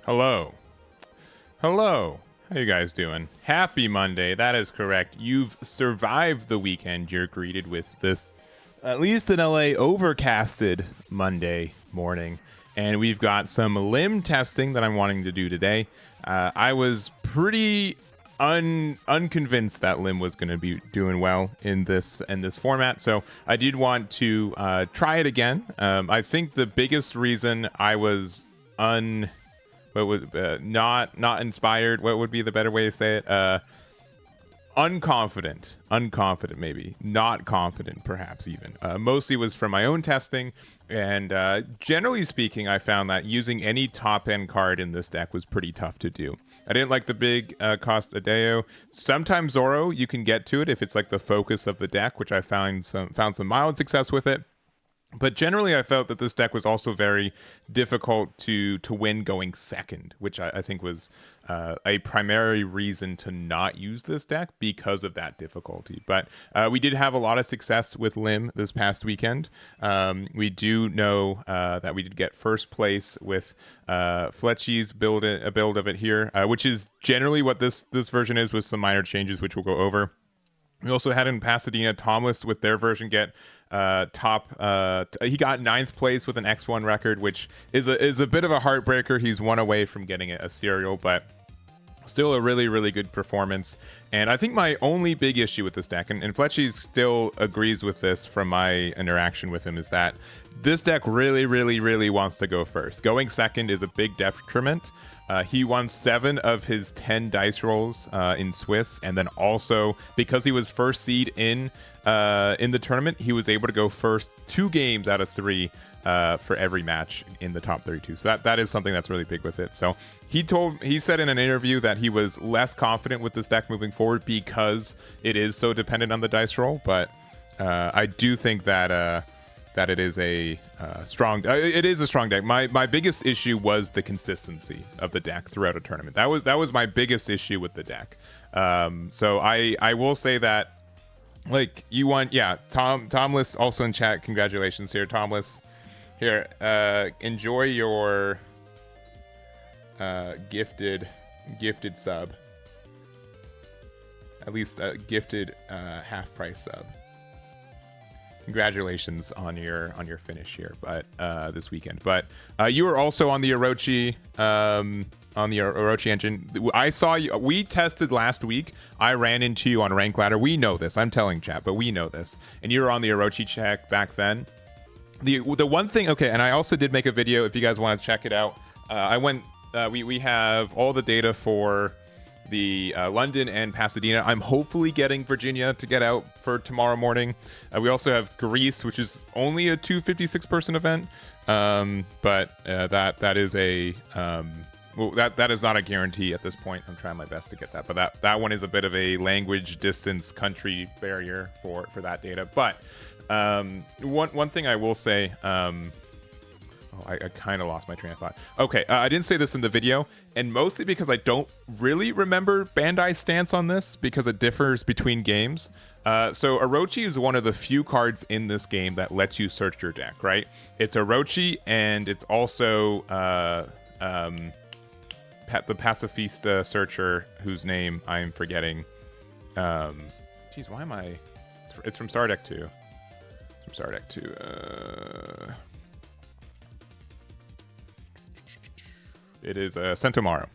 Hello. Hello. How you guys doing? Happy Monday. That is correct. You've survived the weekend. You're greeted with this, at least in LA, overcasted Monday morning. And we've got some limb testing that I'm wanting to do today. I was pretty unconvinced that limb was going to be doing well in this format, so I did want to try it again. I think the biggest reason I was not inspired, what would be the better way to say it, unconfident maybe, not confident perhaps even, mostly was from my own testing. And generally speaking, I found that using any top end card in this deck was pretty tough to do. I didn't like the big cost Adeo. Sometimes Zoro you can get to it if it's like the focus of the deck, which I found some mild success with it. But generally, I felt that this deck was also very difficult to win going second, which I think was a primary reason to not use this deck because of that difficulty. But we did have a lot of success with Lim this past weekend. We do know that we did get first place with Fletchy's build of it here, which is generally what this version is, with some minor changes, which we'll go over. We also had in Pasadena Tomless with their version get he got 9th place with an X1 record, which is a bit of a heartbreaker. He's one away from getting a serial, but still a really good performance. And I think my only big issue with this deck, and Fletchy still agrees with this from my interaction with him, is that this deck really wants to go first. Going second is a big detriment. He won 7 of his 10 dice rolls in Swiss, and then also because he was first seed in the tournament, he was able to go first 2 games out of 3 for every match in the top 32. So that is something that's really big with it. So he said in an interview that he was less confident with this deck moving forward because it is so dependent on the dice roll. But I do think that it is a strong deck. My biggest issue was the consistency of the deck throughout a tournament. That was my biggest issue with the deck. So I will say that, like, you want, yeah, Tomless also in chat, congratulations here, Tomless. Here, enjoy your gifted sub. At least a gifted half price sub. Congratulations on your finish here, but this weekend. But you were also on the Orochi engine. I saw you. We tested last week. I ran into you on rank ladder. We know this. I'm telling chat, but we know this. And you were on the Orochi check back then. The one thing, okay, and I also did make a video if you guys want to check it out. I went. We have all the data for the London and Pasadena. I'm hopefully getting Virginia to get out for tomorrow morning. We also have Greece, which is only a 256 person event, but that is a that is not a guarantee at this point. I'm trying my best to get that, but that one is a bit of a language, distance, country barrier for that data. But one thing I will say, I kind of lost my train of thought. Okay, I didn't say this in the video, and mostly because I don't really remember Bandai's stance on this, because it differs between games. So Orochi is one of the few cards in this game that lets you search your deck, right? It's Orochi, and it's also the Pacifista searcher, whose name I'm forgetting. Geez, why am I... It's from Star Deck 2. From Star Deck 2. It is Sentomaro.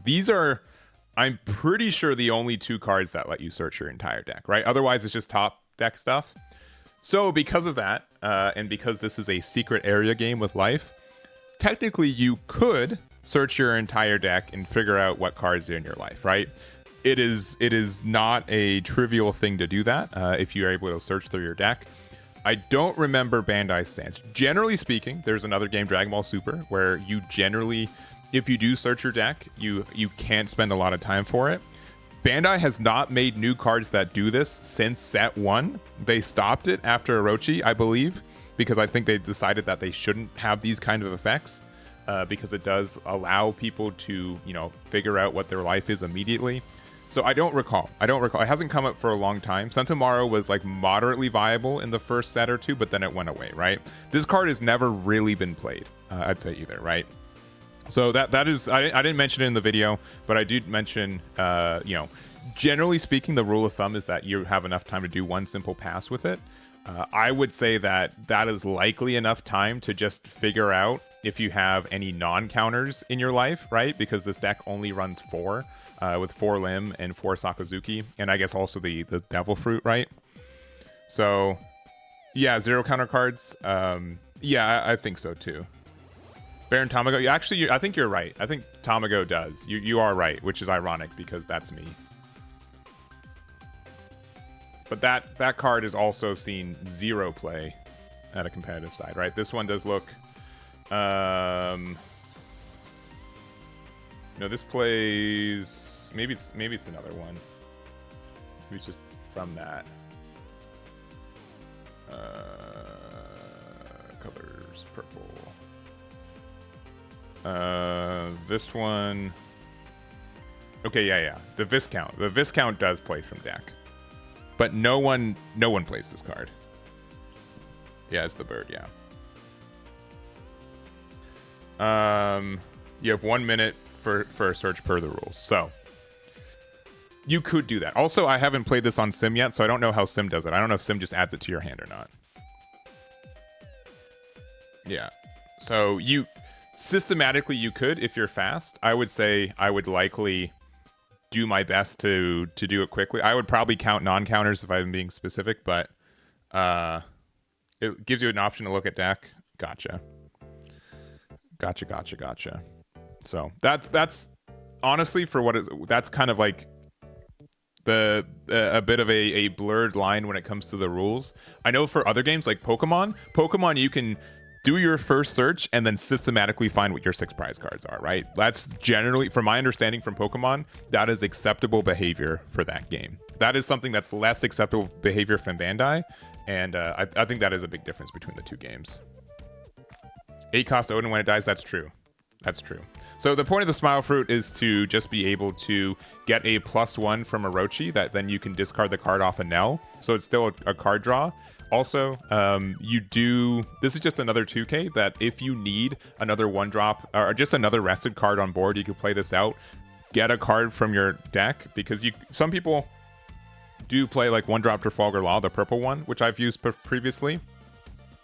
These are, I'm pretty sure, the only 2 cards that let you search your entire deck, right? Otherwise, it's just top deck stuff. So because of that, and because this is a secret area game with life, technically you could search your entire deck and figure out what cards are in your life, right? It is not a trivial thing to do that if you're able to search through your deck. I don't remember Bandai's stance. Generally speaking, there's another game, Dragon Ball Super, where you generally, if you do search your deck, you can't spend a lot of time for it. Bandai has not made new cards that do this since set 1. They stopped it after Orochi, I believe, because I think they decided that they shouldn't have these kind of effects, because it does allow people to, figure out what their life is immediately. So I don't recall. It hasn't come up for a long time. Sentomaro was like moderately viable in the first set or 2, but then it went away, right? This card has never really been played, I'd say, either, right? So that is, I didn't mention it in the video, but I did mention, you know, generally speaking, the rule of thumb is that you have enough time to do one simple pass with it. I would say that is likely enough time to just figure out if you have any non-counters in your life, right? Because this deck only runs 4, with 4 Limb and 4 Sakazuki, and I guess also the Devil Fruit, right? So, yeah, 0 counter cards. Yeah, I think so too. Baron Tamago, actually, I think you're right. I think Tamago does. You are right, which is ironic because that's me. But that card has also seen 0 play at a competitive side, right? This one does look... no, this plays... Maybe it's another one. Maybe it's just from that. Colors purple. This one... Okay, yeah. The Viscount. The Viscount does play from deck. But no one plays this card. Yeah, it's the bird, yeah. You have 1 minute for a search per the rules. So you could do that. Also, I haven't played this on Sim yet, so I don't know how Sim does it. I don't know if Sim just adds it to your hand or not. Yeah. So you systematically you could if you're fast. I would say I would likely do my best to do it quickly. I would probably count non-counters if I'm being specific, but it gives you an option to look at deck. Gotcha. So that's honestly for what is that's kind of like a bit of a blurred line when it comes to the rules. I know for other games like Pokemon you can do your first search and then systematically find what your 6 prize cards are, right? That's generally, from my understanding from Pokemon, that is acceptable behavior for that game. That is something that's less acceptable behavior from Bandai, and I think that is a big difference between the two games. 8 cost Odin when it dies, that's true. That's true. So the point of the Smile Fruit is to just be able to get a +1 from Orochi that then you can discard the card off a Nell. So it's still a card draw. Also, this is just another 2K that if you need another 1-drop or just another rested card on board, you can play this out, get a card from your deck, because some people do play like 1-drop Trafalgar Law, the purple one, which I've used previously.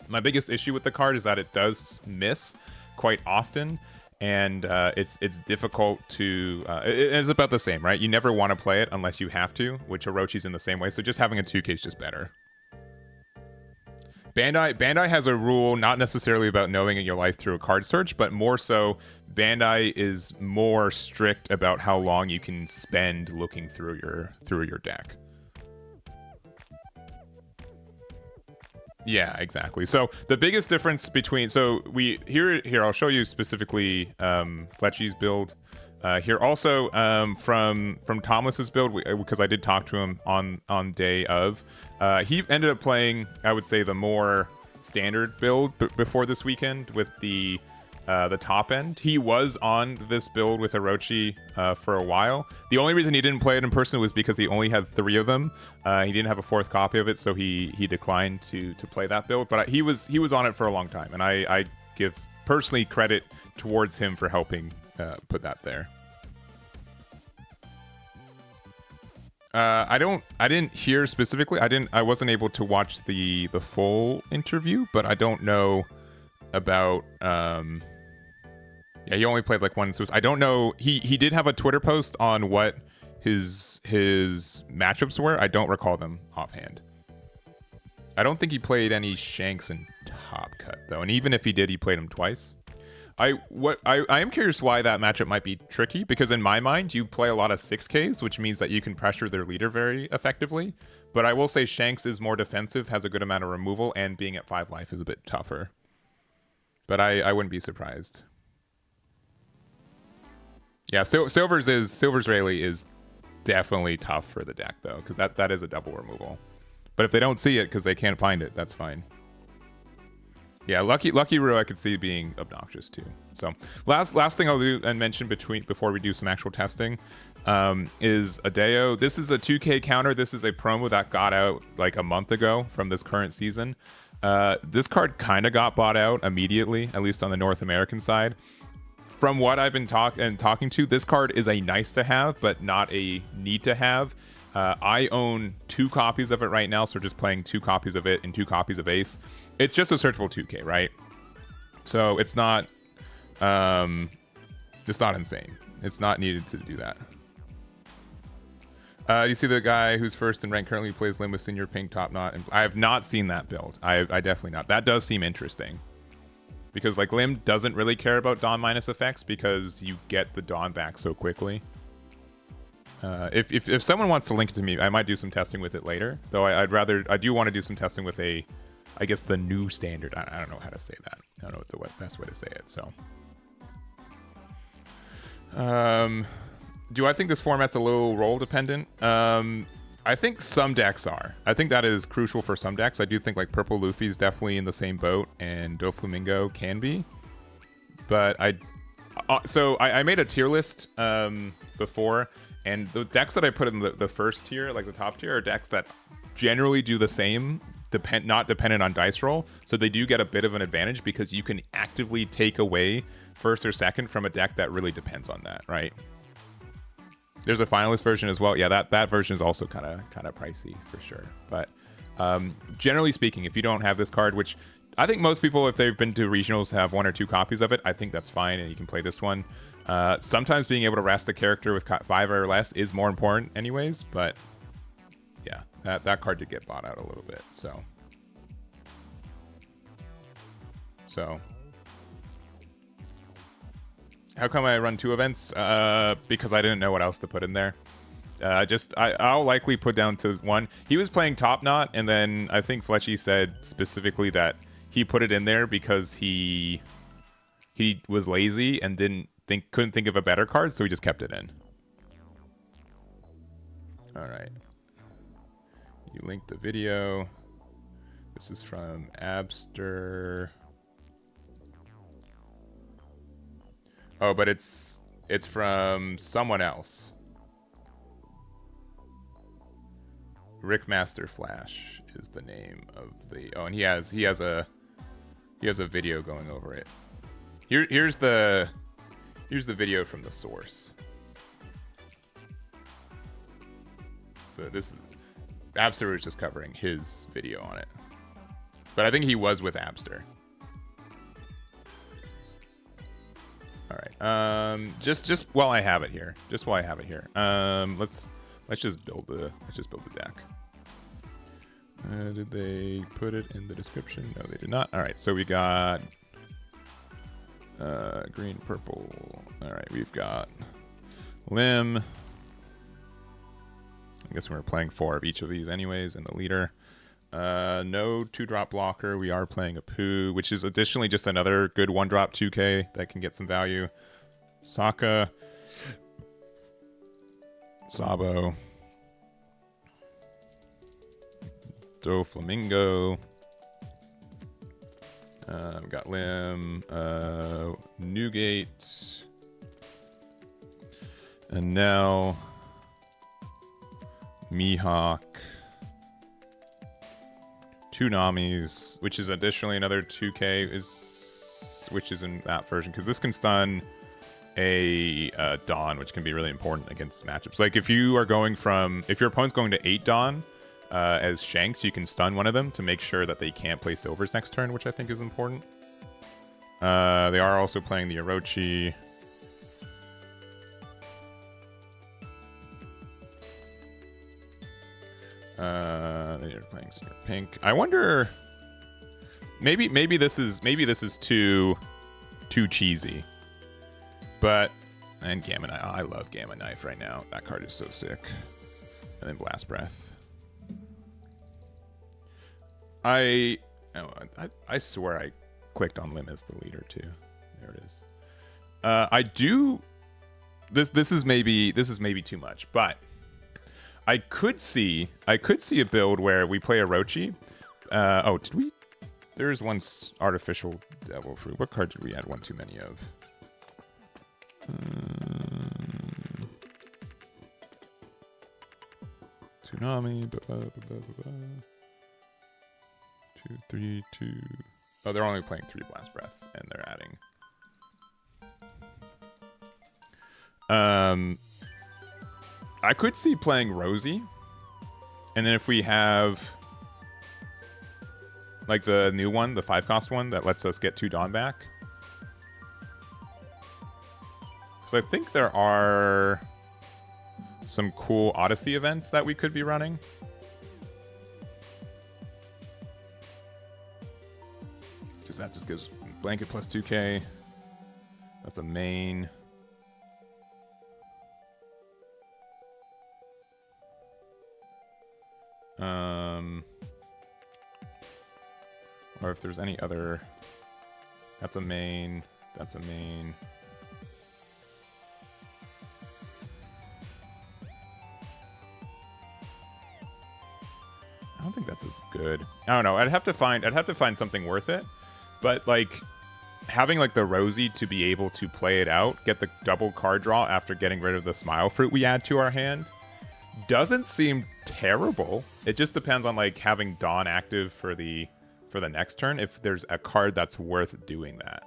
My biggest issue with the card is that it does miss quite often, and it's difficult to... it's about the same, right? You never want to play it unless you have to, which Orochi's in the same way, so just having a 2K is just better. Bandai has a rule not necessarily about knowing in your life through a card search, but more so Bandai is more strict about how long you can spend looking through your deck. Yeah, exactly. So the biggest difference between here I'll show you specifically Fletchy's build. Here also from Thomas's build, because I did talk to him on day of. He ended up playing, I would say, the more standard build before this weekend with the top end. He was on this build with Orochi for a while. The only reason he didn't play it in person was because he only had 3 of them. He didn't have a 4th copy of it, so he declined to play that build. But he was on it for a long time, and I give personally credit towards him for helping put that there. I didn't hear specifically. I wasn't able to watch the full interview, but I don't know about yeah, he only played like 1, so I don't know. He did have a Twitter post on what his matchups were. I don't recall them offhand. I don't think he played any Shanks in Top Cut though, and even if he did, he played him twice. I am curious why that matchup might be tricky, because in my mind, you play a lot of 6Ks, which means that you can pressure their leader very effectively. But I will say Shanks is more defensive, has a good amount of removal, and being at 5 life is a bit tougher. But I wouldn't be surprised. Yeah, Silver's Rayleigh is definitely tough for the deck, though, because that is a double removal. But if they don't see it because they can't find it, that's fine. Yeah, Lucky Roo I could see being obnoxious too. So last thing I'll do and mention before we do some actual testing is Adeo. This is a 2K counter. This is a promo that got out like a month ago from this current season. This card kind of got bought out immediately, at least on the North American side. from what I've been talking to, this card is a nice to have, but not a need to have. I own 2 copies of it right now, so we're just playing 2 copies of it and 2 copies of Ace. It's just a searchable 2K, right? So it's not insane. It's not needed to do that. You see the guy who's first in rank currently plays Lim with Senior Pink Top Knot, and I have not seen that build. I definitely not. That does seem interesting. Because like Lim doesn't really care about Dawn minus effects because you get the Dawn back so quickly. If someone wants to link it to me, I might do some testing with it later. Though I do want to do some testing with I guess the new standard. I don't know how to say that. I don't know what the best way to say it. So, do I think this format's a little role dependent? I think some decks are. I think that is crucial for some decks. I do think like Purple Luffy's definitely in the same boat, and Doflamingo can be. But I made a tier list before, and the decks that I put in the first tier, like the top tier, are decks that generally do the same, not dependent on dice roll. So they do get a bit of an advantage because you can actively take away first or second from a deck that really depends on that, right? There's a finalist version as well. Yeah, that version is also kind of pricey for sure. But generally speaking, if you don't have this card, which I think most people, if they've been to regionals, have 1 or 2 copies of it, I think that's fine, and you can play this one. Sometimes being able to rest a character with 5 or less is more important anyways, but yeah, that card did get bought out a little bit. So how come I run 2 events? Because I didn't know what else to put in there. I'll likely put down to 1. He was playing Top Knot, and then I think Fletchy said specifically that he put it in there because he was lazy and couldn't think of a better card, so he just kept it in. All right. You linked the video. This is from Abster. Oh, but it's from someone else. Rickmaster Flash is the name of the. Oh, and he has a video going over it. Here's the video from the source. This Abster was just covering his video on it, but I think he was with Abster. All right. Just while I have it here. Let's just build the deck. Did they put it in the description? No, they did not. All right. So we got green, purple. All right. We've got Lim. I guess we're playing 4 of each of these anyways, and the leader. No 2-drop blocker. We are playing a Pooh, which is additionally just another good 1-drop 2K that can get some value. Sokka. Sabo. Doflamingo. We got Lim. Newgate. And now Mihawk. 2 Namis, which is additionally another 2K, which is in that version, because this can stun a Dawn, which can be really important against matchups. Like if your opponent's going to 8 Dawn as Shanks, you can stun one of them to make sure that they can't play Silvers next turn, which I think is important. They are also playing the Orochi. They're playing Senior Pink. I wonder. Maybe this is too cheesy. But and Gamma Knife. Oh, I love Gamma Knife right now. That card is so sick. And then Blast Breath. I swear I clicked on Lim as the leader too. There it is. I do. This is maybe too much, but I could see a build where we play Orochi. Did we? There's one artificial Devil Fruit. What card did we add one too many of? Tsunami. 2, 3, 2. Oh, they're only playing 3 Blast Breath, and they're adding. I could see playing Rosie, and then if we have like the new one, the 5-cost one that lets us get 2 Dawn back. Because I think there are some cool Odyssey events that we could be running. Because that just gives blanket plus 2k. That's a main. Or if there's any other... That's a main. That's a main. I don't think that's as good. I don't know. I'd have to find something worth it. But like having like the Rosie to be able to play it out, get the double card draw after getting rid of the Smile Fruit we add to our hand, doesn't seem terrible. It just depends on like having Dawn active for the next turn if there's a card that's worth doing that.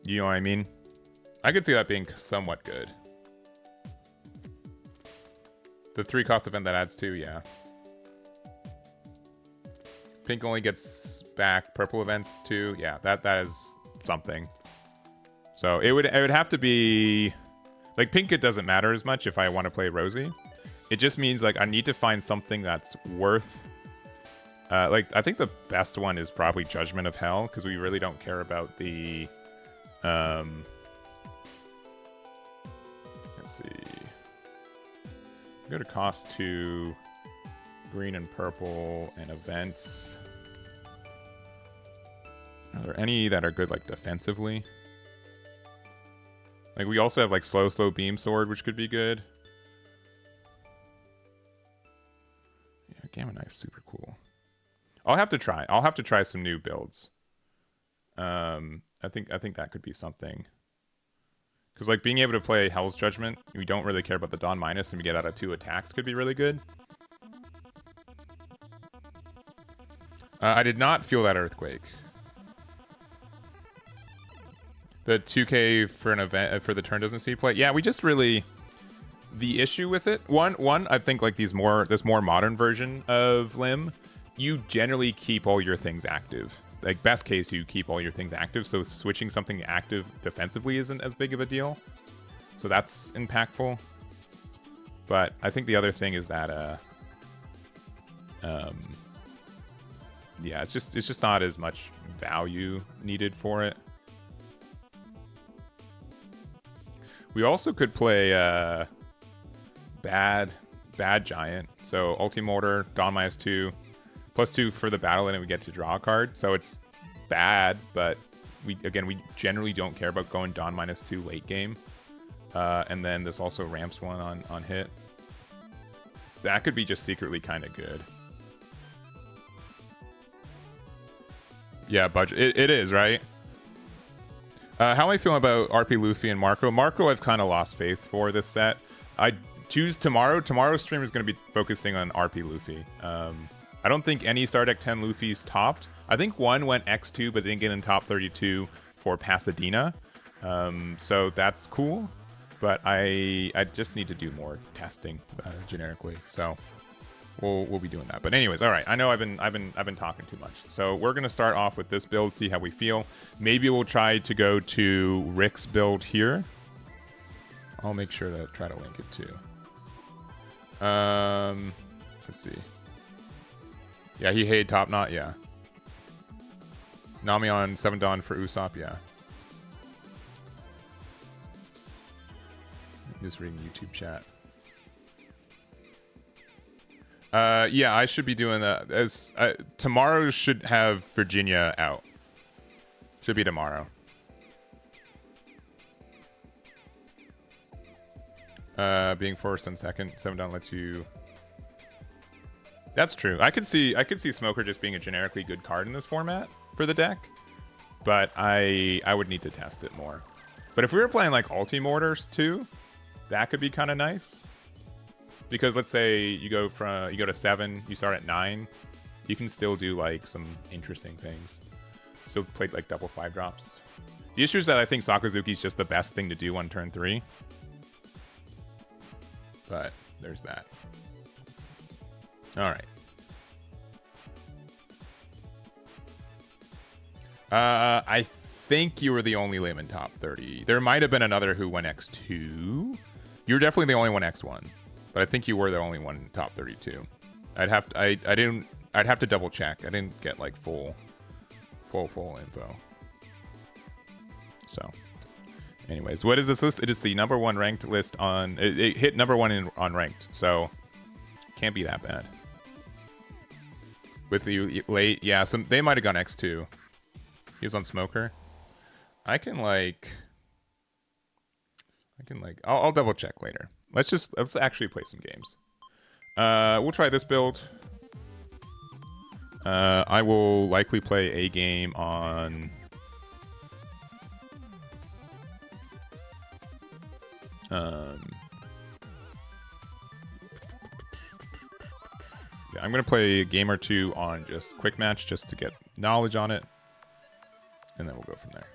You know what I mean? I could see that being somewhat good. The 3-cost event that adds 2, yeah. Pink only gets back purple events too. Yeah, that is something. So it would have to be like pink. It doesn't matter as much if I want to play Rosie. It just means like I need to find something that's worth. Like I think the best one is probably Judgment of Hell because we really don't care about the. Let's see. Go to cost 2, green and purple, and events. Are there any that are good like defensively? Like we also have like slow beam sword, which could be good. Yeah, gamma knife's super cool. I'll have to try some new builds. I think that could be something. Because like being able to play Hell's Judgment, we don't really care about the Dawn minus, and we get out of 2 attacks could be really good. I did not feel that earthquake. The 2k for an event for the turn doesn't see play. Yeah, we just really the issue with it. One, I think like this more modern version of Lim, you generally keep all your things active. Like best case, you keep all your things active, so switching something active defensively isn't as big of a deal. So that's impactful. But I think the other thing is that yeah, it's just not as much value needed for it. We also could play bad giant. So Ultimortar, Dawn minus 2. +2 for the battle, and we get to draw a card. So it's bad, but we generally don't care about going Dawn minus 2 late game. And then this also ramps one on hit. That could be just secretly kind of good. Yeah, budget. It is, right? How am I feeling about RP Luffy and Marco? Marco, I've kind of lost faith for this set. I choose tomorrow. Tomorrow's stream is going to be focusing on RP Luffy. I don't think any Star Deck 10 Luffy's topped. I think one went X2, but didn't get in top 32 for Pasadena. So that's cool. But I just need to do more testing generically. So we'll be doing that. But anyways, all right. I know I've been talking too much. So we're gonna start off with this build, see how we feel. Maybe we'll try to go to Rick's build here. I'll make sure to try to link it too. Let's see. Yeah, he hated Top Knot, yeah. Nami on 7 Dawn for Usopp, yeah. I'm just reading YouTube chat. Yeah, I should be doing that. As tomorrow should have Virginia out. Should be tomorrow. Being first and second, 7 Dawn lets you. That's true. I could see Smoker just being a generically good card in this format for the deck, but I would need to test it more. But if we were playing like Ultimortars too, that could be kind of nice. Because let's say you go to 7, you start at 9, you can still do like some interesting things. Still play like double 5 drops. The issue is that I think Sakazuki's just the best thing to do on turn 3. But there's that. Alright. I think you were the only layman top 30. There might have been another who went X2. You're definitely the only one X1. But I think you were the only one top 32. I'd have to double check. I didn't get like full info. So, anyways, what is this list? It is the #1 ranked list on. It hit #1 on ranked, so can't be that bad. With the late, yeah, they might have gone X2. He was on Smoker. I'll double check later. Let's actually play some games. We'll try this build. I will likely play a game on. Yeah, I'm gonna play a game or two on just quick match just to get knowledge on it, and then we'll go from there.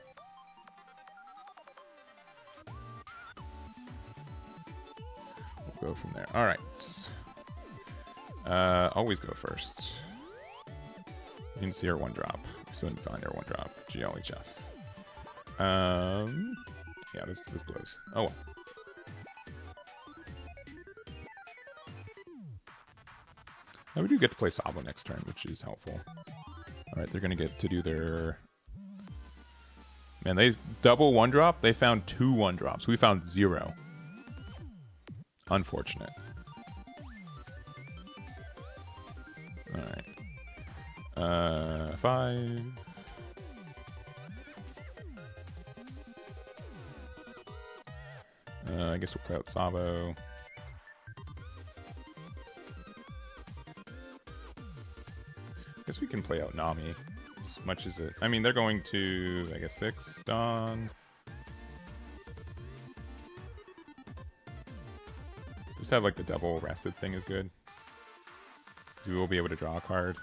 We'll go from there. All right. Always go first. You can see her 1-drop. So didn't find her 1-drop. GLHF. Yeah, this blows. Oh well. Now we do get to play Sabo next turn, which is helpful. Alright, they're gonna get to do their... Man, they double 1-drop? They found 2 1-drops. We found 0. Unfortunate. Alright. 5. I guess we'll play out Sabo. I guess we can play out Nami as much as it... I mean, they're going to, I guess, 6 Dawn. Just have, like, the double rested thing is good. We will be able to draw a card.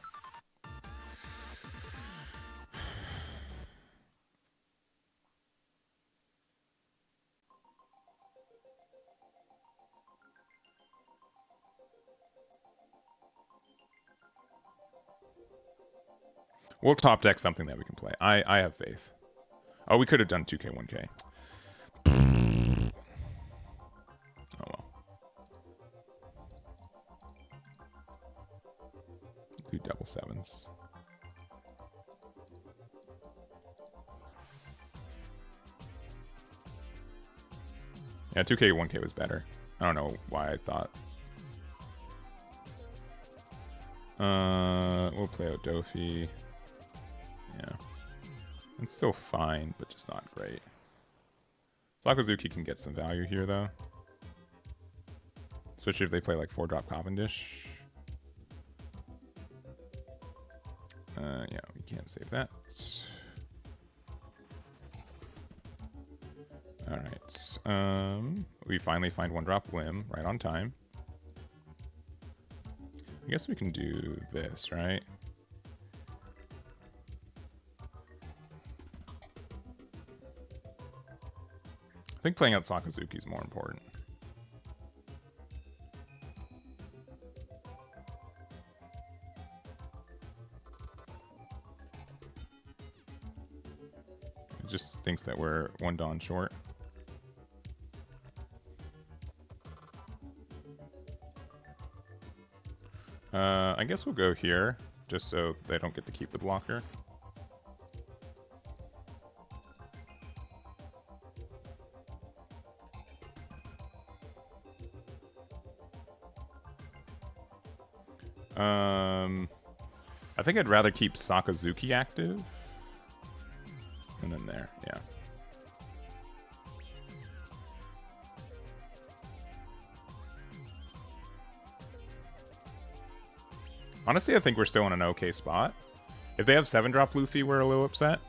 We'll top deck something that we can play. I have faith. Oh, we could have done 2K, 1K. Oh well. Do double 7s. Yeah, 2K, 1K was better. I don't know why I thought. We'll play out Dofi. Yeah. It's still fine, but just not great. Sakazuki can get some value here, though. Especially if they play like 4-drop Cavendish. Yeah, we can't save that. Alright. We finally find 1-drop Limb right on time. I guess we can do this, right? I think playing out Sakazuki is more important. It just thinks that we're 1 Dawn short. I guess we'll go here, just so they don't get to keep the blocker. I think I'd rather keep Sakazuki active. And then there, yeah. Honestly, I think we're still in an okay spot. If they have 7-drop Luffy, we're a little upset.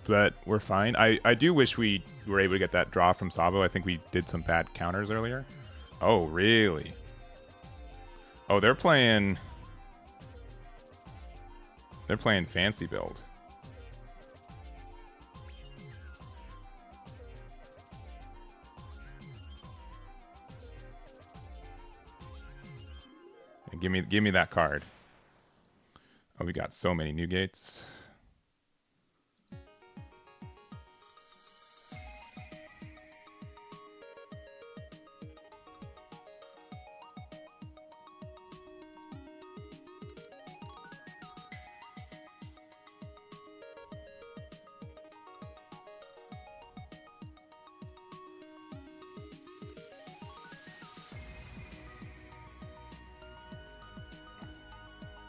But we're fine. I do wish we were able to get that draw from Sabo. I think we did some bad counters earlier. Oh, really? Oh, they're playing fancy build. Give me that card. Oh, we got so many new gates.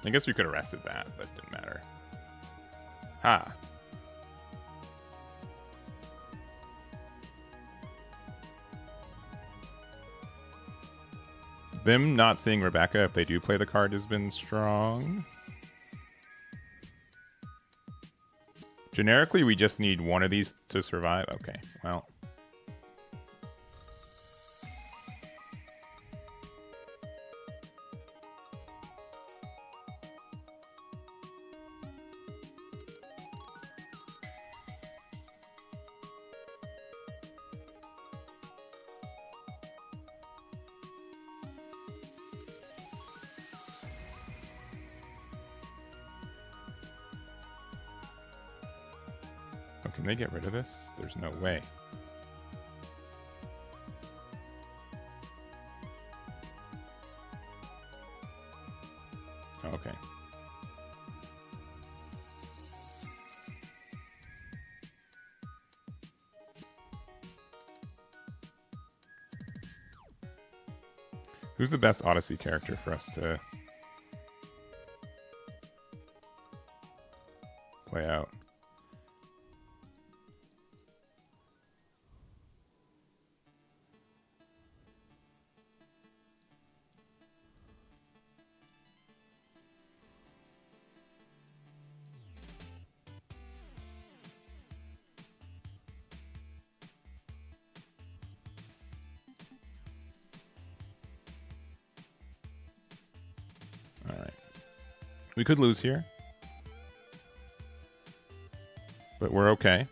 I guess we could have rested that, but it didn't matter. Ha. Them not seeing Rebecca if they do play the card has been strong. Generically, we just need one of these to survive. Okay, well. Can they get rid of this? There's no way. Okay. Who's the best Odyssey character for us to play out? We could lose here, but we're okay.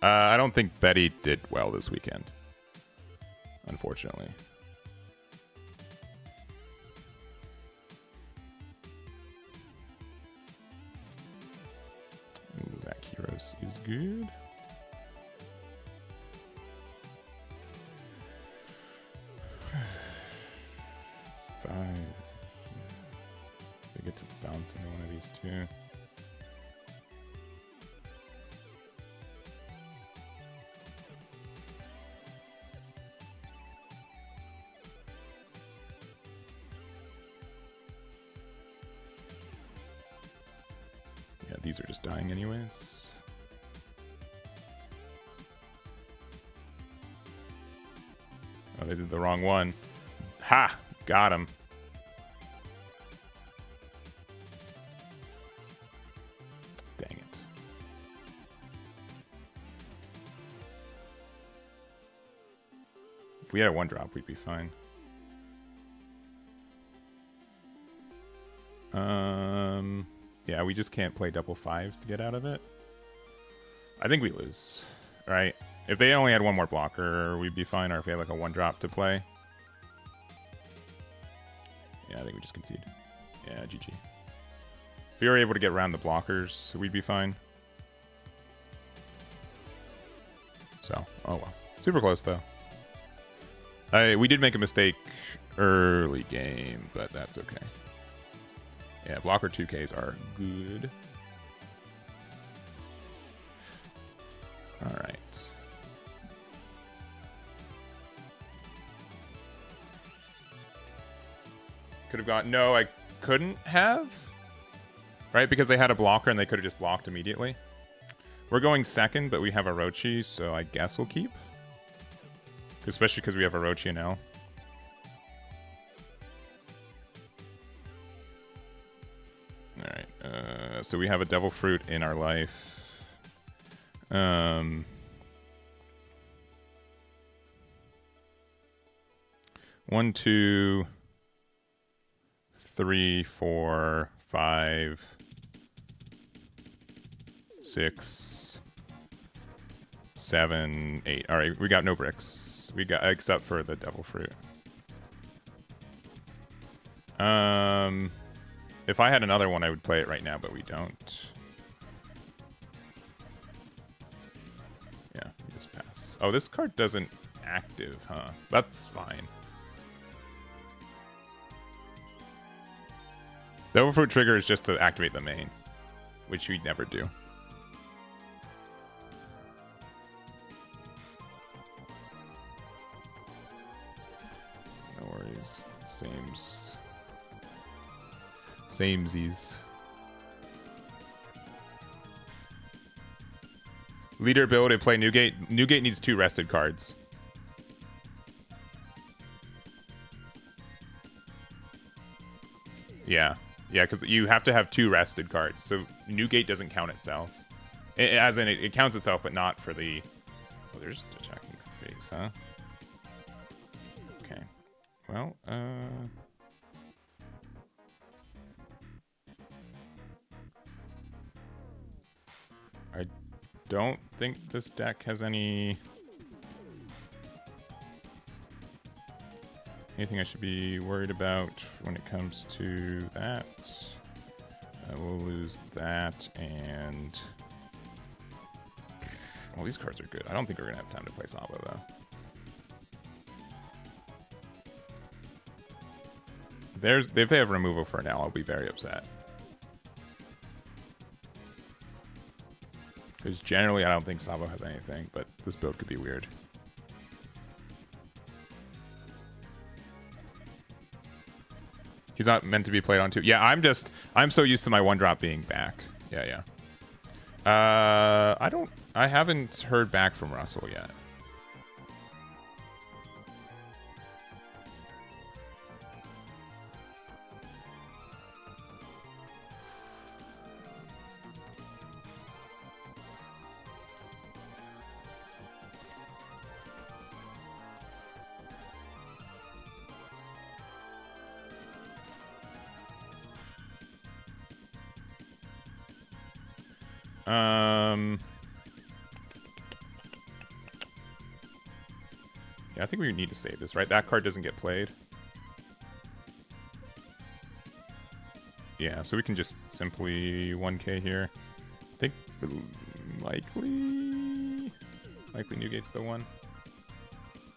I don't think Betty did well this weekend, unfortunately. Ooh, that Heroes is good. They get to bounce into one of these two. Yeah, these are just dying anyways. Oh, they did the wrong one. Ha! Got him. Dang it. If we had a 1-drop, we'd be fine. Yeah, we just can't play double 5s to get out of it. I think we lose, right? If they only had one more blocker, we'd be fine, or if we had like a 1-drop to play. Yeah, I think we just concede. Yeah, GG. If we were able to get around the blockers, we'd be fine. So, oh well. Super close, though. We did make a mistake early game, but that's okay. Yeah, blocker 2Ks are good. All right. Could have gone. No, I couldn't have. Right? Because they had a blocker and they could have just blocked immediately. We're going second, but we have Orochi, so I guess we'll keep. Especially because we have Orochi now. Alright. So we have a Devil Fruit in our life. 1, 2, 3, 4, 5, 6, 7, 8. All right, we got no bricks. We got except for the Devil Fruit. If I had another one, I would play it right now, but we don't. Yeah, we just pass. Oh, this card doesn't active, huh? That's fine. The overflow trigger is just to activate the main, which we'd never do. No worries. Samesies. Leader ability to play Newgate. Newgate needs 2 rested cards. Yeah. Yeah, because you have to have 2 rested cards. So Newgate doesn't count itself. As in, it counts itself, but not for the... Oh, there's attacking face, huh? Okay. Well, I don't think this deck has anything I should be worried about when it comes to that. We'll lose that, and well, these cards are good. I don't think we're gonna have time to play Sabo though. If they have removal for now, I'll be very upset. Because generally, I don't think Sabo has anything, but this build could be weird. He's not meant to be played on 2. Yeah, I'm so used to my 1-drop being back. Yeah. I haven't heard back from Russell yet. Yeah, I think we need to save this, right? That card doesn't get played. Yeah, so we can just simply 1k here. I think likely Newgate's the one.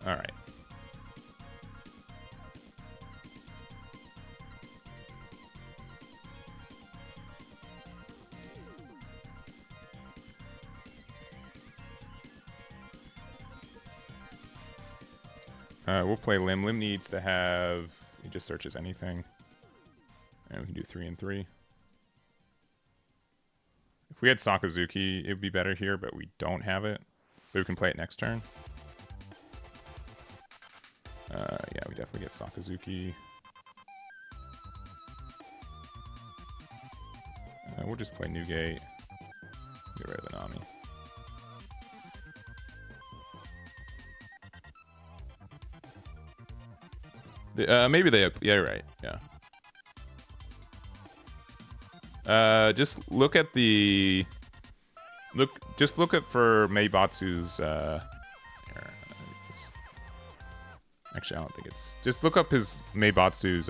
All right. We'll play Lim. Lim needs to have... He just searches anything. And we can do 3 and 3. If we had Sakazuki, it would be better here, but we don't have it. But we can play it next turn. Yeah, we definitely get Sakazuki. We'll just play Newgate. Get rid of the Nami. Maybe they... Yeah, you're right. Yeah. Just look at the... Just look at for Meibatsu's... Here, actually, I don't think it's... Just look up his Meibatsu's...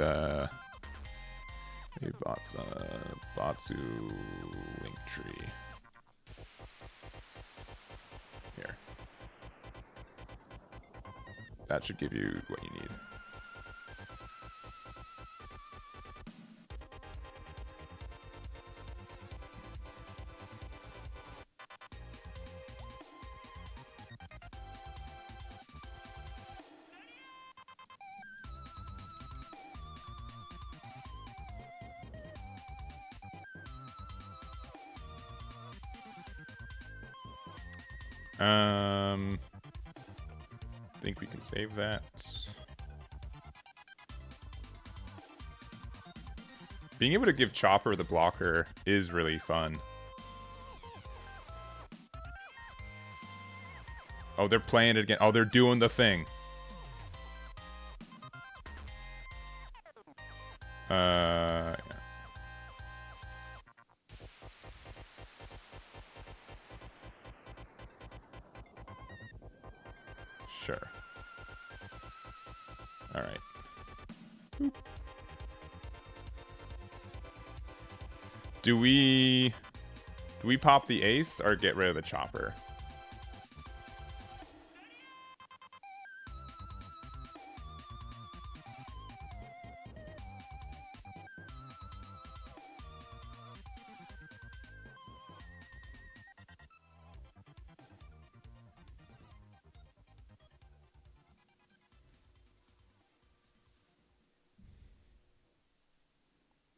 Batsu link tree. Here. That should give you what you need. Think we can save that. Being able to give Chopper the blocker is really fun. Oh, they're playing it again. Oh, they're doing the thing. Yeah. Sure. All right. Boop. Do we pop the ace or get rid of the chopper?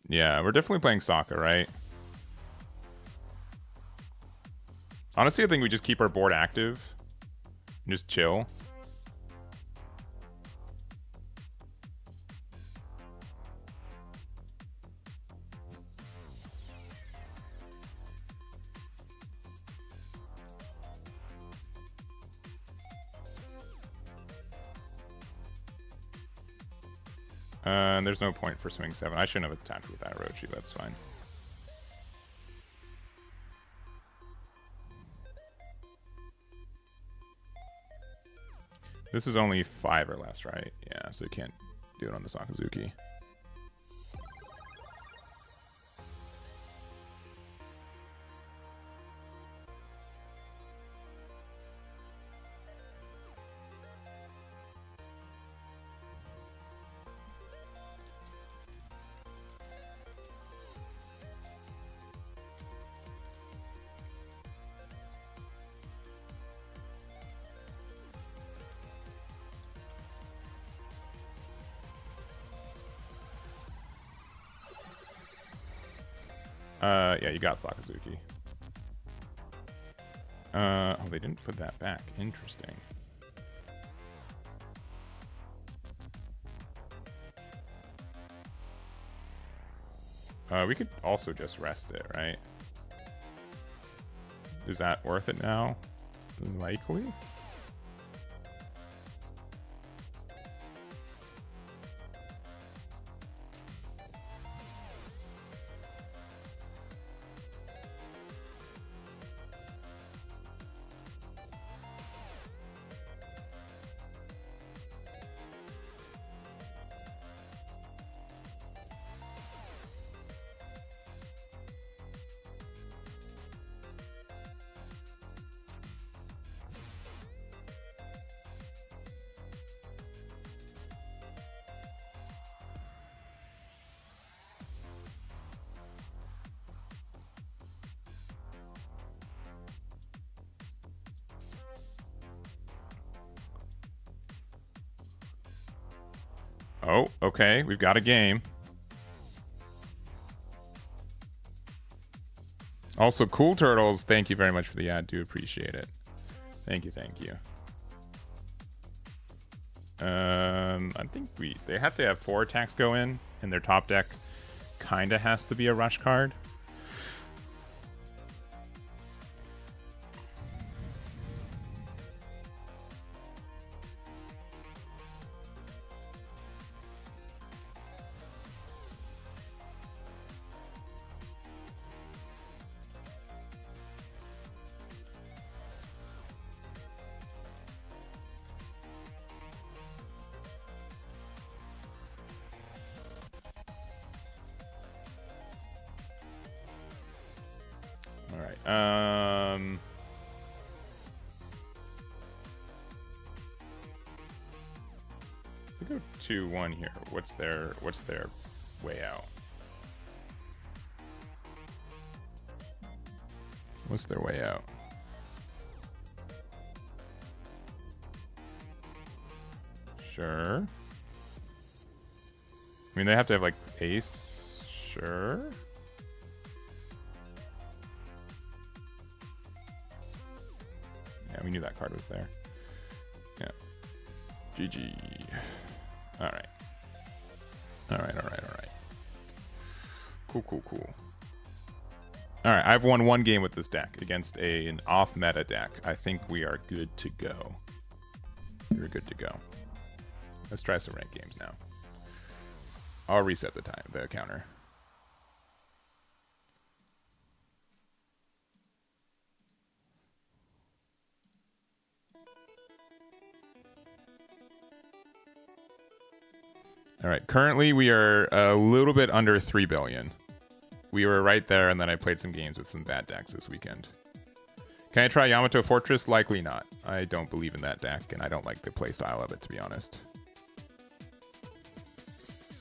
Yeah, we're definitely playing Sokka, right? Honestly, I think we just keep our board active and just chill. And there's no point for swing 7. I shouldn't have attacked with that Orochi. That's fine. This is only 5 or less, right? Yeah, so you can't do it on the Sakazuki. Yeah, you got Sakazuki. Oh, they didn't put that back. Interesting. We could also just rest it, right? Is that worth it now? Likely? Oh, okay. We've got a game. Also, Cool Turtles, thank you very much for the ad. Do appreciate it. Thank you, thank you. I think they have to have 4 attacks go in, and their top deck kind of has to be a rush card. We go 2-1 here. What's their way out? What's their way out? Sure. I mean, they have to have like ace. Sure. Yeah, we knew that card was there. Yeah. GG. All right. All right. Cool. All right, I've won 1 game with this deck against an off-meta deck. I think we are good to go. We're good to go. Let's try some ranked games now. I'll reset the counter. All right, currently we are a little bit under 3 billion. We were right there, and then I played some games with some bad decks this weekend. Can I try Yamato Fortress? Likely not. I don't believe in that deck, and I don't like the playstyle of it, to be honest.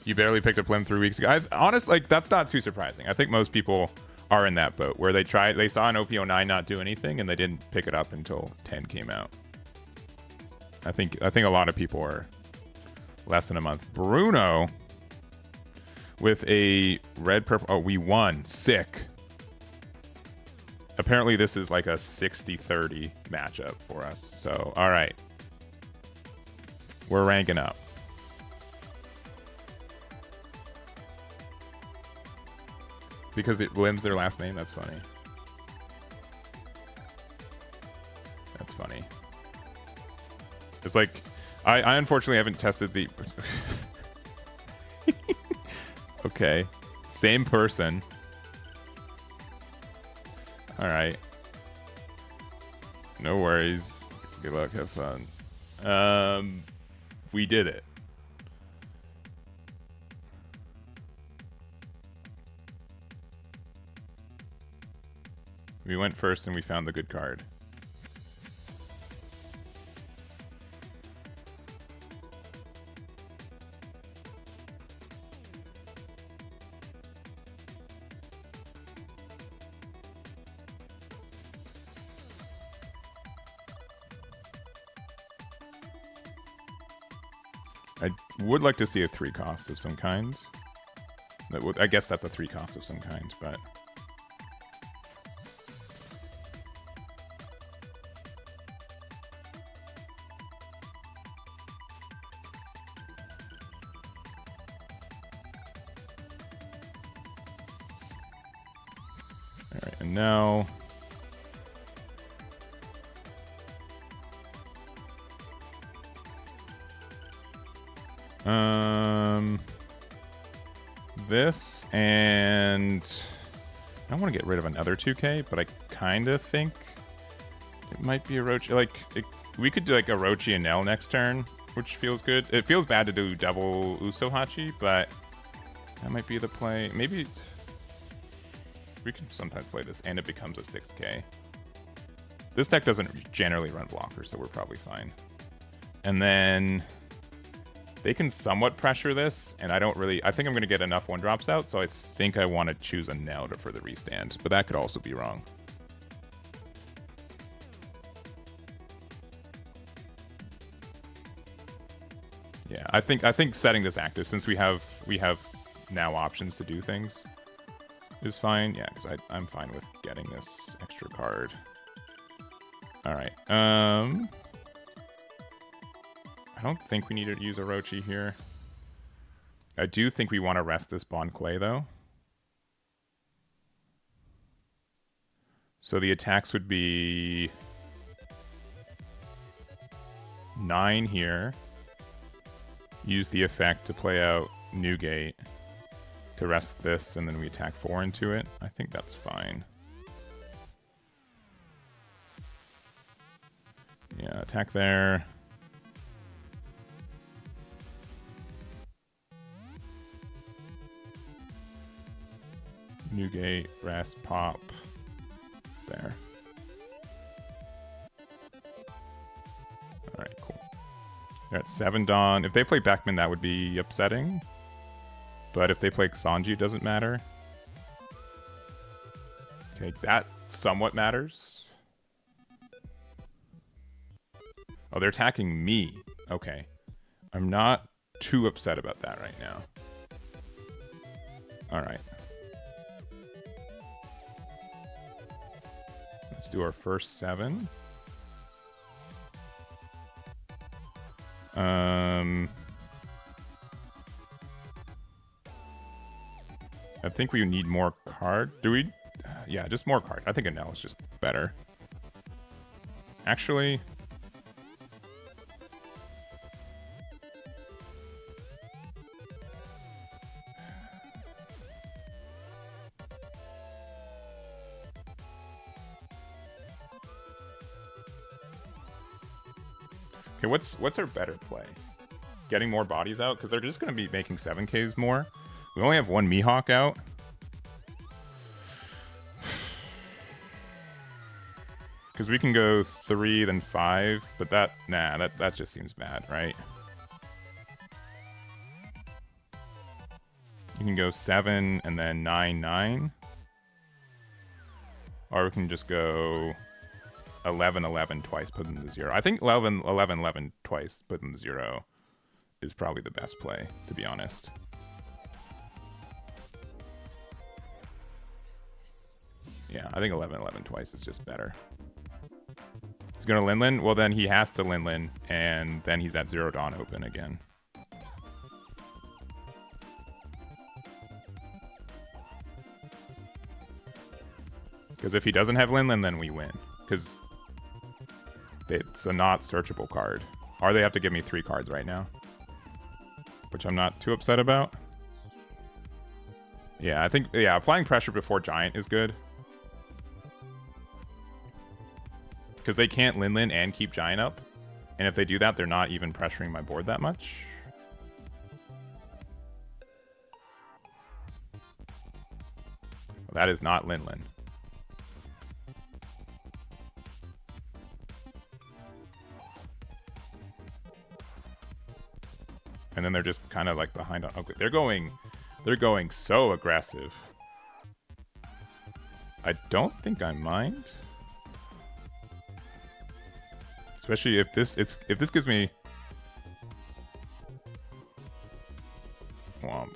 You barely picked up Lim 3 weeks ago. Honestly, like, that's not too surprising. I think most people are in that boat where they saw an OP10 not do anything, and they didn't pick it up until 10 came out. I think a lot of people are less than a month. Bruno with a red purple. Oh, we won. Sick. Apparently this is like a 60-30 matchup for us. So, all right. We're ranking up. Because it Lim's their last name? That's funny. That's funny. It's like, I unfortunately haven't tested the... Okay. Same person. Alright. No worries. Good luck, have fun. We did it. We went first and we found the good card. I would like to see a 3 cost of some kind. I guess that's a 3 cost of some kind, but... Alright, and now... This, and I don't want to get rid of another 2K, but I kind of think it might be Orochi. Like, we could do like Orochi and Nell next turn, which feels good. It feels bad to do double Usohachi, but that might be the play. Maybe we can sometimes play this, and it becomes a 6K. This deck doesn't generally run blockers, so we're probably fine. And then... they can somewhat pressure this, and I think I'm going to get enough 1-drops out, so I think I want to choose a Nell for the restand, but that could also be wrong. Yeah, I think setting this active, since we have now options to do things, is fine. Yeah, because I'm fine with getting this extra card. All right. I don't think we need to use Orochi here. I do think we want to rest this Bon Clay, though. So the attacks would be 9 here. Use the effect to play out Newgate to rest this, and then we attack 4 into it. I think that's fine. Yeah, attack there. Newgate, rest, pop. There. Alright, cool. They're at 7 Dawn. If they play Beckman, that would be upsetting. But if they play Sanji, it doesn't matter. Okay, that somewhat matters. Oh, they're attacking me. Okay. I'm not too upset about that right now. Alright. Let's do our first 7. I think we need more card. Do we? Yeah, just more card. I think a Nell is just better. Actually... okay, what's our better play? Getting more bodies out? Because they're just going to be making 7Ks more. We only have 1 Mihawk out. Because we can go 3, then 5, but that just seems bad, right? You can go 7 and then 9, 9. Or we can just go 11, 11 twice, put them to 0. I think 11, 11, 11 twice, put them to 0 is probably the best play, to be honest. Yeah, I think 11, 11 twice is just better. He's going to Lin-Lin? Well, then he has to Lin-Lin, and then he's at 0 Dawn open again. Because if he doesn't have Lin-Lin, then we win. Because it's a not searchable card. Or they have to give me 3 cards right now. Which I'm not too upset about. Yeah, I think, yeah, applying pressure before Giant is good. Because they can't Lin-Lin and keep Giant up. And if they do that, they're not even pressuring my board that much. Well, that is not Lin-Lin. And then they're just kind of like behind on. Okay, they're going so aggressive. I don't think I mind. Especially if this gives me Womp.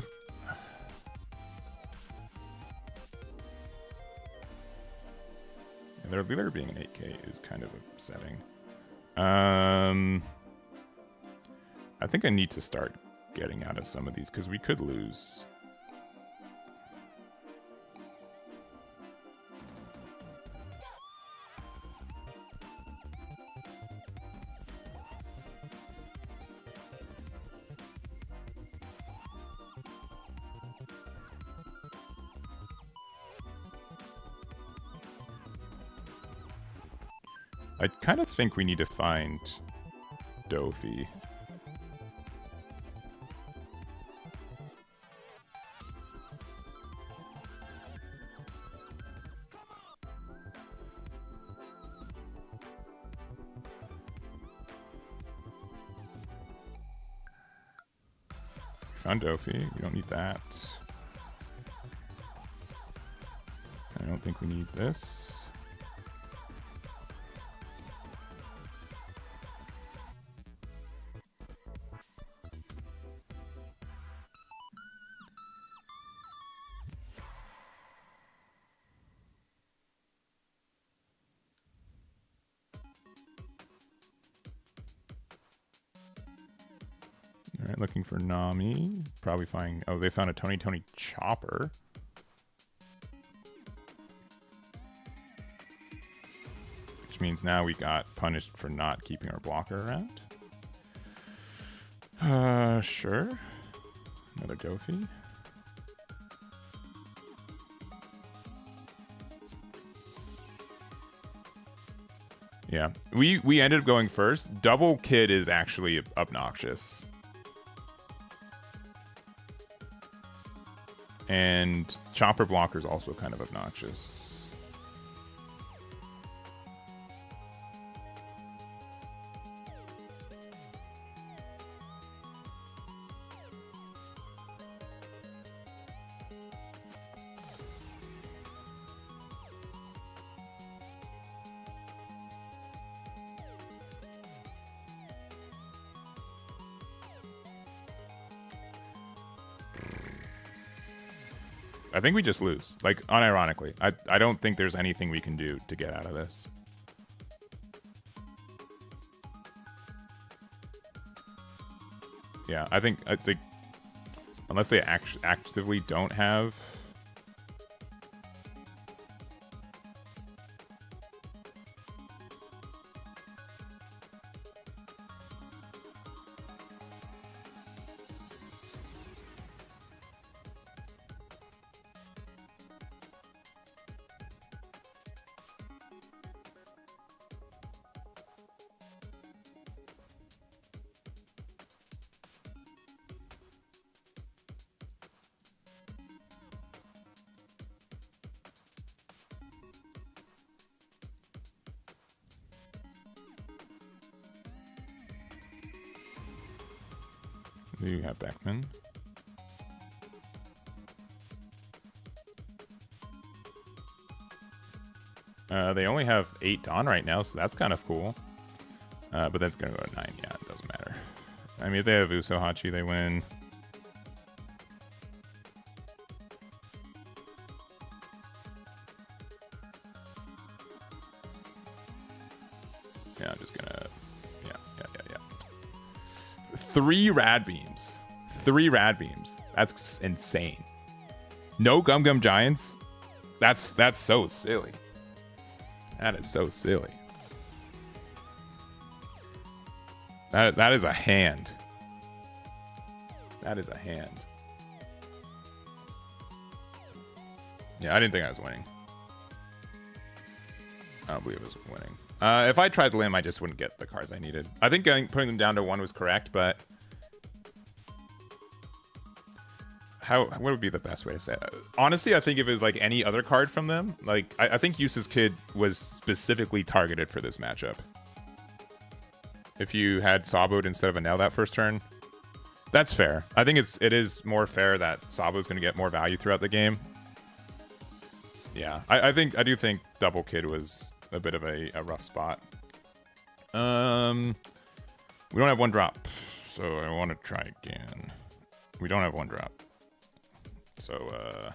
And their leader being an 8K is kind of upsetting. I think I need to start getting out of some of these because we could lose. I kind of think we need to find Dofi. Found Dofi. We don't need that. I don't think we need this. Alright, looking for Nami. Probably find... Oh, they found a Tony Chopper. Which means now we got punished for not keeping our blocker around. Sure. Another Dofi. Yeah. We ended up going first. Double Kid is actually obnoxious. And Chopper Blocker is also kind of obnoxious. I think we just lose. Like, unironically. I don't think there's anything we can do to get out of this. Yeah, I think unless they actively don't have... You have Beckman. They only have 8 Dawn right now, so that's kind of cool. But that's going to go to 9. Yeah, it doesn't matter. I mean, if they have Usohachi, they win. Yeah, I'm just going to... Yeah. 3 Rad Beams. 3 Rad Beams. That's insane. No Gum Gum Giants? That's so silly. That is so silly. That is a hand. That is a hand. Yeah, I didn't think I was winning. I don't believe I was winning. If I tried Limb, I just wouldn't get the cards I needed. I think putting them down to 1 was correct, but... What would be the best way to say it? Honestly, I think if it was like any other card from them, like I think Yusa's Kid was specifically targeted for this matchup. If you had Saboed instead of Enel that first turn, that's fair. I think it is more fair that Sabo's going to get more value throughout the game. Yeah, I do think Double Kid was a bit of a rough spot. We don't have 1 drop, so I want to try again. We don't have 1 drop. So,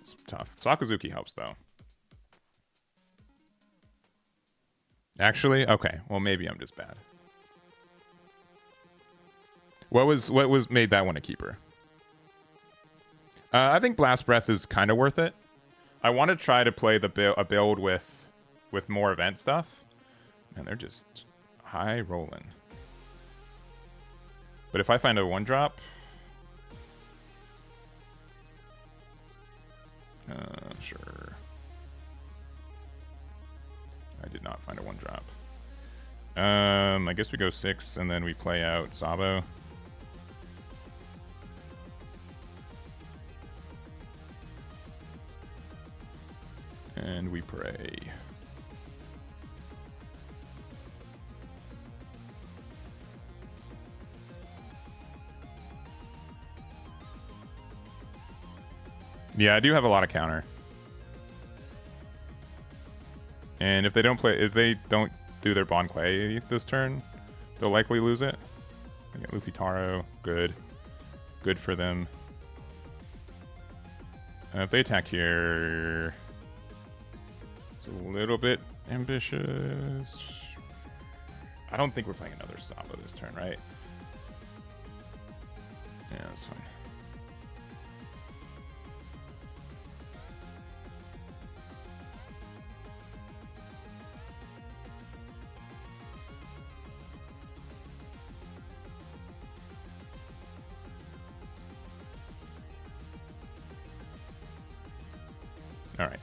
it's tough. Sakazuki helps, though. Actually? Okay. Well, maybe I'm just bad. What was made that one a keeper? I think Blast Breath is kind of worth it. I want to try to play a build with more event stuff. And they're just high rolling. But if I find a 1-drop... Sure. I did not find a 1-drop. I guess we go 6 and then we play out Sabo. And we pray. Yeah, I do have a lot of counter. And if they don't do their Bon Clay this turn, they'll likely lose it. They get Luffy Taro, good. Good for them. If they attack here, it's a little bit ambitious. I don't think we're playing another Sabo this turn, right? Yeah, that's fine. All right.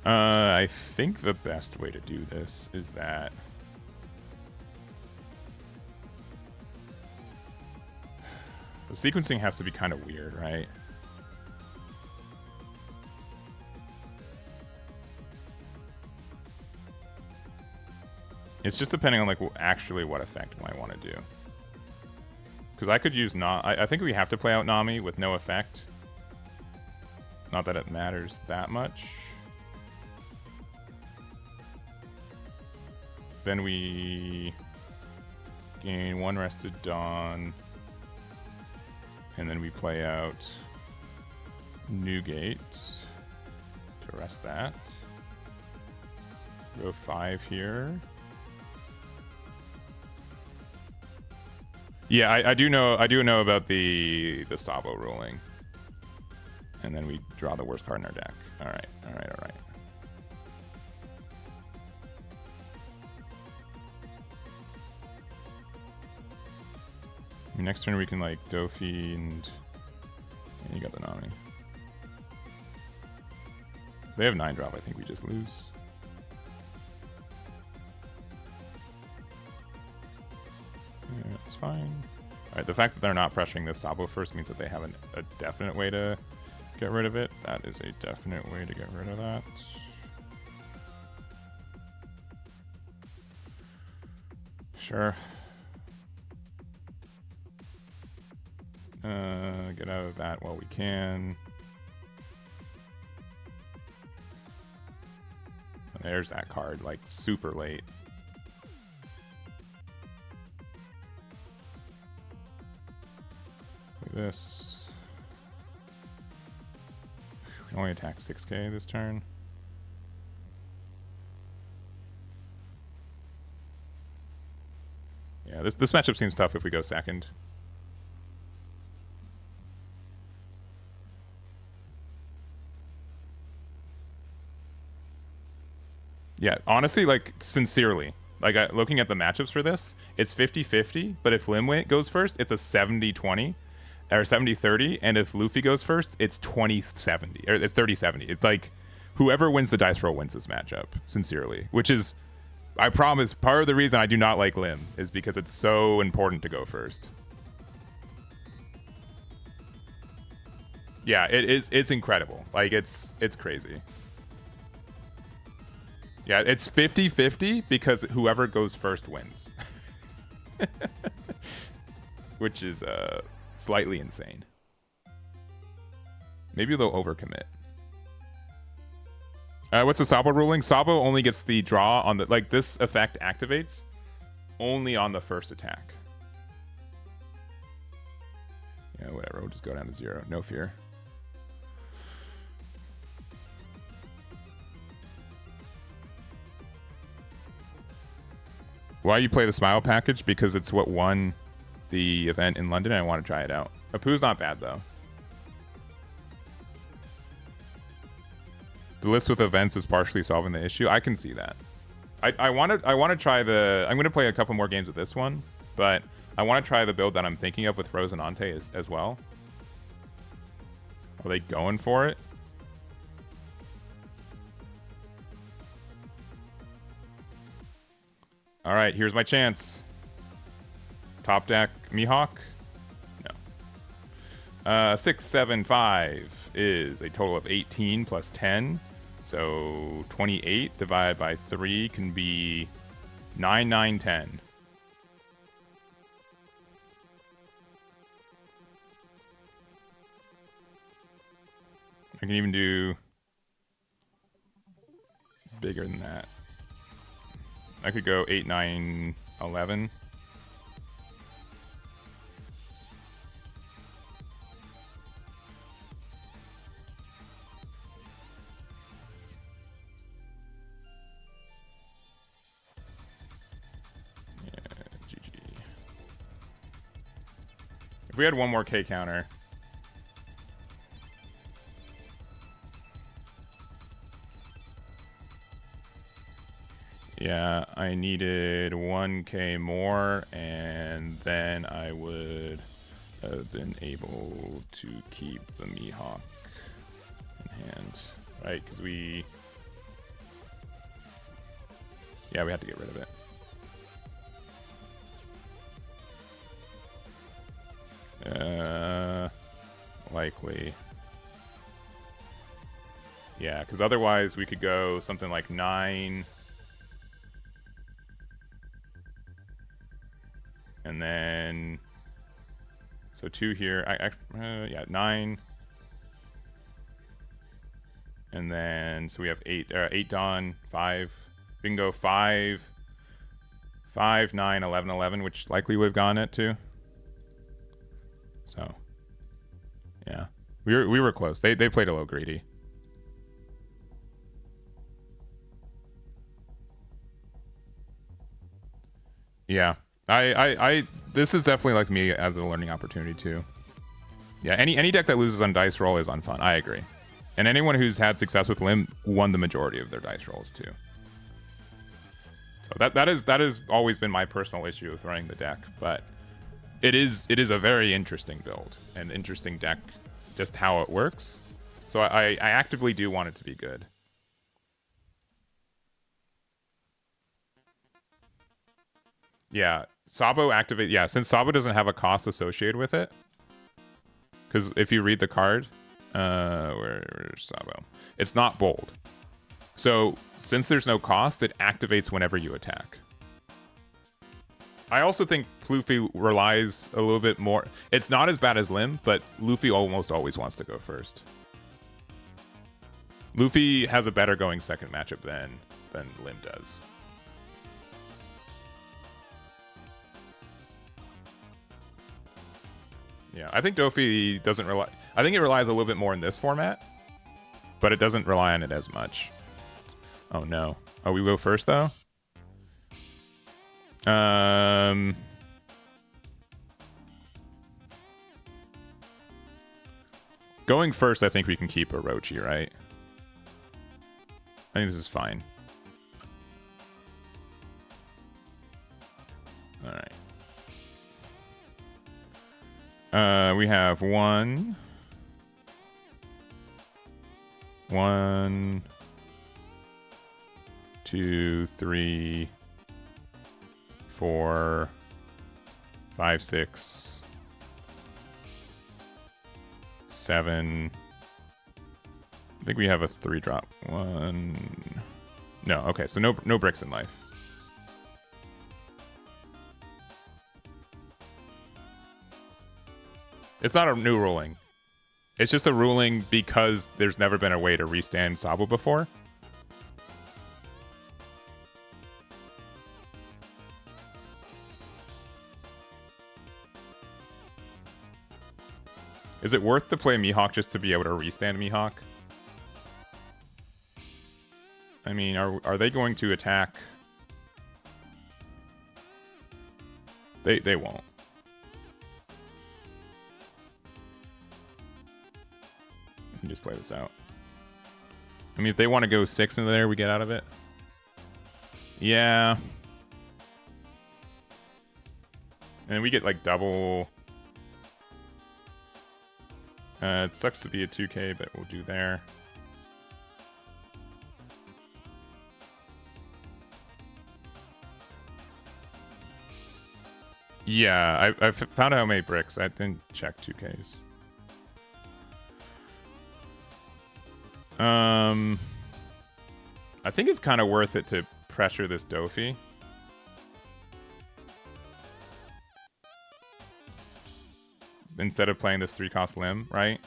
I think the best way to do this is that the sequencing has to be kind of weird, right? It's just depending on like actually what effect I want to do. Because I could use I think we have to play out Nami with no effect. Not that it matters that much. Then we gain 1 rested Dawn. And then we play out Newgate to rest that. Go 5 here. Yeah, I do know about the Sabo ruling. And then we draw the worst card in our deck. All right. Next turn we can like Dofi and you got the Nami. If they have 9-drop, I think we just lose. Yeah, it's fine. Alright, the fact that they're not pressuring this Sabo first means that they have a definite way to get rid of it. That is a definite way to get rid of that. Sure. Get out of that while we can. There's that card, like super late. Look at this. We can only attack 6k this turn. Yeah, this matchup seems tough if we go second. Yeah, honestly, like, sincerely, like, looking at the matchups for this, it's 50-50, but if Limway goes first, it's a 70-20, or 70-30, and if Luffy goes first, it's 20-70, or it's 30-70. It's like, whoever wins the dice roll wins this matchup, sincerely, which is, I promise, part of the reason I do not like Lim is because it's so important to go first. Yeah, it's incredible. Like, it's crazy. Yeah, it's 50-50 because whoever goes first wins. Which is slightly insane. Maybe they'll overcommit. What's the Sabo ruling? Sabo only gets the draw on the... Like, this effect activates only on the first attack. Yeah, whatever. We'll just go down to 0. No fear. Why you play the Smile package? Because it's what won the event in London, and I want to try it out. Apu's not bad, though. The list with events is partially solving the issue. I can see that. I want to try the... I'm going to play a couple more games with this one, but I want to try the build that I'm thinking of with Rosinante as well. Are they going for it? All right, here's my chance. Top deck Mihawk? No. 6, 7, 5 is a total of 18 plus 10. So 28 divided by 3 can be 9, 9, 10. I can even do bigger than that. I could go 8, 9, 11. Yeah, GG. If we had one more K counter... Yeah, I needed 1k more, and then I would have been able to keep the Mihawk in hand, right? Because we... Yeah, we had to get rid of it. Likely. Yeah, because otherwise we could go something like 9... And then, so 2 here. Yeah, 9. And then, so we have 8 Dawn, 5. We can go 5, 5, 9, 11, 11, which likely would have gone it too. So, yeah, we were close. They played a little greedy. Yeah. This is definitely like me as a learning opportunity too. Yeah, any deck that loses on dice roll is unfun. I agree. And anyone who's had success with Lim won the majority of their dice rolls too. So that has always been my personal issue with running the deck, but it is a very interesting build and interesting deck, just how it works. So I actively do want it to be good. Yeah. Sabo activate, yeah, since Sabo doesn't have a cost associated with it, because if you read the card, where's Sabo? It's not bold. So since there's no cost, it activates whenever you attack. I also think Luffy relies a little bit more. It's not as bad as Lim, but Luffy almost always wants to go first. Luffy has a better going second matchup than Lim does. Yeah, I think Dofi doesn't rely. I think it relies a little bit more in this format, but it doesn't rely on it as much. Oh no. Oh, we go first though? Going first, I think we can keep Orochi, right? I think this is fine. All right. We have one, 2, 3, 4, 5, 6, 7. I think we have a 3-drop. 1. No, okay, so no bricks in life. It's not a new ruling. It's just a ruling because there's never been a way to restand Sabo before. Is it worth to play Mihawk just to be able to restand Mihawk? I mean, are they going to attack? They won't. We can just play this out. I mean, if they want to go 6 into there, we get out of it. Yeah. And we get like double. It sucks to be a 2K, but we'll do there. Yeah, I found out how many bricks. I didn't check 2Ks. I think it's kind of worth it to pressure this Dofi. Instead of playing this 3-cost Lim, right?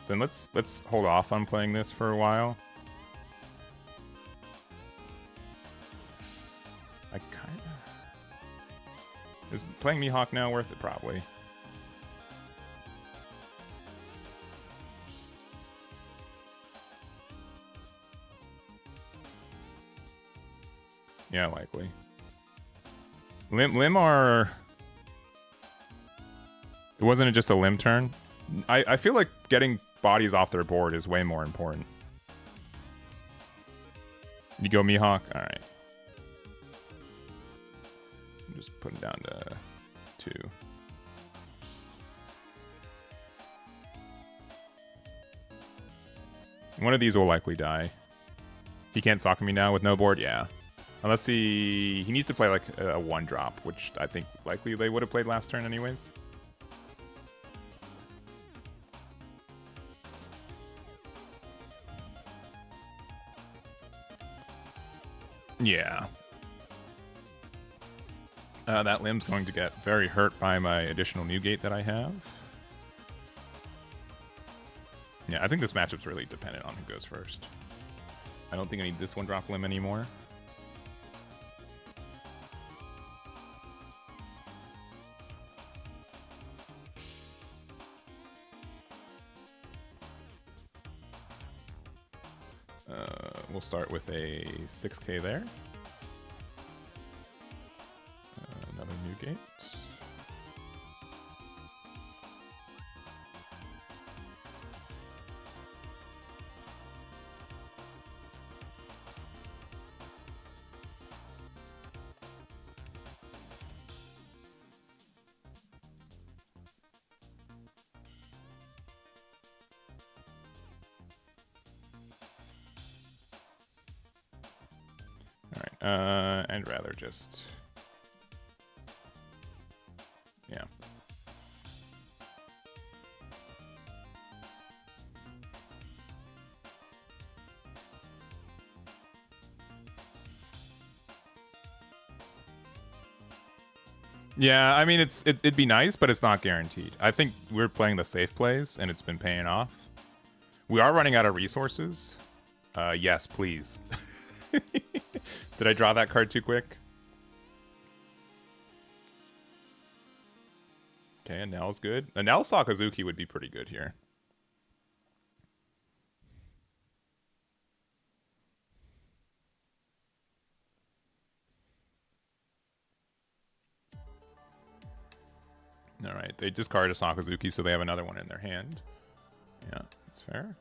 Then let's hold off on playing this for a while. I kind of... Is playing Mihawk now worth it? Probably. Yeah, likely. Lim are... It wasn't just a Lim turn? I feel like getting bodies off their board is way more important. You go Mihawk? Alright. I'm just putting down to 2. One of these will likely die. He can't sock me now with no board? Yeah. Unless he needs to play like a 1-drop, which I think likely they would have played last turn anyways. Yeah. That Lim's going to get very hurt by my additional new gate that I have. Yeah, I think this matchup's really dependent on who goes first. I don't think I need this 1-drop Lim anymore. We'll start with a 6K there. Another new gate. I'd rather just... Yeah. Yeah, I mean, it'd be nice, but it's not guaranteed. I think we're playing the safe plays, and it's been paying off. We are running out of resources. Yes, please. Did I draw that card too quick? Okay, and Nell's good. A Nell Sakazuki would be pretty good here. All right, they discard a Sakazuki, so they have another one in their hand. Yeah, that's fair.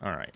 All right.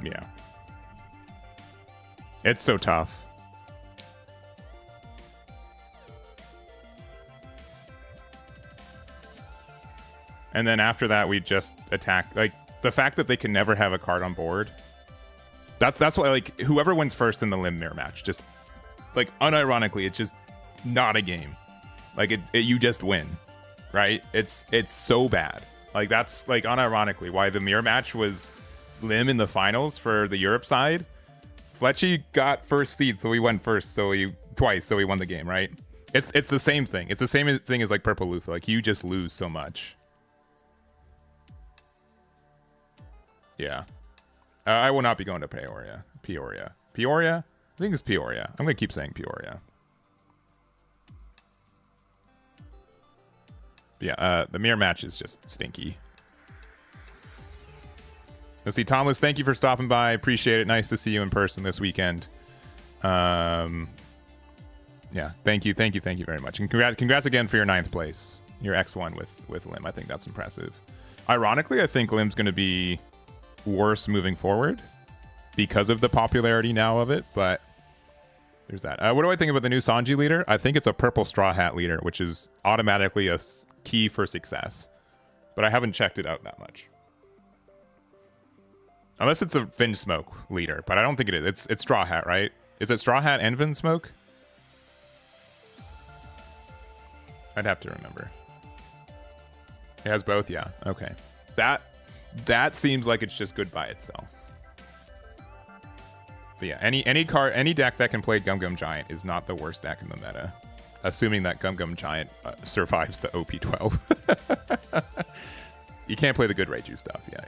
Yeah. It's so tough. And then after that, we just attack. Like, the fact that they can never have a card on board. That's why, like, whoever wins first in the limb mirror match, just, like, unironically, it's just not a game. Like, you just win, right? It's so bad. Like, that's, like, unironically why the mirror match was limb in the finals for the Europe side. Fletchy got first seed, so we went first, so we won the game, right? It's the same thing. It's the same thing as, like, Purple Lufa. Like, you just lose so much. Yeah. I will not be going to Peoria. Peoria? I think it's Peoria. I'm going to keep saying Peoria. Yeah, the mirror match is just stinky. Let's see, Thomas, thank you for stopping by. Appreciate it. Nice to see you in person this weekend. Yeah, thank you very much. And congrats again for your 9th place. Your X1 with Lim. I think that's impressive. Ironically, I think Lim's going to be worse moving forward because of the popularity now of it, but there's that. What do I think about the new Sanji leader? I think it's a purple straw hat leader, which is automatically a key for success, but I haven't checked it out that much. Unless it's a Fin Smoke leader, but I don't think it is. It's straw hat, right? Is it straw hat and Fin Smoke? I'd have to remember. It has both, yeah. Okay. That seems like it's just good by itself. But yeah, any deck that can play Gum Gum Giant is not the worst deck in the meta, assuming that Gum Gum Giant survives the OP10. You can't play the good Reiju stuff. Yeah.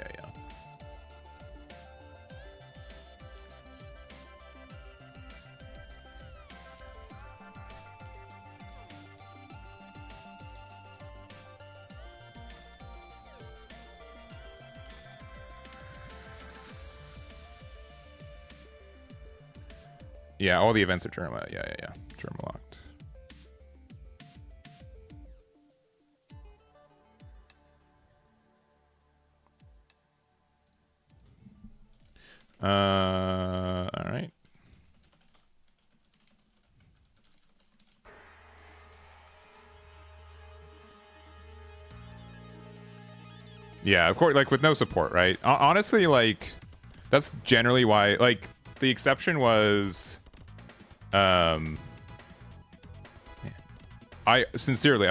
Yeah, all the events are Germa. Yeah. Germa locked. All right. Yeah, of course, like with no support, right? Honestly, like that's generally why, like, the exception was I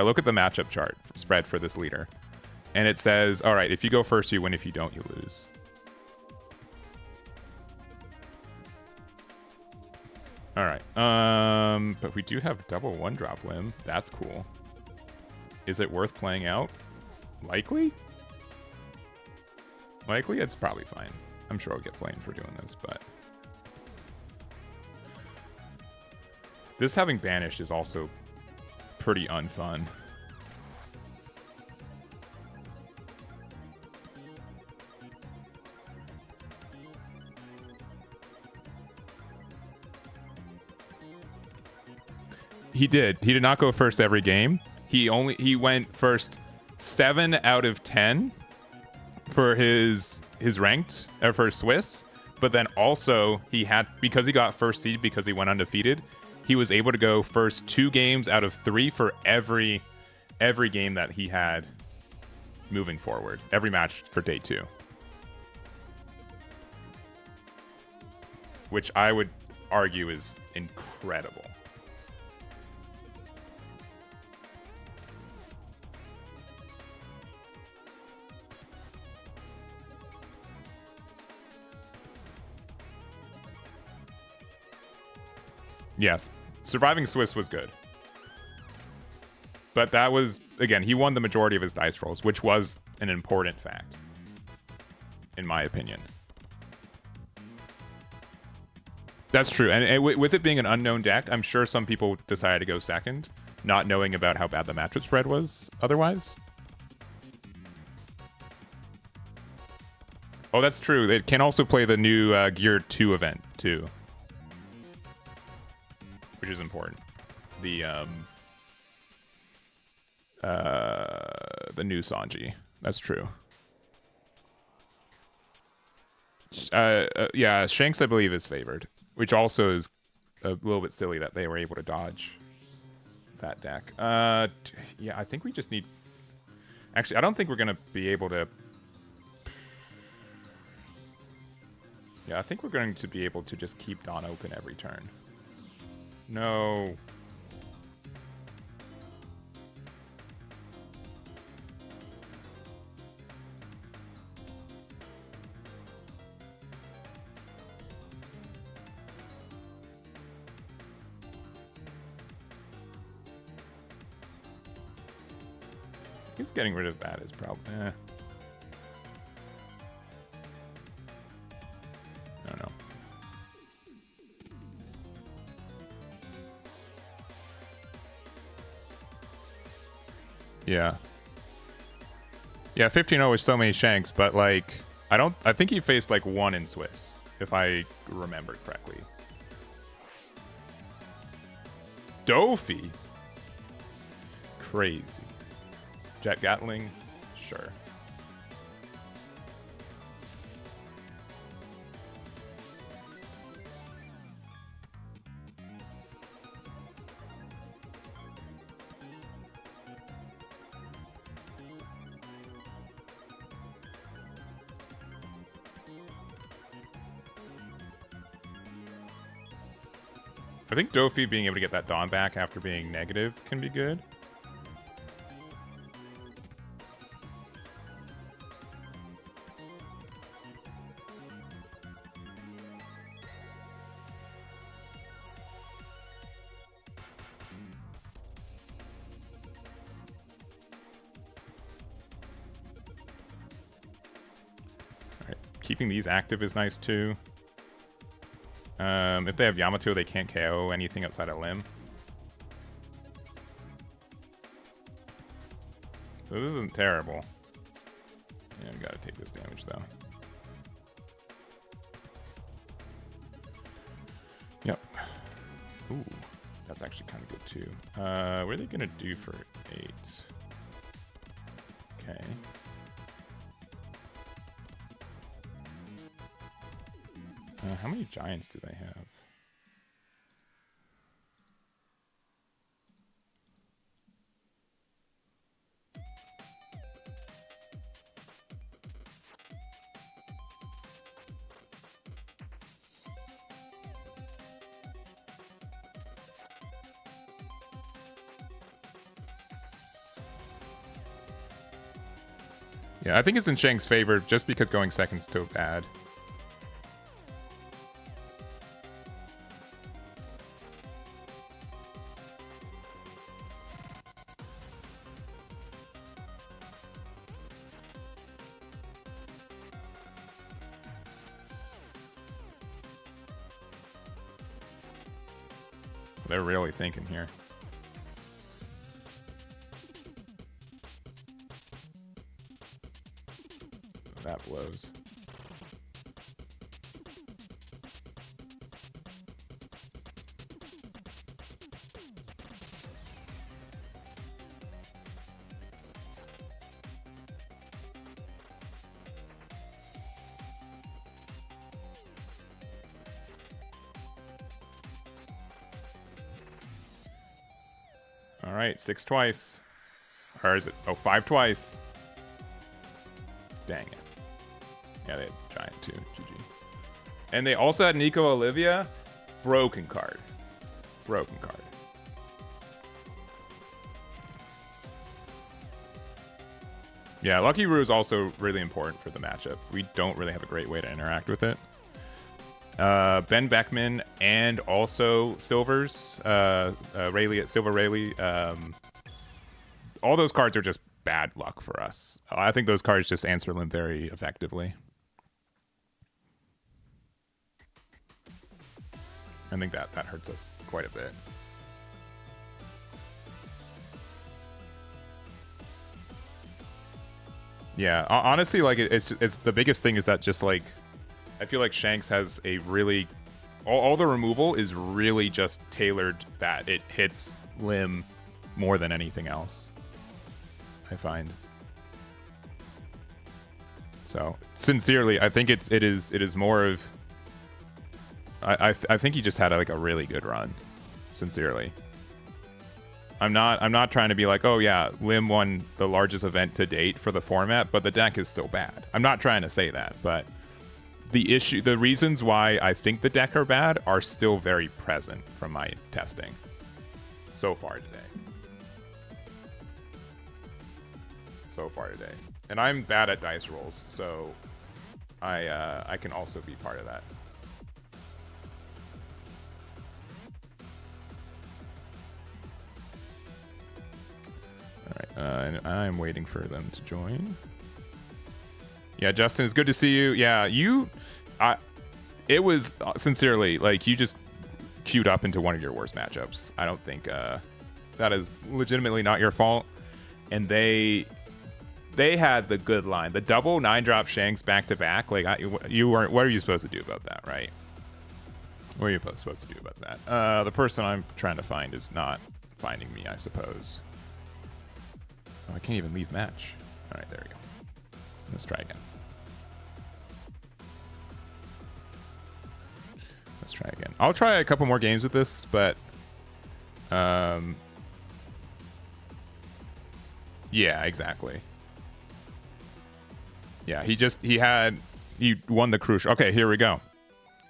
look at the matchup chart spread for this leader, and it says, all right, if you go first, you win. If you don't, you lose. All right. But we do have double 1-drop limb. That's cool. Is it worth playing out? Likely? Likely, it's probably fine. I'm sure I'll get blamed for doing this, but... This having Banish is also pretty unfun. He did. He did not go first every game. He went first 7 out of 10 for his ranked for Swiss, but then also he had, because he got first seed because he went undefeated, he was able to go first 2 games out of 3 for every game that he had moving forward. Every match for day 2. Which I would argue is incredible. Yes, surviving Swiss was good. But that was, again, he won the majority of his dice rolls, which was an important fact, in my opinion. That's true. And with it being an unknown deck, I'm sure some people decided to go second, not knowing about how bad the matchup spread was otherwise. Oh, that's true. It can also play the new Gear 2 event, too. Which is important. The new Sanji. That's true. Yeah, Shanks, I believe, is favored. Which also is a little bit silly that they were able to dodge that deck. Yeah, I think we just need... Actually, I don't think we're going to be able to... Yeah, I think we're going to be able to just keep Dawn open every turn. No. He's getting rid of that is probably... I don't know. Yeah. Yeah, 15-0 is so many Shanks, but like I think he faced like 1 in Swiss, if I remember correctly. Dofi. Crazy. Jet Gatling? Sure. I think Dofi being able to get that Dawn back after being negative can be good. Alright, keeping these active is nice too. If they have Yamato, they can't KO anything outside of Limb. So this isn't terrible. Yeah, we gotta take this damage though. Yep. Ooh, that's actually kind of good too. What are they gonna do for 8? Okay. How many giants do they have? Yeah, I think it's in Shang's favor just because going second's so bad. They're really thinking here. That blows. All right, 6 twice. Or is it? Oh, 5 twice. Dang it. Yeah, they had Giant too. GG. And they also had Nico Olivia. Broken card. Broken card. Yeah, Lucky Roo is also really important for the matchup. We don't really have a great way to interact with it. Ben Beckman and also Silvers, Rayleigh, Silver Rayleigh. All those cards are just bad luck for us. I think those cards just answer Limb very effectively. I think that hurts us quite a bit. Yeah, honestly, like it's the biggest thing is that just like I feel like Shanks has a really all the removal is really just tailored that it hits Limb more than anything else. I find. So sincerely, I think it is more of. I think he just had like a really good run. Sincerely. I'm not trying to be like, oh yeah, Lim won the largest event to date for the format, but the deck is still bad. I'm not trying to say that, but the reasons why I think the deck are bad are still very present from my testing so far today. And I'm bad at dice rolls, so I can also be part of that. Alright, I'm waiting for them to join. Yeah, Justin, it's good to see you. Yeah, it was sincerely like you just queued up into one of your worst matchups. I don't think that is legitimately not your fault. And they had the good line, the double 9-drop Shanks back to back. Like you weren't. What are you supposed to do about that, right? What are you supposed to do about that? The person I'm trying to find is not finding me, I suppose. Oh, I can't even leave match. All right, there we go. Let's try again. I'll try a couple more games with this, but yeah, exactly. Yeah, he won the crucial. Okay, here we go.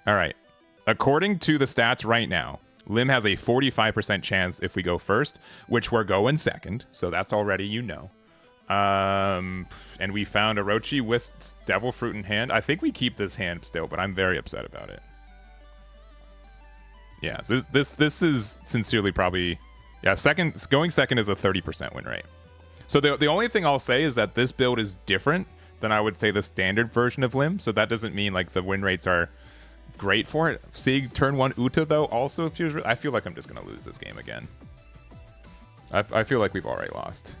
All right. According to the stats right now, Lim has a 45% chance if we go first, which we're going second. So that's already, you know. And we found Orochi with Devil Fruit in hand. I think we keep this hand still, but I'm very upset about it. Yeah, so this is sincerely probably... Yeah, going second is a 30% win rate. So the only thing I'll say is that this build is different than I would say the standard version of Lim. So that doesn't mean like the win rates are great for it. Seeing turn 1 Uta though also feels... I feel like I'm just going to lose this game again. I feel like we've already lost.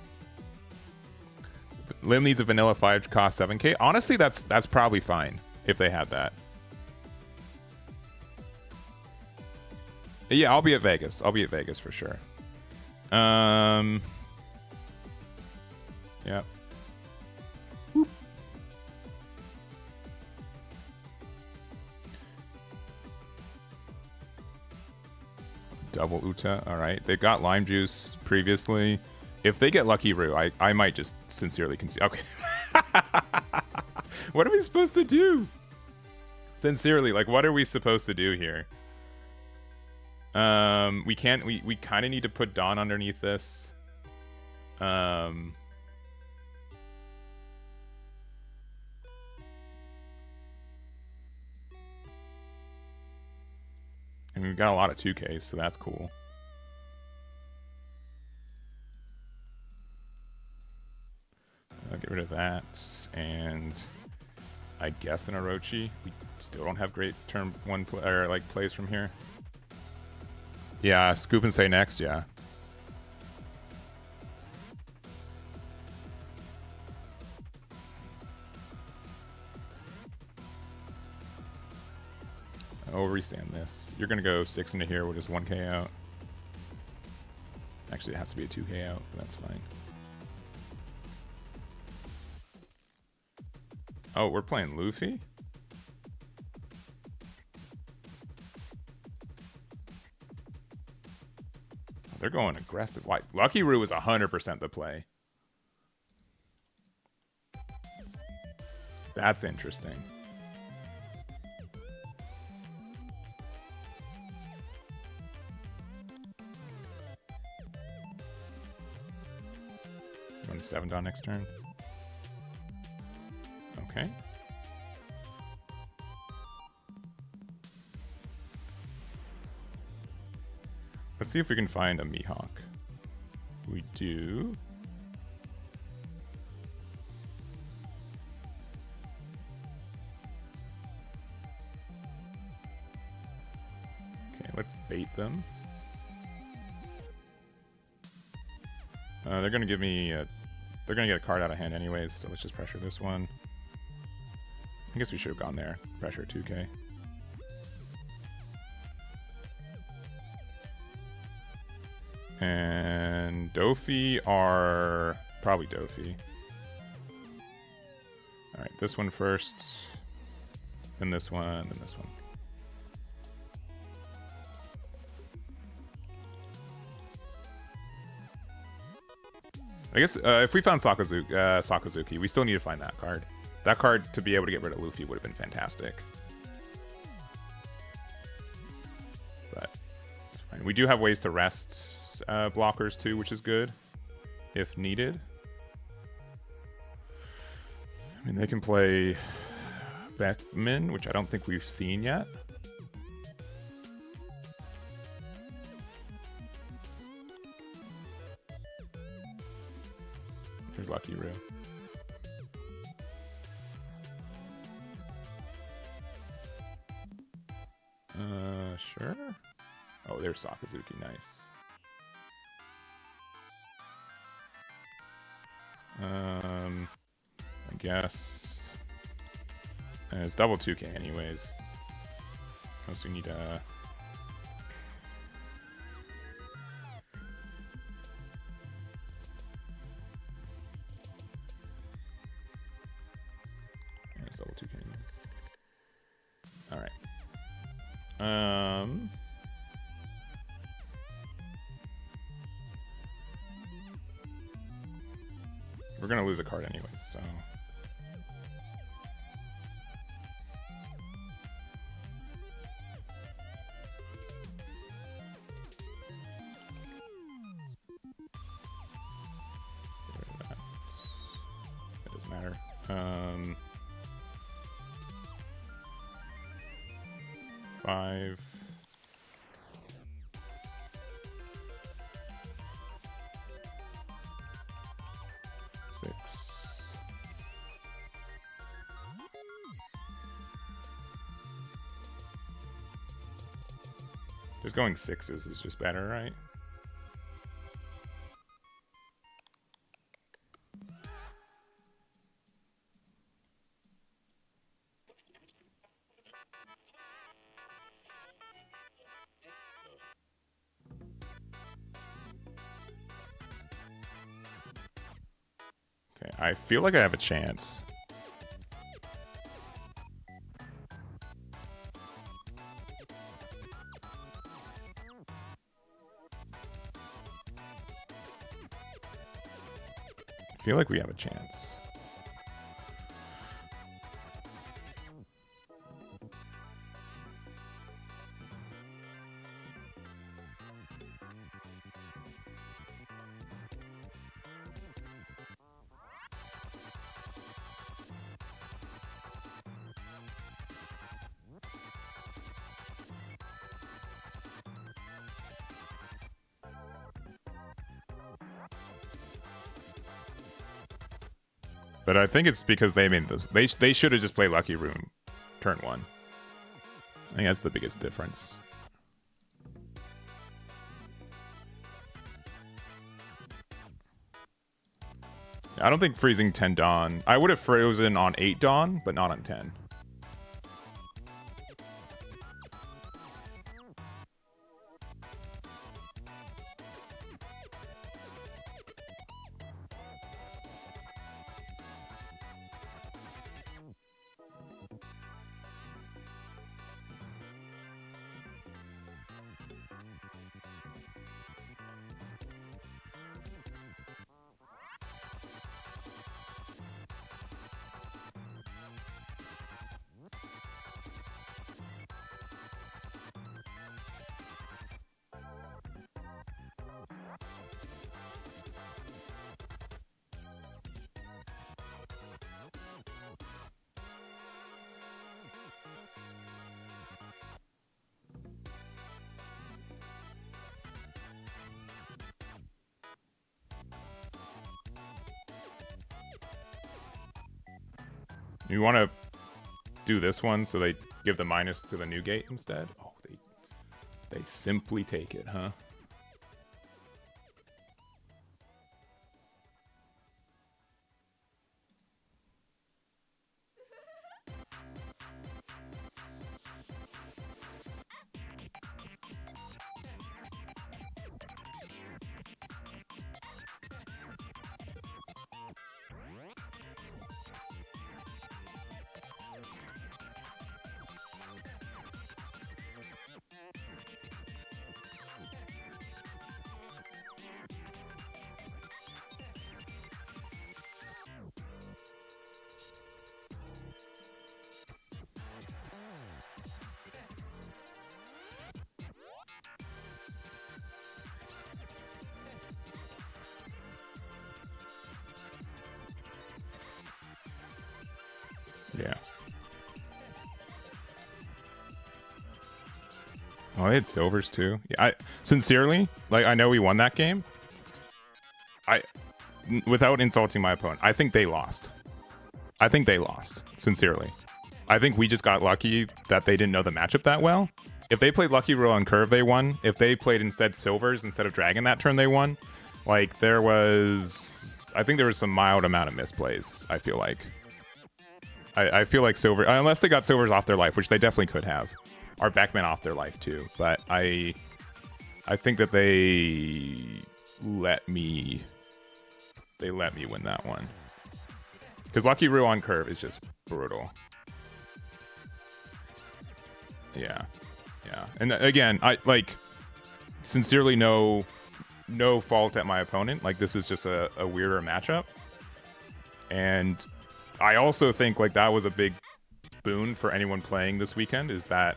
Lim needs a vanilla 5 cost 7k. Honestly, that's probably fine if they had that. Yeah, I'll be at Vegas. I'll be at Vegas for sure. Yeah. Whoop. Double Uta. All right. They got Lime Juice previously. If they get Lucky Roo, I might just sincerely concede. Okay. What are we supposed to do? Sincerely, like, what are we supposed to do here? We can't. We kind of need to put Dawn underneath this. And we've got a lot of 2Ks, so that's cool. I'll get rid of that, and I guess an Orochi. We still don't have great turn 1 plays from here. Yeah, scoop and say next, yeah. Oh, restand this. You're gonna go 6 into here, we'll just 1k out. Actually, it has to be a 2k out, but that's fine. Oh, we're playing Luffy? Oh, they're going aggressive. Why? Lucky Roo is 100% the play. That's interesting. Run 7 down next turn. Okay. Let's see if we can find a Mihawk. We do. Okay, let's bait them. They're gonna give me they're gonna get a card out of hand anyways, so let's just pressure this one. I guess we should have gone there. Pressure 2k. And Dofi are probably Dofi. Alright, this one first. Then this one, then this one. I guess if we found Sakazuki, we still need to find that card. That card, to be able to get rid of Luffy, would have been fantastic. But it's fine. We do have ways to rest blockers too, which is good, if needed. I mean, they can play Beckman, which I don't think we've seen yet. There's Lucky Roo. Sure. Oh, there's Sakazuki. Nice. I guess it's double 2k anyways. Unless we need a. It's double 2k anyways. All right. We're gonna lose a card anyways, so. That doesn't matter. 5. Just going 6s is just better, right? Okay, I feel like I have a chance. I feel like we have a chance. But I think it's because they made this. They should have just played Lucky Room turn 1. I think that's the biggest difference. I don't think freezing 10 Dawn. I would have frozen on 8 Dawn, but not on 10. You want to do this one so they give the minus to the new gate instead? Oh, they simply take it, huh? Yeah. Oh, they had silvers too. Yeah, sincerely, like, I know we won that game. Without insulting my opponent, I think they lost. I think they lost, sincerely. I think we just got lucky that they didn't know the matchup that well. If they played Lucky Roll and Curve, they won. If they played instead Silvers instead of Dragon that turn, they won. Like, I think there was some mild amount of misplays, I feel like. I feel like Silver, unless they got Silvers off their life, which they definitely could have, or Backman off their life too. But I think that they let me win that one. Because Lucky Roo on Curve is just brutal. Yeah. Yeah. And again, I like sincerely no fault at my opponent. Like, this is just a weirder matchup. And I also think like that was a big boon for anyone playing this weekend, is that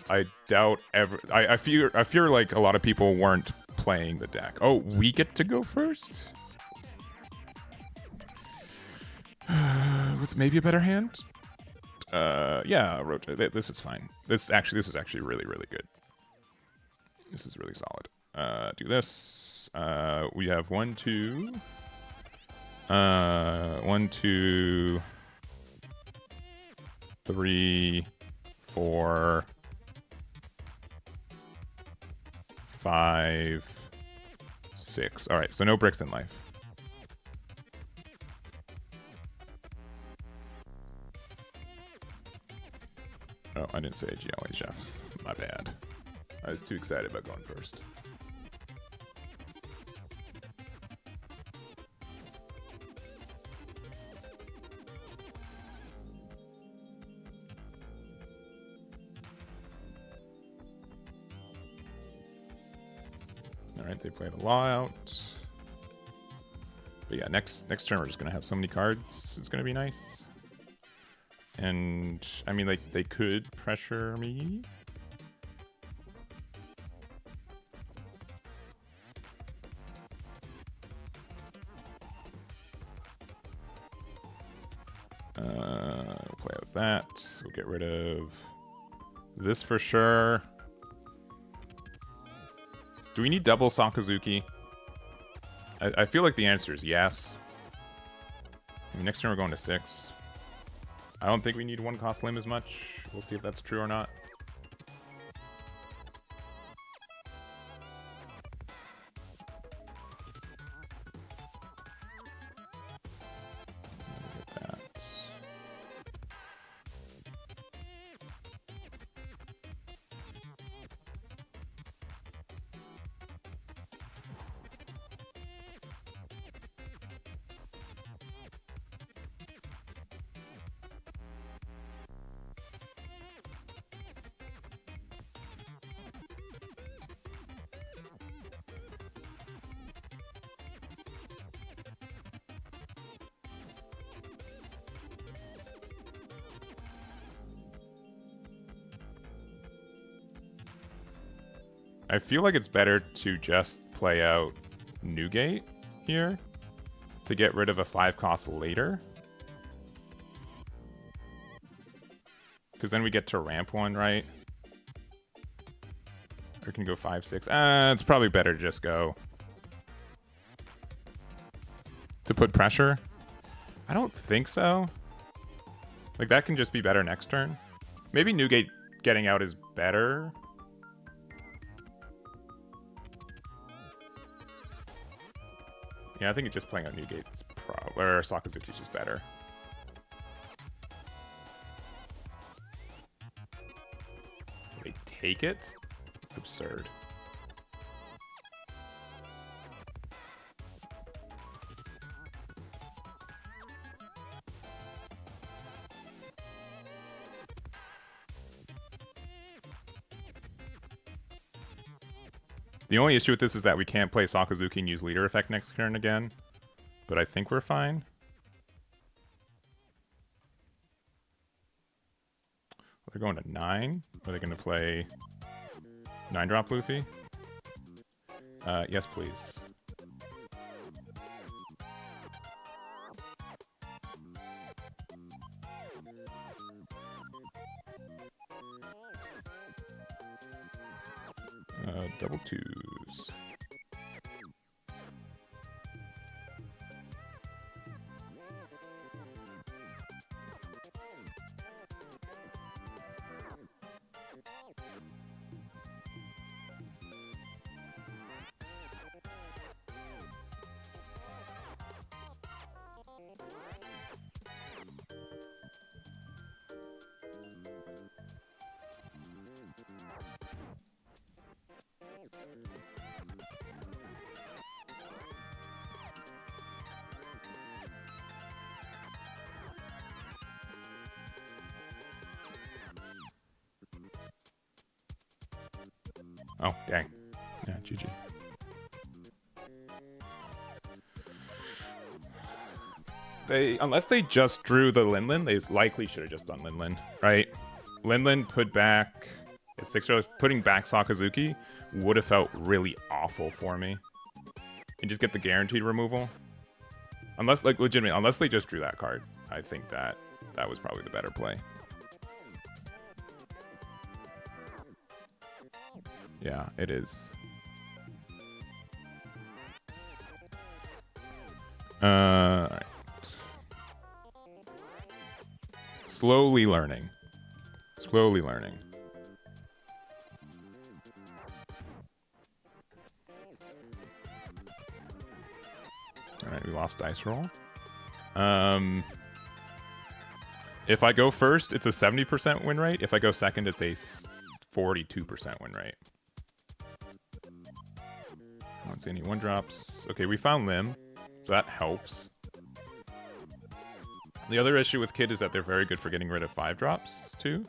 I doubt I fear like a lot of people weren't playing the deck. Oh, we get to go first? With maybe a better hand? Yeah, this is fine. This is actually really, really good. This is really solid. Do this. We have 1, 2. 1, 2, 3, 4, 5, 6. All right, so no bricks in life. Oh, I didn't say GLA, Jeff. My bad. I was too excited about going first. All right, they play the law out. But yeah, next turn we're just gonna have so many cards. It's gonna be nice. And I mean, like, they could pressure me. We'll play with that. We'll get rid of this for sure. Do we need double Sakazuki? I feel like the answer is yes. I mean, next turn we're going to 6. I don't think we need 1 cost limb as much. We'll see if that's true or not. I feel like it's better to just play out Newgate here to get rid of a 5 cost later. Because then we get to ramp one, right? Or can go 5-6. It's probably better to just go to put pressure. I don't think so. Like, that can just be better next turn. Maybe Newgate getting out is better. Yeah, I think it's just playing out Newgate's or Sakazuki's just better. They take it? Absurd. The only issue with this is that we can't play Sakazuki and use leader effect next turn again. But I think we're fine. They're going to 9. Are they going to play 9-drop Luffy? Yes, please. Double 2s. Oh, dang. Yeah, GG. Unless they just drew the Linlin, they likely should have just done Linlin, right? Linlin put back at 6 rows, putting back Sakazuki would have felt really awful for me. And just get the guaranteed removal. Unless, like, legitimately, unless they just drew that card, I think that was probably the better play. Yeah, it is. Alright. Slowly learning. Slowly learning. Alright, we lost dice roll. If I go first, it's a 70% win rate. If I go second, it's a 42% win rate. I don't see any 1-drops. Okay, we found Lim, so that helps. The other issue with Kid is that they're very good for getting rid of 5-drops, too.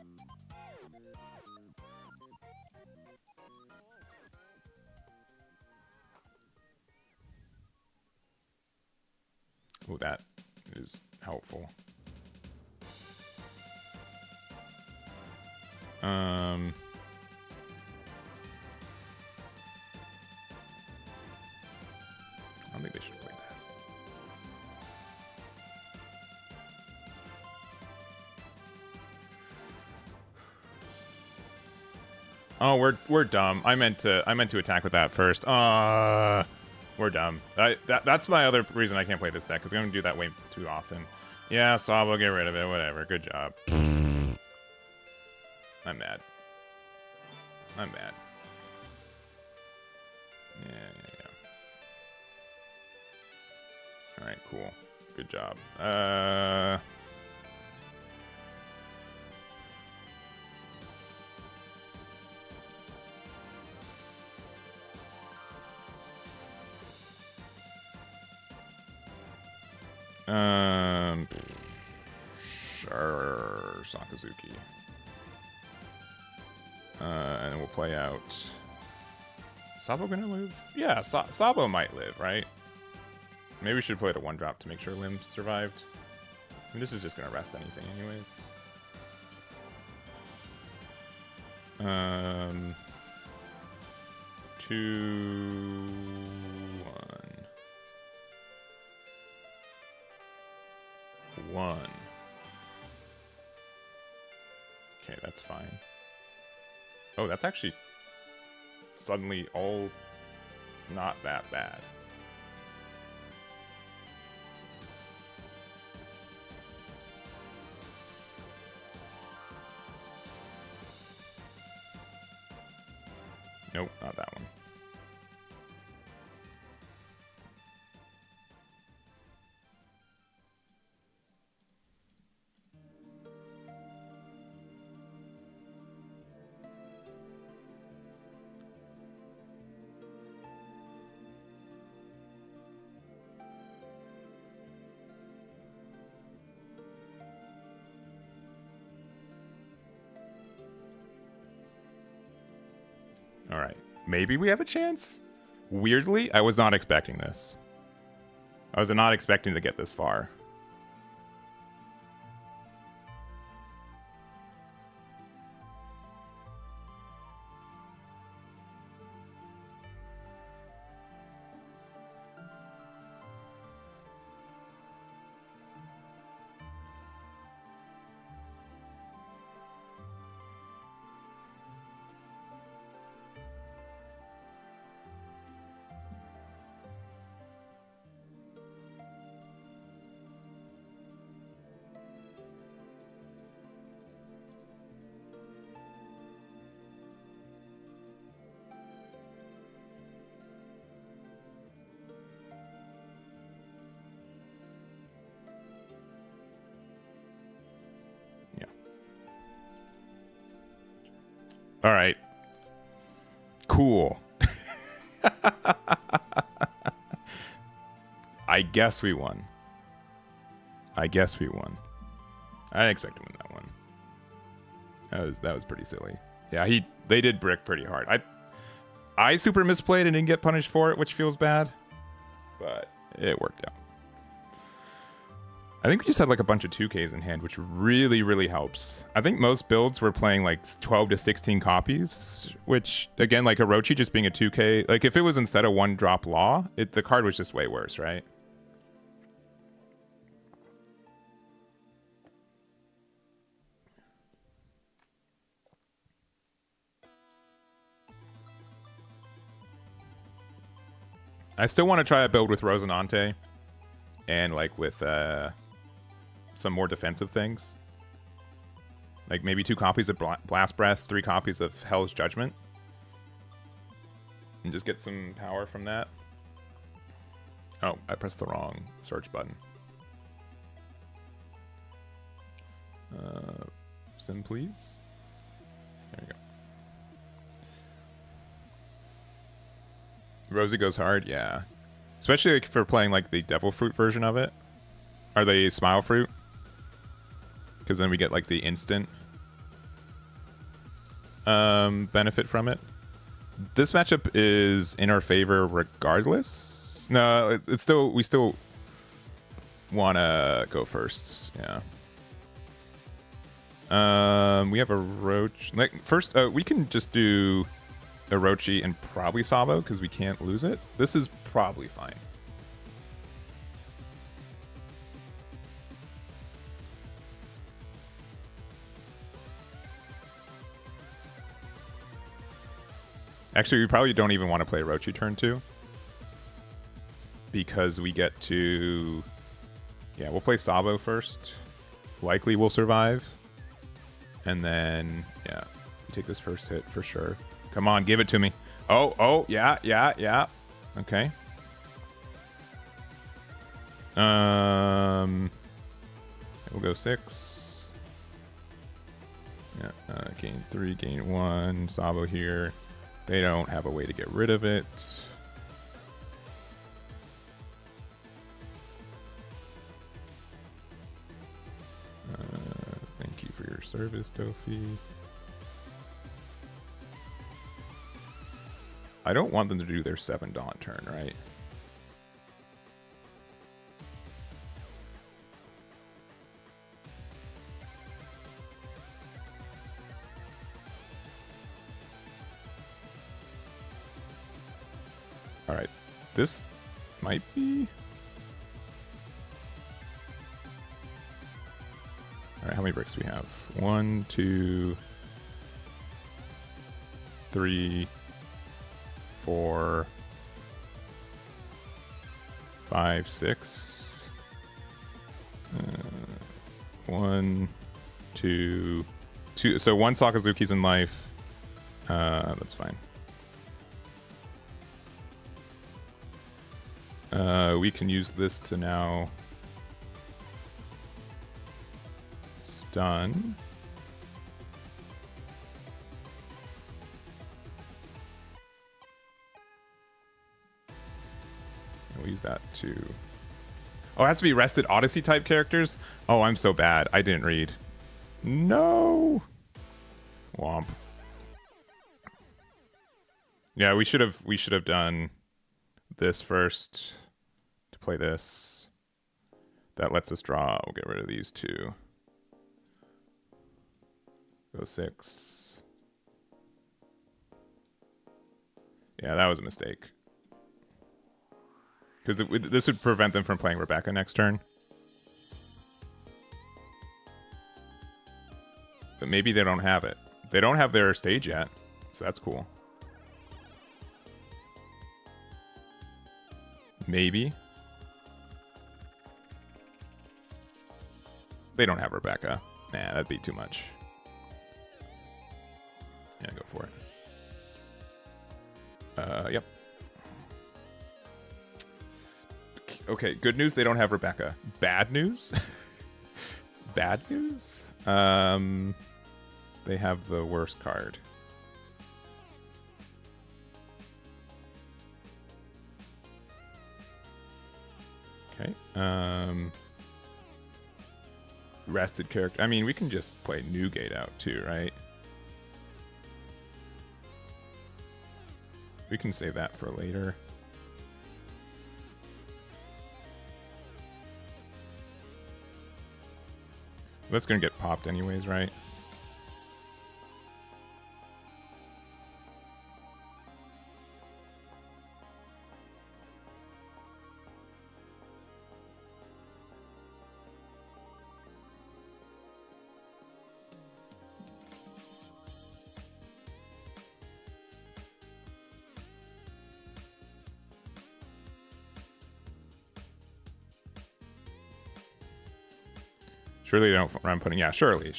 Oh, that is helpful. I don't think they should play that. Oh, we're dumb. I meant to attack with that first. We're dumb. That's my other reason I can't play this deck, because I'm gonna do that way too often. Yeah, Sabo, get rid of it. Whatever. Good job. I'm mad. I'm mad. Yeah. Alright, cool. Good job. Sure, Sakazuki. And then we'll play out. Sabo gonna live? Yeah, Sabo might live, right? Maybe we should play it a 1-drop to make sure Lim survived. I mean, this is just gonna rest anything anyways. 2, 1. 1. Okay, that's fine. Oh, that's actually suddenly all not that bad. Nope, not that one. All right. Maybe we have a chance? Weirdly, I was not expecting this. I was not expecting to get this far. All right. Cool. I guess we won. I guess we won. I didn't expect to win that one. That was pretty silly. Yeah, they did brick pretty hard. I super misplayed and didn't get punished for it, which feels bad. But it worked out. I think we just had like a bunch of 2Ks in hand, which really, really helps. I think most builds were playing like 12 to 16 copies, which again, like Orochi just being a 2K, like if it was instead of 1-drop law, the card was just way worse, right? I still want to try a build with Rosinante and like with some more defensive things. Like maybe 2 copies of Blast Breath, 3 copies of Hell's Judgment. And just get some power from that. Oh, I pressed the wrong search button. Sim, please. There you go. Rosie goes hard, yeah. Especially like for playing like the Devil Fruit version of it. Or the Smile Fruit. Because then we get like the instant benefit from it. This matchup is in our favor regardless. No, it's still, we still want to go first. Yeah. We have a Roach. Like first, we can just do Orochi and probably Sabo because we can't lose it. This is probably fine. Actually, we probably don't even want to play Orochi turn 2. Because we get to... Yeah, we'll play Sabo first. Likely we'll survive. And then, yeah, we take this first hit for sure. Come on, give it to me. Oh, yeah. Okay. We'll go 6. Yeah, gain 3, gain 1. Sabo here. They don't have a way to get rid of it. Thank you for your service, Tofi. I don't want them to do their 7 Daunt turn, right? All right, this might be. All right, how many bricks do we have? 1, 2, 3, 4, 5, 6. 1, 2, 2. So 1 Sakazuki's in life. That's fine. We can use this to now stun. We'll use that to... Oh, it has to be rested Odyssey type characters? Oh, I'm so bad. I didn't read. No! Womp. Yeah, we should have done this first to play this. That lets us draw. We'll get rid of these 2. Go 6. Yeah, that was a mistake. Because this would prevent them from playing Rebecca next turn. But maybe they don't have it. They don't have their stage yet, so that's cool. Maybe. They don't have Rebecca. Nah, that'd be too much. Yeah, go for it. Yep. Okay, good news, they don't have Rebecca. Bad news? Bad news? They have the worst card. Okay. Rested character. I mean, we can just play Newgate out too, right? We can save that for later. That's gonna get popped anyways, right? Surely they don't run putting. Yeah, surely.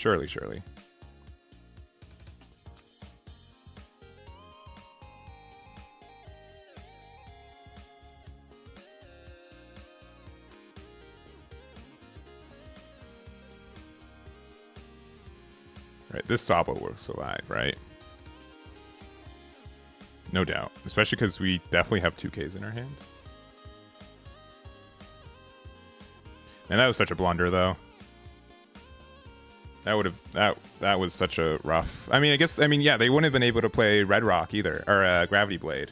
Right, this Sabo will survive, right? No doubt. Especially because we definitely have 2Ks in our hand. And that was such a blunder, though. That would have that was such a rough. I mean, yeah, they wouldn't have been able to play Red Rock either, or Gravity Blade.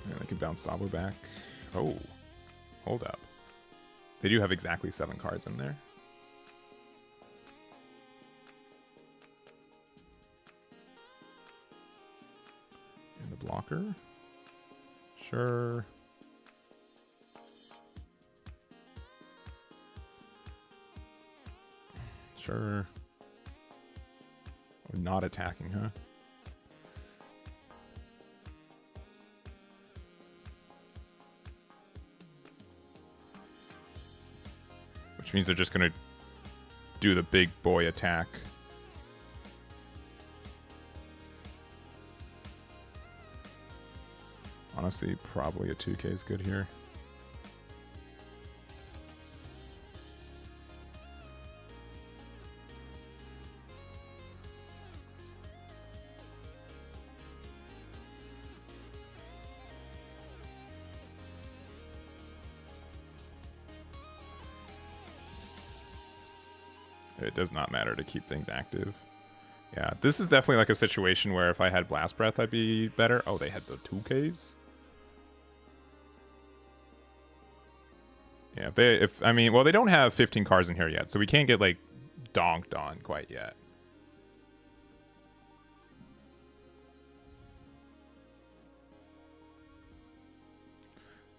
And I can bounce Sabo back. Oh. Hold up. They do have exactly 7 cards in there. And the blocker. Sure. Sure. We're not attacking, huh? Which means they're just going to do the big boy attack. Honestly, probably a 2K is good here. It does not matter to keep things active. Yeah, this is definitely like a situation where if I had Blast Breath, I'd be better. Oh, they had the 2Ks? Yeah, I mean, well, they don't have 15 cards in here yet, so we can't get, like, donked on quite yet.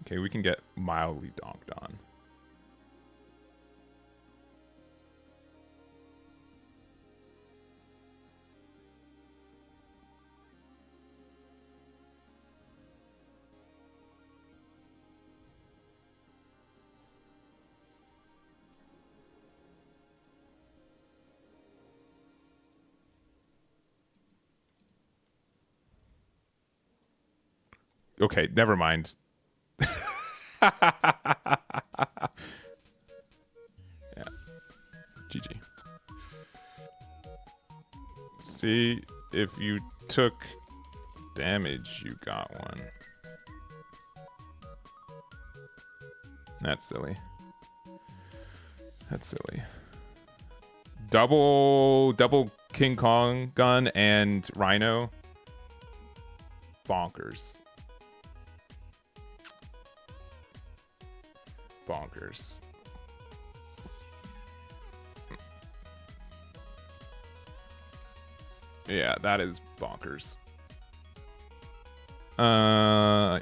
Okay, we can get mildly donked on. Okay, never mind. Yeah. GG. See, if you took damage, you got one. That's silly. That's silly. Double King Kong gun and Rhino. Bonkers. Bonkers. Yeah, that is bonkers. Yeah.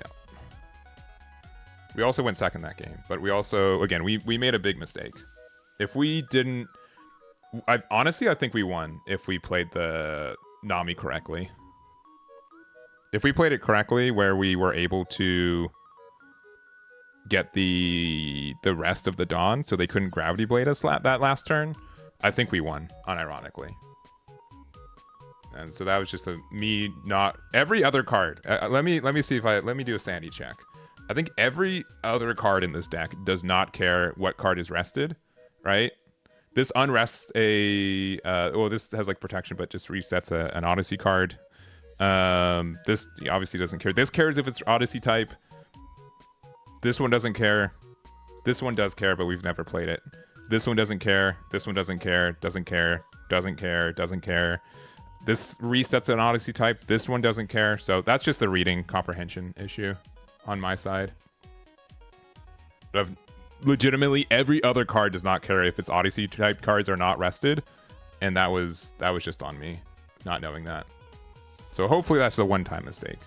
We also went second that game, but we also, again, we made a big mistake. If we didn't, honestly, I think we won if we played the Nami correctly. If we played it correctly, where we were able to get the rest of the Dawn, so they couldn't Gravity Blade us that last turn, I think we won, unironically. And so that was just me not every other card. Let me see if let me do a sanity check. I think every other card in this deck does not care what card is rested, right? This unrests this has like protection, but just resets an Odyssey card. This obviously doesn't care. This cares if it's Odyssey type. This one doesn't care. This one does care, but we've never played it. This one doesn't care. This one doesn't care. Doesn't care. Doesn't care. Doesn't care. This resets an Odyssey type. This one doesn't care. So that's just a reading comprehension issue on my side. But legitimately, every other card does not care if its Odyssey type cards are not rested. And that was just on me, not knowing that. So hopefully that's a one-time mistake.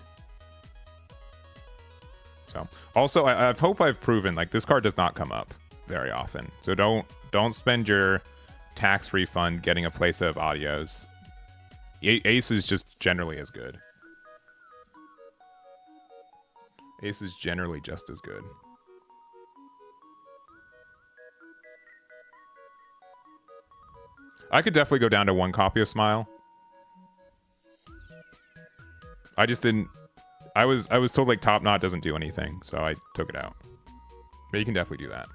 So also, I hope I've proven like this card does not come up very often. So don't spend your tax refund getting a place of audios. Ace is just generally as good. Ace is generally just as good. I could definitely go down to one copy of Smile. I just didn't. I was told like Top Knot doesn't do anything, so I took it out. But you can definitely do that.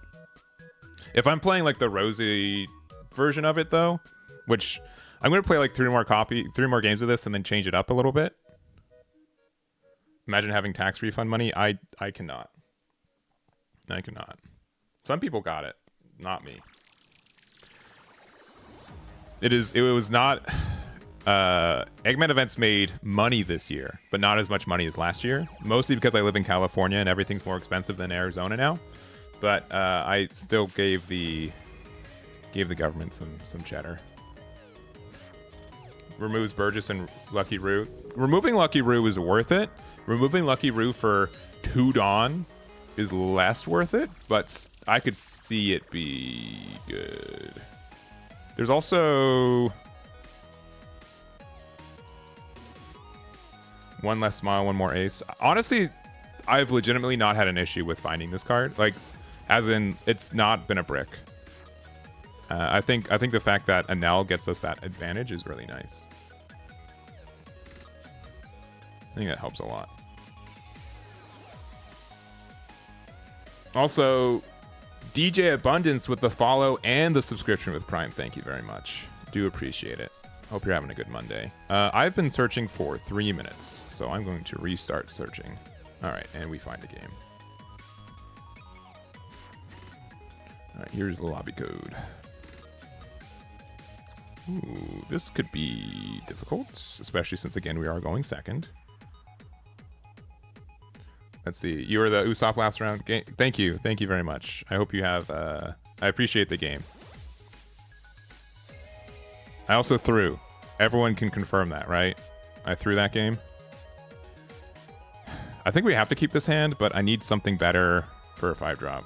If I'm playing like the Rosy version of it though, which I'm gonna play like three more games of this and then change it up a little bit. Imagine having tax refund money. I cannot. I cannot. Some people got it, not me. It was not. Eggman events made money this year, but not as much money as last year. Mostly because I live in California and everything's more expensive than Arizona now. But I still gave the government some cheddar. Removes Burgess and Lucky Roo. Removing Lucky Roo is worth it. Removing Lucky Roo for 2 Dawn is less worth it, but I could see it be good. There's also one less Smile, one more Ace. Honestly, I've legitimately not had an issue with finding this card. Like, as in, it's not been a brick. I think the fact that Anel gets us that advantage is really nice. I think that helps a lot. Also, DJ Abundance with the follow and the subscription with Prime. Thank you very much. Do appreciate it. Hope you're having a good Monday. I've been searching for 3 minutes, so I'm going to restart searching. All right, and we find a game. All right, here's the lobby code. Ooh, this could be difficult, especially since, again, we are going second. Let's see. You were the Usopp last round. Thank you. Thank you very much. I hope you have... I appreciate the game. I also threw. Everyone can confirm that, right? I threw that game. I think we have to keep this hand, but I need something better for a 5-drop.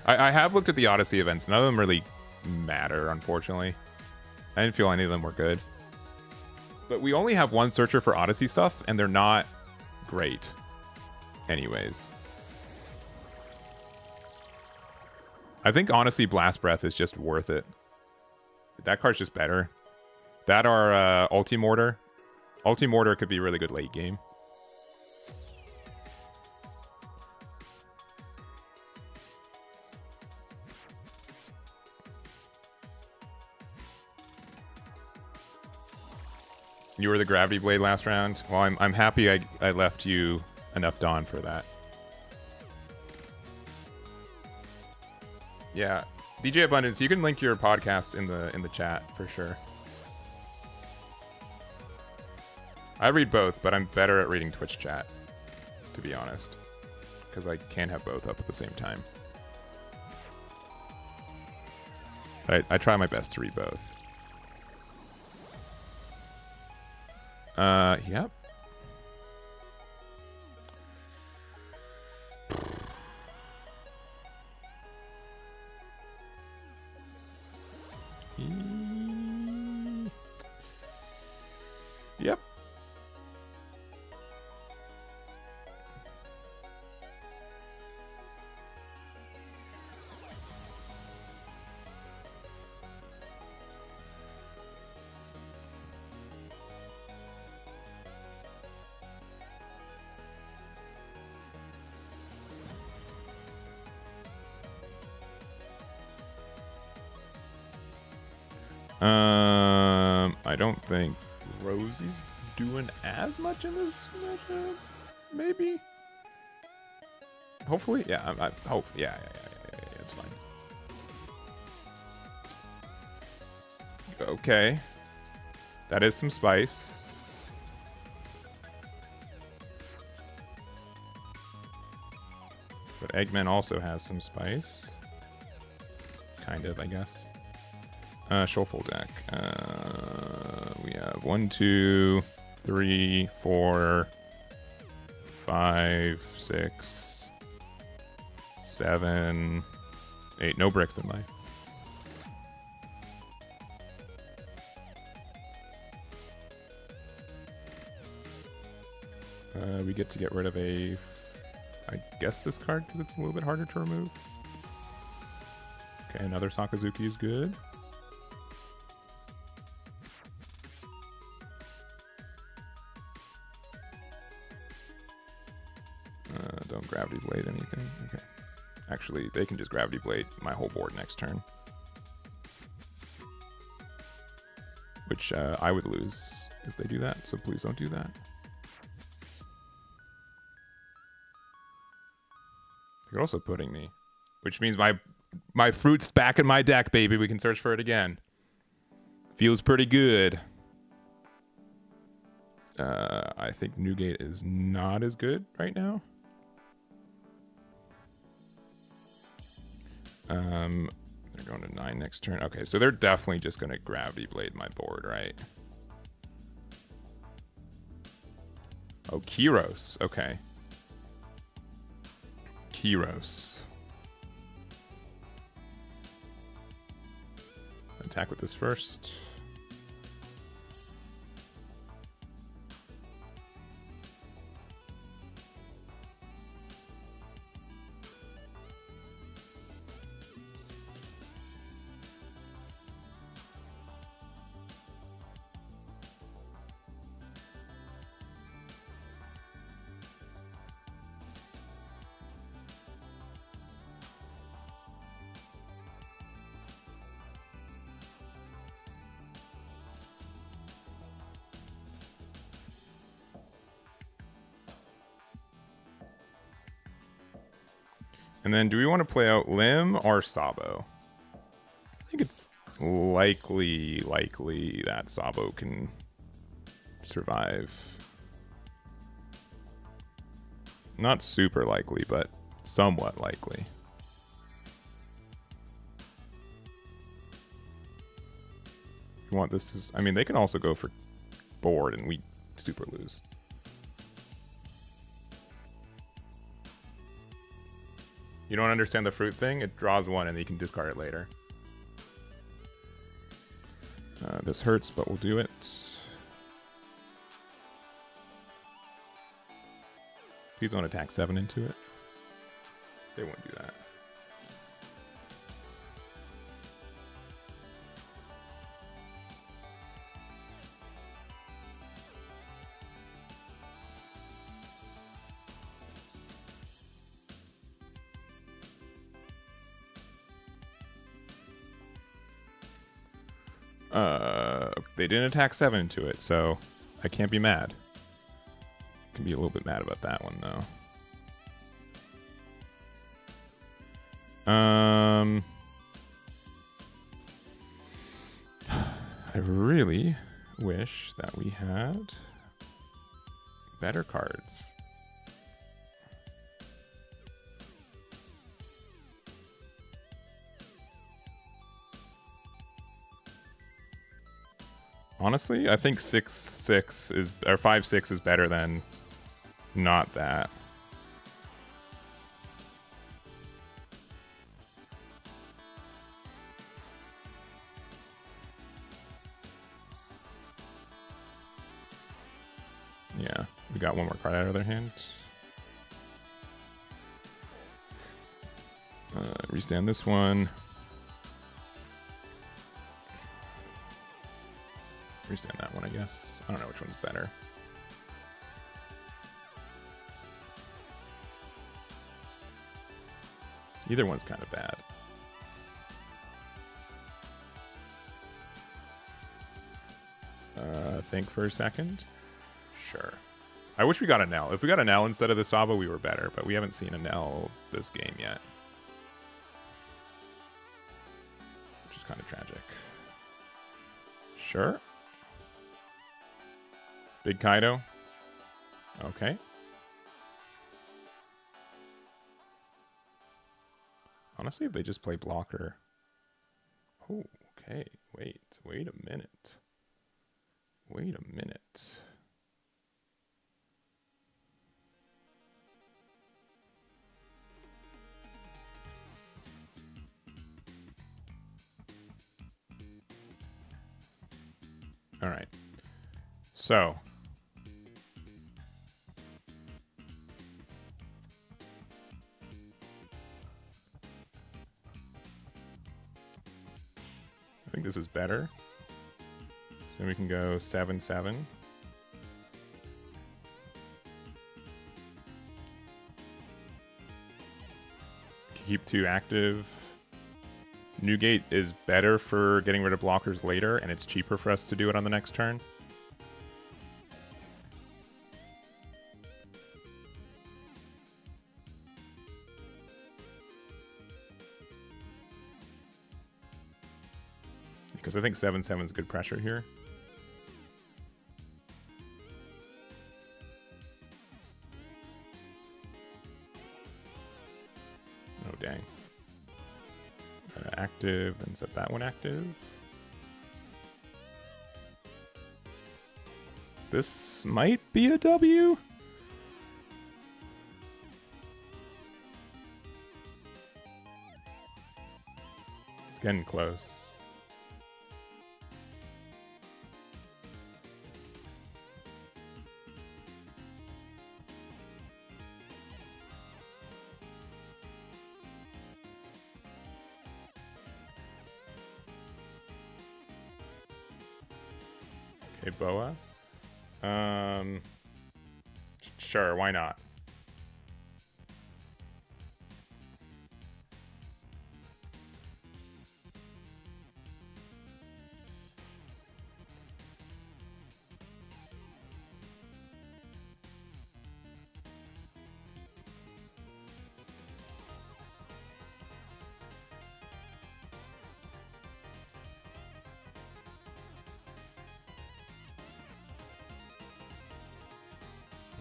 I have looked at the Odyssey events. None of them really matter, unfortunately. I didn't feel any of them were good. But we only have one searcher for Odyssey stuff, and they're not great. Anyways. I think, honestly, Blast Breath is just worth it. That card's just better. That or Ultimortar. Ultimortar could be really good late game. You were the Gravity Blade last round. Well, I'm happy I left you enough Dawn for that. Yeah, DJ Abundance, you can link your podcast in the chat for sure. I read both, but I'm better at reading Twitch chat, to be honest, because I can't have both up at the same time. I try my best to read both. Yep. Yep. I don't think Rosie's doing as much in this matchup. Maybe. Hopefully, yeah. I hope. Yeah. It's fine. Okay. That is some spice. But Eggman also has some spice. Kind of, I guess. Shuffle deck. We have 1, 2, 3, 4, 5, 6, 7, 8. No bricks in life. We get to get rid of I guess this card because it's a little bit harder to remove. Okay, another Sakazuki is good. Don't Gravity Blade anything. Okay. Actually, they can just Gravity Blade my whole board next turn. Which I would lose if they do that, so please don't do that. They're also putting me, which means my fruit's back in my deck, baby. We can search for it again. Feels pretty good. I think Newgate is not as good right now. They're going to 9 next turn. Okay, so they're definitely just going to Gravity Blade my board, right? Oh, Kyros. Okay. Kyros. Attack with this first. And then do we want to play out Lim or Sabo? I think it's likely that Sabo can survive. Not super likely, but somewhat likely. You want this to... I mean, they can also go for board and we super lose. You don't understand the fruit thing? It draws one and you can discard it later. This hurts, but we'll do it. Please don't attack 7 into it. They won't do that. They didn't attack 7 into it, so I can't be mad. Can be a little bit mad about that one, though. I really wish that we had better cards. Honestly, I think 6/6 is, or 5/6 is better than not that. Yeah, we got one more card out of their hand. Restand this one. Restand that one, I guess. I don't know which one's better. Either one's kind of bad. Think for a second. Sure. I wish we got a Nell. If we got a Nell instead of the Saba, we were better, but we haven't seen a Nell this game yet. Which is kind of tragic. Sure. Big Kaido. Okay. Honestly, if they just play blocker. Oh, okay. Wait a minute. Wait a minute. All right. So, I think this is better. So we can go 7/7. Keep 2 active. Newgate is better for getting rid of blockers later, and it's cheaper for us to do it on the next turn. Because I think 7/7 is good pressure here. Oh, dang. Active, and set that one active. This might be a W. It's getting close. Okay, Boa. Sure, why not?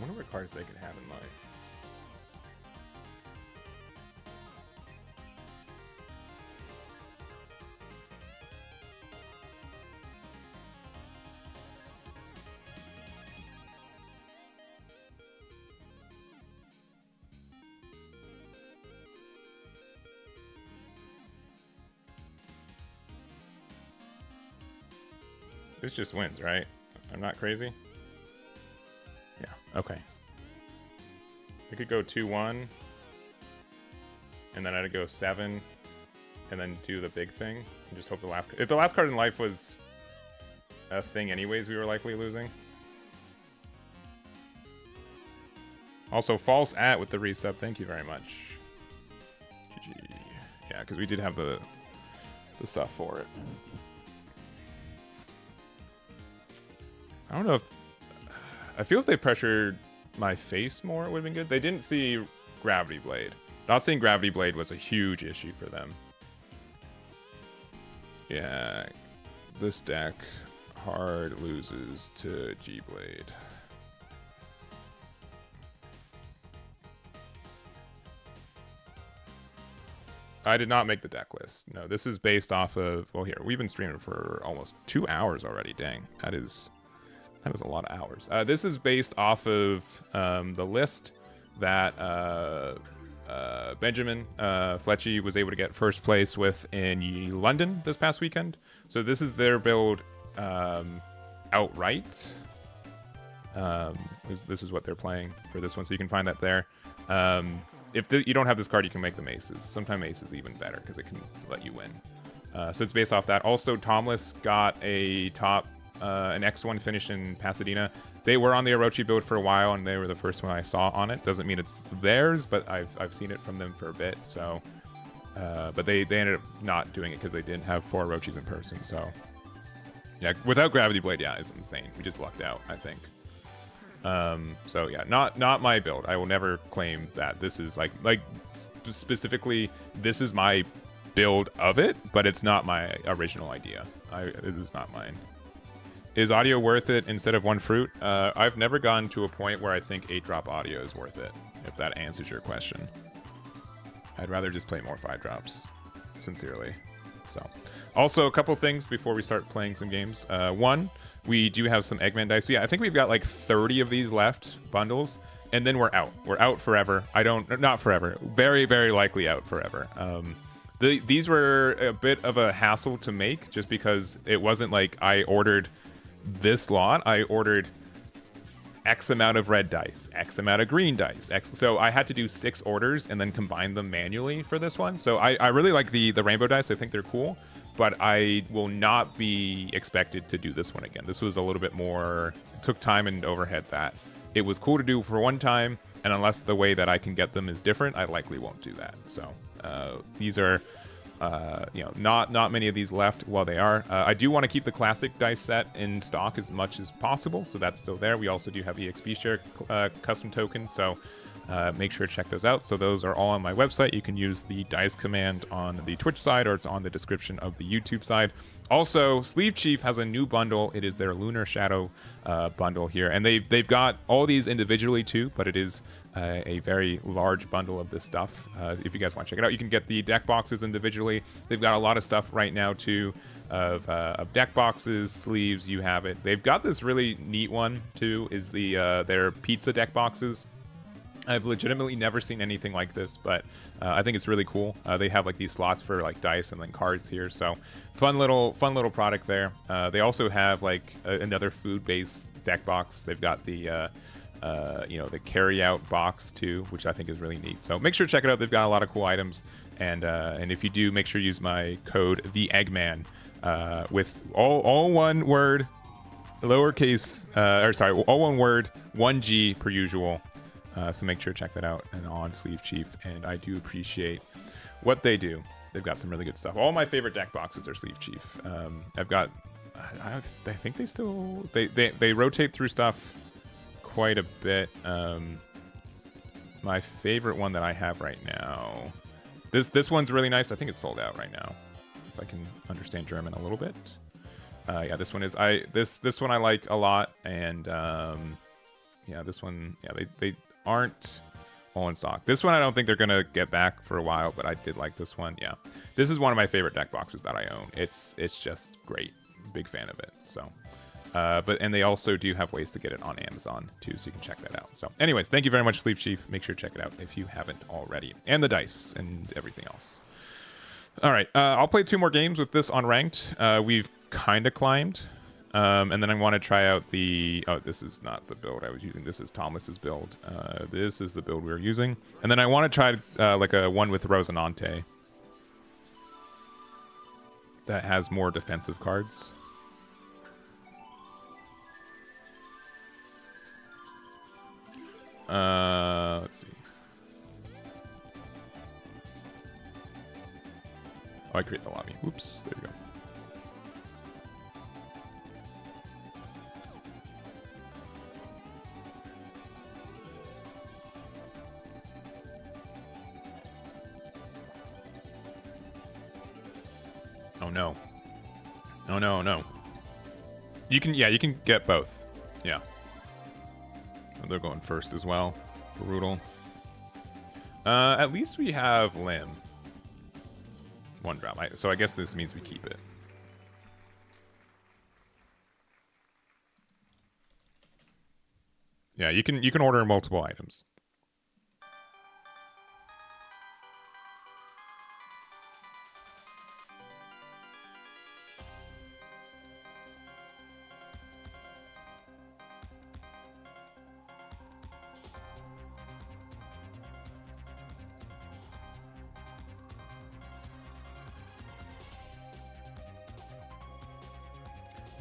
wonder what cards they could have in life. This just wins, right? I'm not crazy? Yeah, okay. We could go 2-1. And then I'd go 7. And then do the big thing. And just hope the last... If the last card in life was a thing anyways, we were likely losing. Also, false at with the resub. Thank you very much. GG. Yeah, because we did have the stuff for it. I don't know if... I feel if they pressured my face more, it would have been good. They didn't see Gravity Blade. Not seeing Gravity Blade was a huge issue for them. Yeah, this deck hard loses to G-Blade. I did not make the deck list. No, this is based off of... Well, here, we've been streaming for almost 2 hours already. Dang, that was a lot of hours. This is based off of the list that Benjamin Fletchy was able to get first place with in London this past weekend. So this is their build outright. This is what they're playing for this one, so you can find that there. If you don't have this card, you can make them aces. Sometimes ace is even better because it can let you win. So it's based off that. Also, Tomless got a an X1 finish in Pasadena. They were on the Orochi build for a while, and they were the first one I saw on it. Doesn't mean it's theirs, but I've seen it from them for a bit. So, but they ended up not doing it because they didn't have 4 Orochis in person. So, yeah, without Gravity Blade, yeah, it's insane. We just lucked out, I think. So yeah, not my build. I will never claim that this is like specifically this is my build of it, but it's not my original idea. It is not mine. Is audio worth it instead of 1 fruit? I've never gotten to a point where I think 8-drop audio is worth it, if that answers your question. I'd rather just play more 5-drops, sincerely. So, also a couple things before we start playing some games. One, we do have some Eggman dice. Yeah, I think we've got like 30 of these left bundles, and then we're out. We're out forever. Not forever. Very, very likely out forever. These were a bit of a hassle to make, just because it wasn't like I ordered this lot. I ordered X amount of red dice, X amount of green dice, so I had to do 6 orders and then combine them manually for this one. So I really like the rainbow dice. I think they're cool, but I will not be expected to do this one again. This was a little bit more, it took time and overhead that it was cool to do for one time, and unless the way that I can get them is different, I likely won't do that. So these are not many of these left while they are. I do want to keep the classic dice set in stock as much as possible, so that's still there. We also do have EXP share custom tokens, so make sure to check those out. So those are all on my website. You can use the dice command on the Twitch side, or it's on the description of the YouTube side. Also, Sleeve Chief has a new bundle. It is their Lunar Shadow bundle here, and they've got all these individually too, but it is a very large bundle of this stuff. If you guys want to check it out, you can get the deck boxes individually. They've got a lot of stuff right now too, of deck boxes, sleeves. You have it. They've got this really neat one too. Is their pizza deck boxes. I've legitimately never seen anything like this, but I think it's really cool. They have like these slots for like dice and then cards here, so fun little product there. They also have like another food-based deck box. They've got the the carry-out box too, which I think is really neat. So make sure to check it out. They've got a lot of cool items, and if you do, make sure you use my code TheEggman with all one word, lowercase, all one word, 1G per usual. So make sure to check that out and on Sleeve Chief, and I do appreciate what they do. They've got some really good stuff. All my favorite deck boxes are Sleeve Chief. I think they still they rotate through stuff quite a bit. My favorite one that I have right now, this one's really nice. I think it's sold out right now, if I can understand German a little bit. Yeah, this one is this one I like a lot, and Yeah, this one, yeah, they aren't all in stock. This one I don't think they're gonna get back for a while, but I did like this one. Yeah, this is one of my favorite deck boxes that I own. It's just great. Big fan of it. So, and they also do have ways to get it on Amazon too, so you can check that out. So, anyways, thank you very much, Sleep Chief. Make sure to check it out if you haven't already, and the dice and everything else. All right, I'll play 2 more games with this on ranked. We've kind of climbed. And then I want to try out the... Oh, this is not the build I was using. This is Thomas's build. This is the build we were using. And then I want to try like a one with Rosinante that has more defensive cards. Let's see. Oh, I create the lobby. Oops, there you go. Oh no. Oh no, no. You can, yeah, you can get both. Yeah. Oh, they're going first as well. Brutal. At least we have Limb. 1 drop. So I guess this means we keep it. Yeah, you can order multiple items.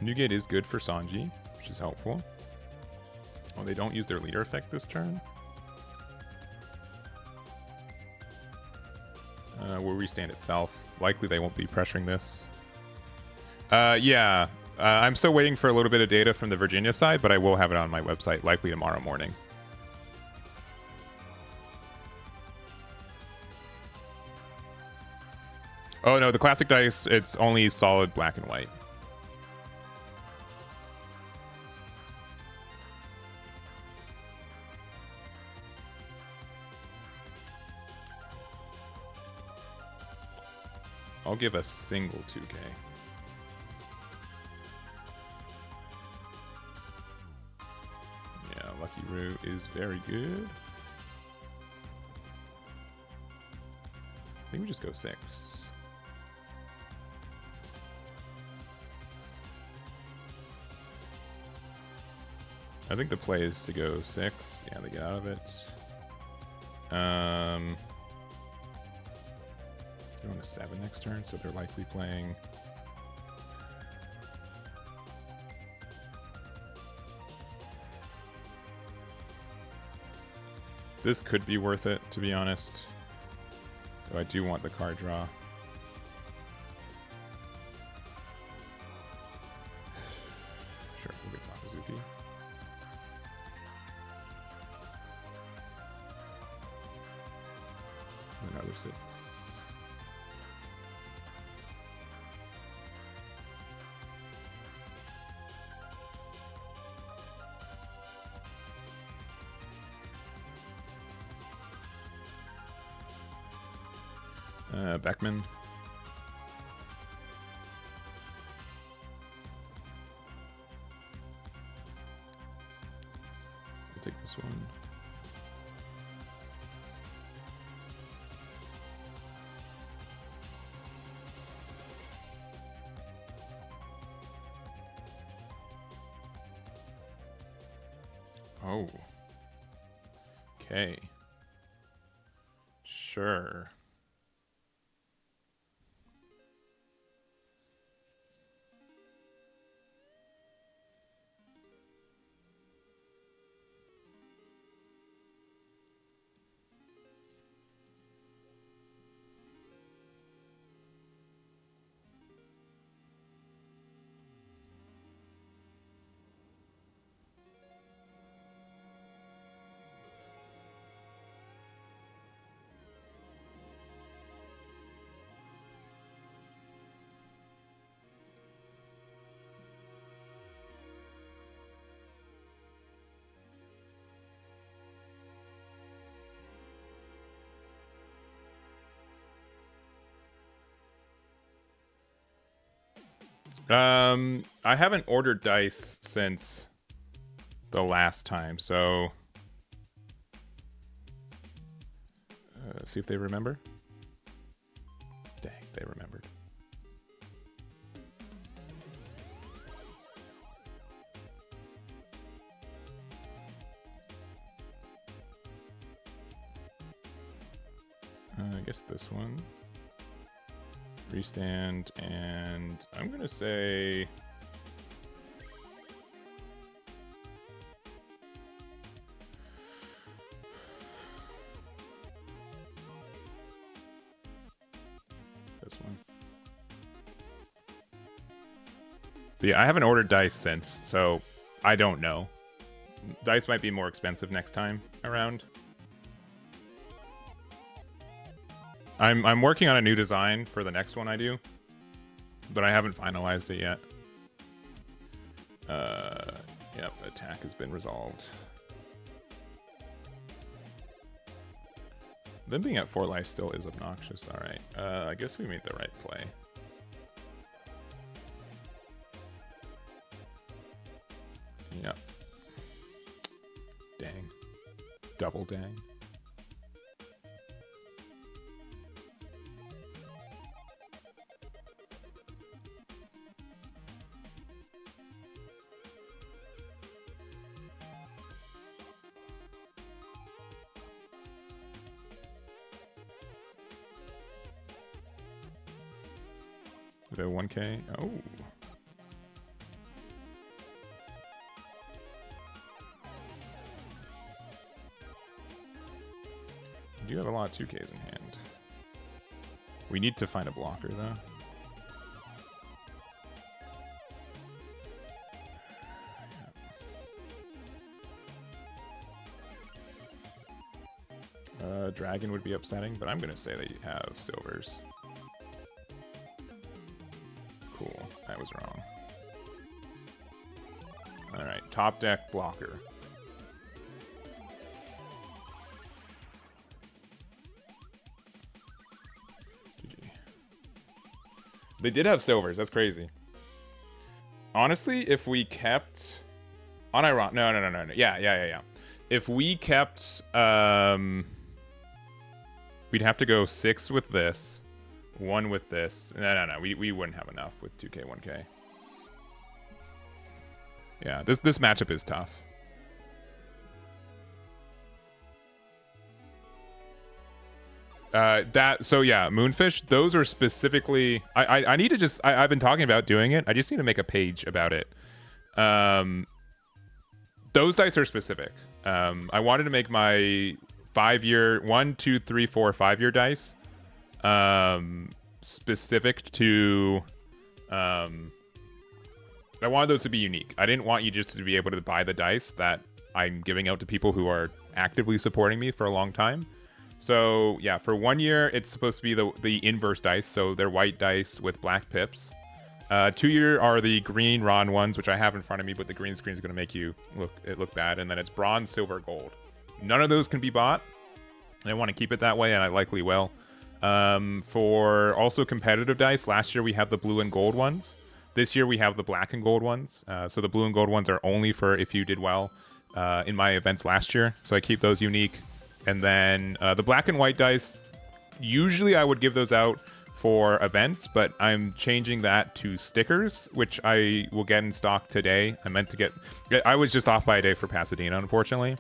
Newgate is good for Sanji, which is helpful. Oh, they don't use their leader effect this turn. Will restand itself. Likely they won't be pressuring this. Yeah. I'm still waiting for a little bit of data from the Virginia side, but I will have it on my website likely tomorrow morning. Oh no, the classic dice, it's only solid black and white. I'll give a single 2K. Yeah, Lucky Roo is very good. I think we just go 6. I think the play is to go 6. Yeah, they get out of it. They're on a 7 next turn, so they're likely playing. This could be worth it, to be honest. Though I do want the card draw. Sure, we'll get Sakazuki. Another 6. Beckman. I'll take this one. Oh. Okay. Sure. I haven't ordered dice since the last time, so see if they remember. Dang, they remembered. I guess this one. Restand, and I'm gonna say this one. But yeah, I haven't ordered dice since, so I don't know. Dice might be more expensive next time around. I'm working on a new design for the next one I do, but I haven't finalized it yet. Yep, attack has been resolved. Them being at 4 life still is obnoxious. All right, I guess we made the right play. Yep. Dang. Double dang. The 1K. Oh. You do have a lot of 2Ks in hand. We need to find a blocker, though. Dragon would be upsetting, but I'm going to say that you have silvers. Cool. I was wrong. Alright, top deck blocker. GG. They did have silvers. That's crazy. Honestly, if we kept... Unironic... No. Yeah. If we kept... We'd have to go 6 with this. 1 with this. No. We wouldn't have enough with 2K, 1K. Yeah, this matchup is tough. So yeah, Moonfish, those are specifically... I need to just... I've been talking about doing it. I just need to make a page about it. Those dice are specific. I wanted to make my 5-year... 1, 2, 3, 4, 5-year dice. Specific to... I wanted those to be unique. I didn't want you just to be able to buy the dice that I'm giving out to people who are actively supporting me for a long time. So yeah, for 1 year, it's supposed to be the inverse dice. So they're white dice with black pips. 2 year are the green Ron ones, which I have in front of me, but the green screen is going to make you look bad. And then it's bronze, silver, gold. None of those can be bought. I want to keep it that way, and I likely will. For also competitive dice, last year we had the blue and gold ones. This year we have the black and gold ones. So the blue and gold ones are only for if you did well in my events last year. So I keep those unique. And then the black and white dice, usually I would give those out for events, but I'm changing that to stickers, which I will get in stock today. I was just off by a day for Pasadena, unfortunately.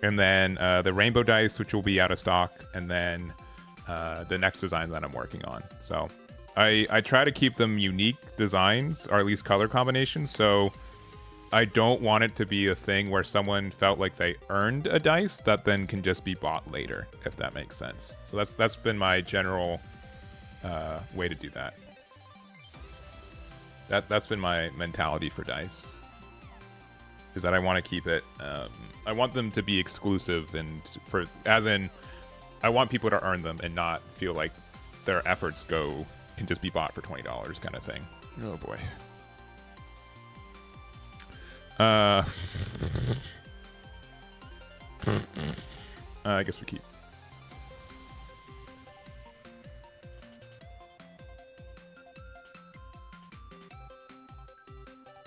And then the rainbow dice, which will be out of stock. And then the next design that I'm working on. So I try to keep them unique designs, or at least color combinations. So I don't want it to be a thing where someone felt like they earned a dice that then can just be bought later, if that makes sense. So that's been my general way to do that. That's been my mentality for dice, is that I want to keep it. I want them to be exclusive, and I want people to earn them and not feel like their efforts can just be bought for $20 kind of thing. Oh boy. I guess we keep.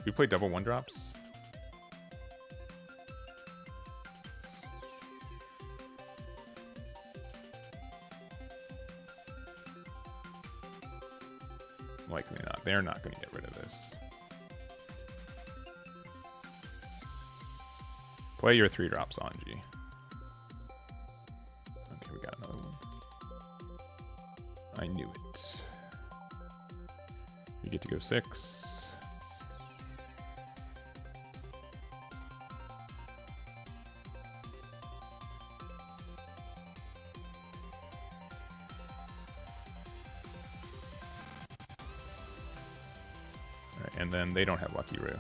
We play double 1-drops. Likely not. They're not going to get rid of this. Play your 3-drop Sanji. Okay, we got another one. I knew it. We get to go 6. And then they don't have Lucky Roo.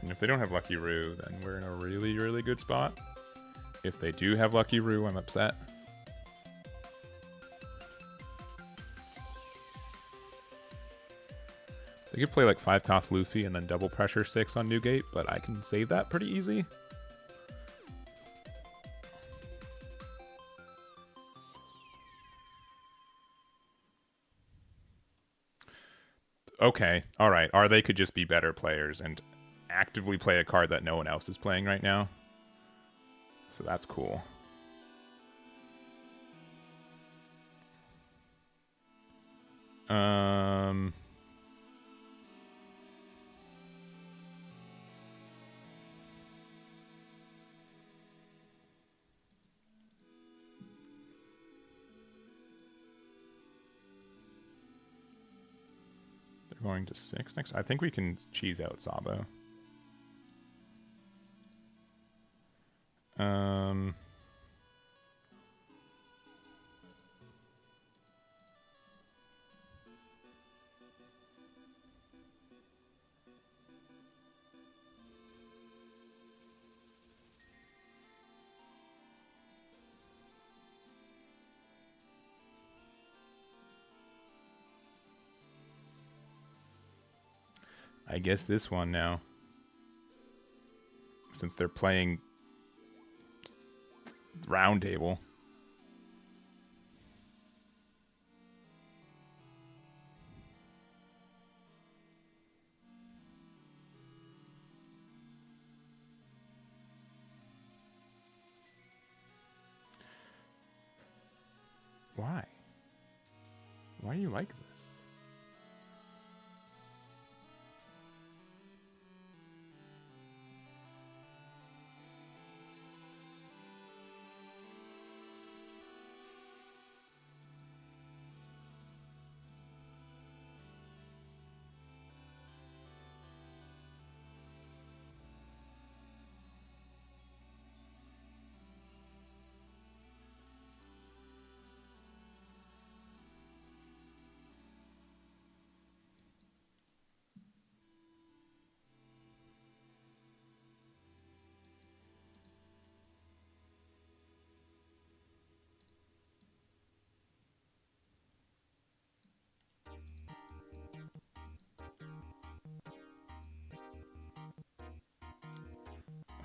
And if they don't have Lucky Roo, then we're in a really, really good spot. If they do have Lucky Roo, I'm upset. They could play like 5-cost Luffy and then double pressure 6 on Newgate, but I can save that pretty easy. Okay, alright. Or they could just be better players and actively play a card that no one else is playing right now. So that's cool. They're going to 6 next. I think we can cheese out Sabo. I guess this one now. Since they're playing round table. Why? Why do you like this?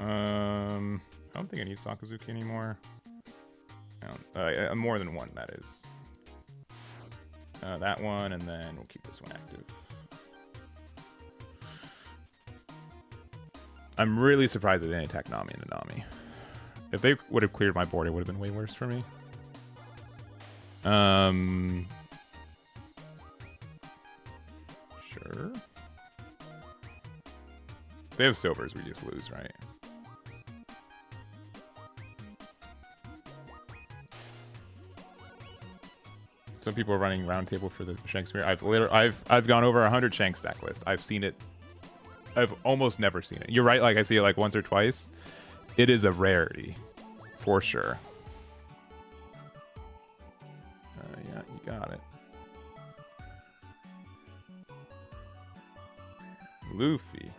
I don't think I need Sakazuki anymore. More than one, that is. That one, and then we'll keep this one active. I'm really surprised they didn't attack Nami and Nanami. If they would have cleared my board, it would have been way worse for me. Sure. If they have silvers, we just lose, right? Some people are running roundtable for the Shakespeare. I've gone over 100 Shank stack list. I've seen it. I've almost never seen it. You're right. Like I see it like once or twice. It is a rarity, for sure. Yeah, you got it. Luffy.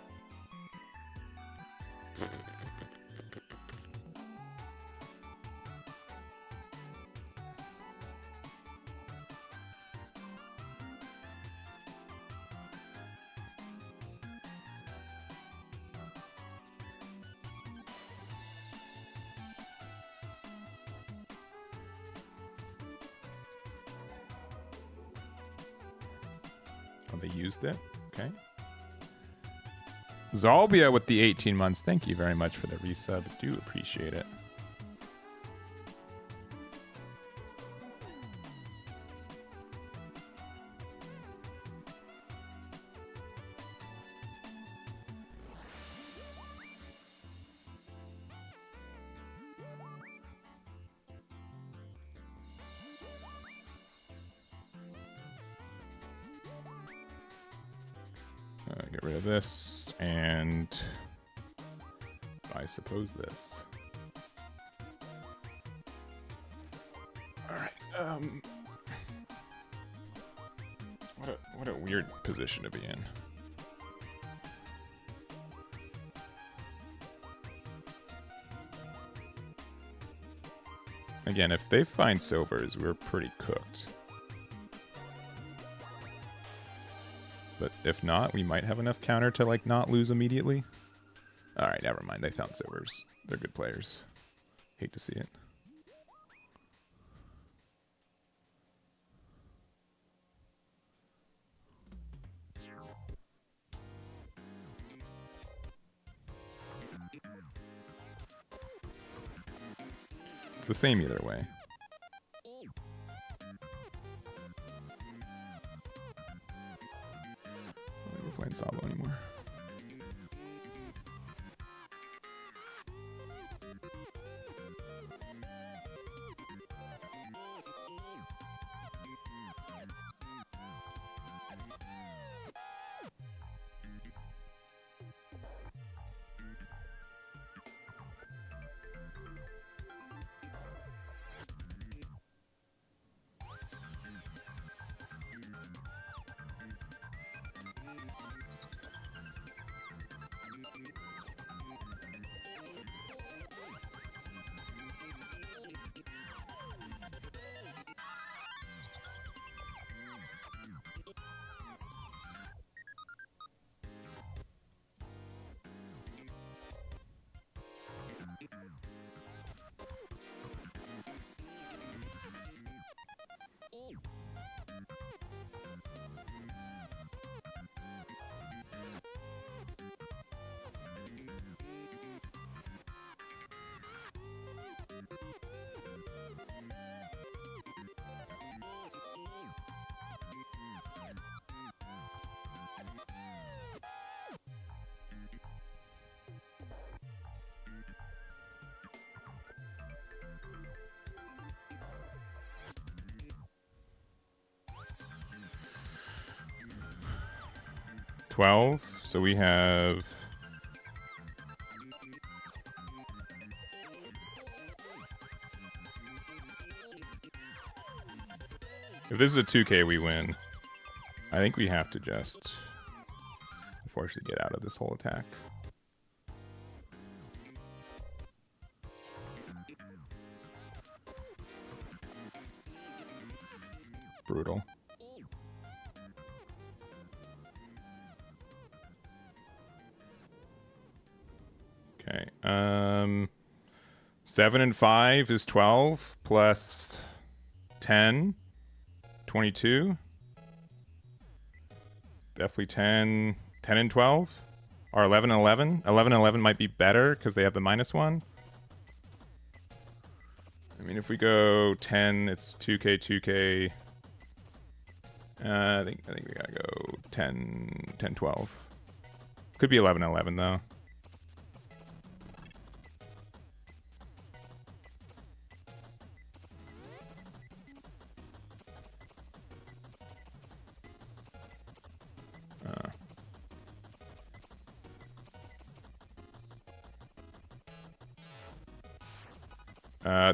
Oh, they used it. Okay. Zalbia with the 18 months. Thank you very much for the resub. Do appreciate it. Get rid of this, and I suppose this. All right. What a weird position to be in. Again, if they find silvers, we're pretty cooked. But if not, we might have enough counter to, like, not lose immediately. Alright, never mind. They found silvers. They're good players. Hate to see it. It's the same either way. Playing Sabo anymore. So we have if this is a 2K we win. I think we have to just unfortunately get out of this whole attack. Brutal. Okay. 7 and 5 is 12 plus 10, 22. Definitely 10 and 12. Or 11 and 11. 11 and 11 might be better because they have the -1. I mean, if we go 10, it's 2K, 2K. I think we gotta go 10, 10, 12. Could be 11 and 11 though.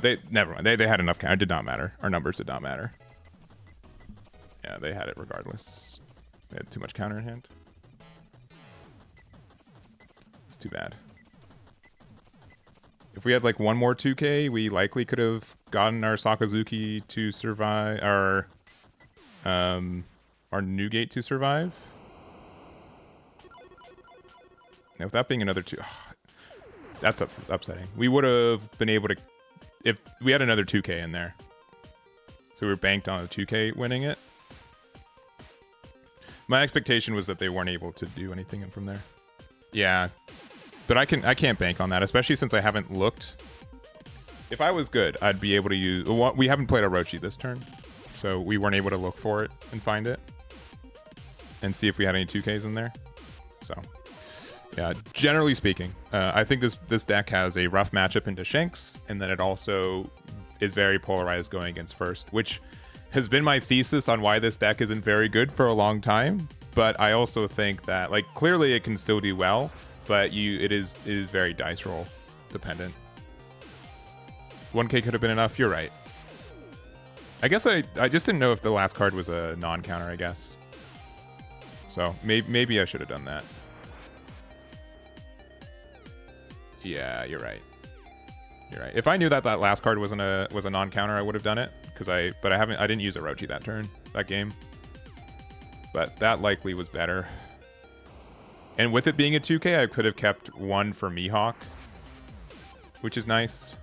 They never mind. They had enough counter. It did not matter. Our numbers did not matter. Yeah, they had it regardless. They had too much counter in hand. It's too bad. If we had like one more 2K, we likely could have gotten our Sakazuki to survive, our Newgate to survive. Now, with that being another 2, that's upsetting. We would have been able to, if we had another 2K in there. So we were banked on a 2K winning it. My expectation was that they weren't able to do anything from there. Yeah, but I can't bank on that, especially since I haven't looked. If I was good, I'd be able to use. We haven't played Orochi this turn, so we weren't able to look for it and find it and see if we had any 2Ks in there. So, yeah, generally speaking, I think this deck has a rough matchup into Shanks, and then it also is very polarized going against first, which has been my thesis on why this deck isn't very good for a long time. But I also think that, like, clearly it can still do well, but it is very dice roll dependent. 1K could have been enough. You're right. I guess I just didn't know if the last card was a non-counter, I guess. So maybe I should have done that. Yeah, you're right. You're right. If I knew that last card was a non-counter, I would have done it. I didn't use Orochi that game. But that likely was better. And with it being a 2K, I could have kept one for Mihawk, which is nice.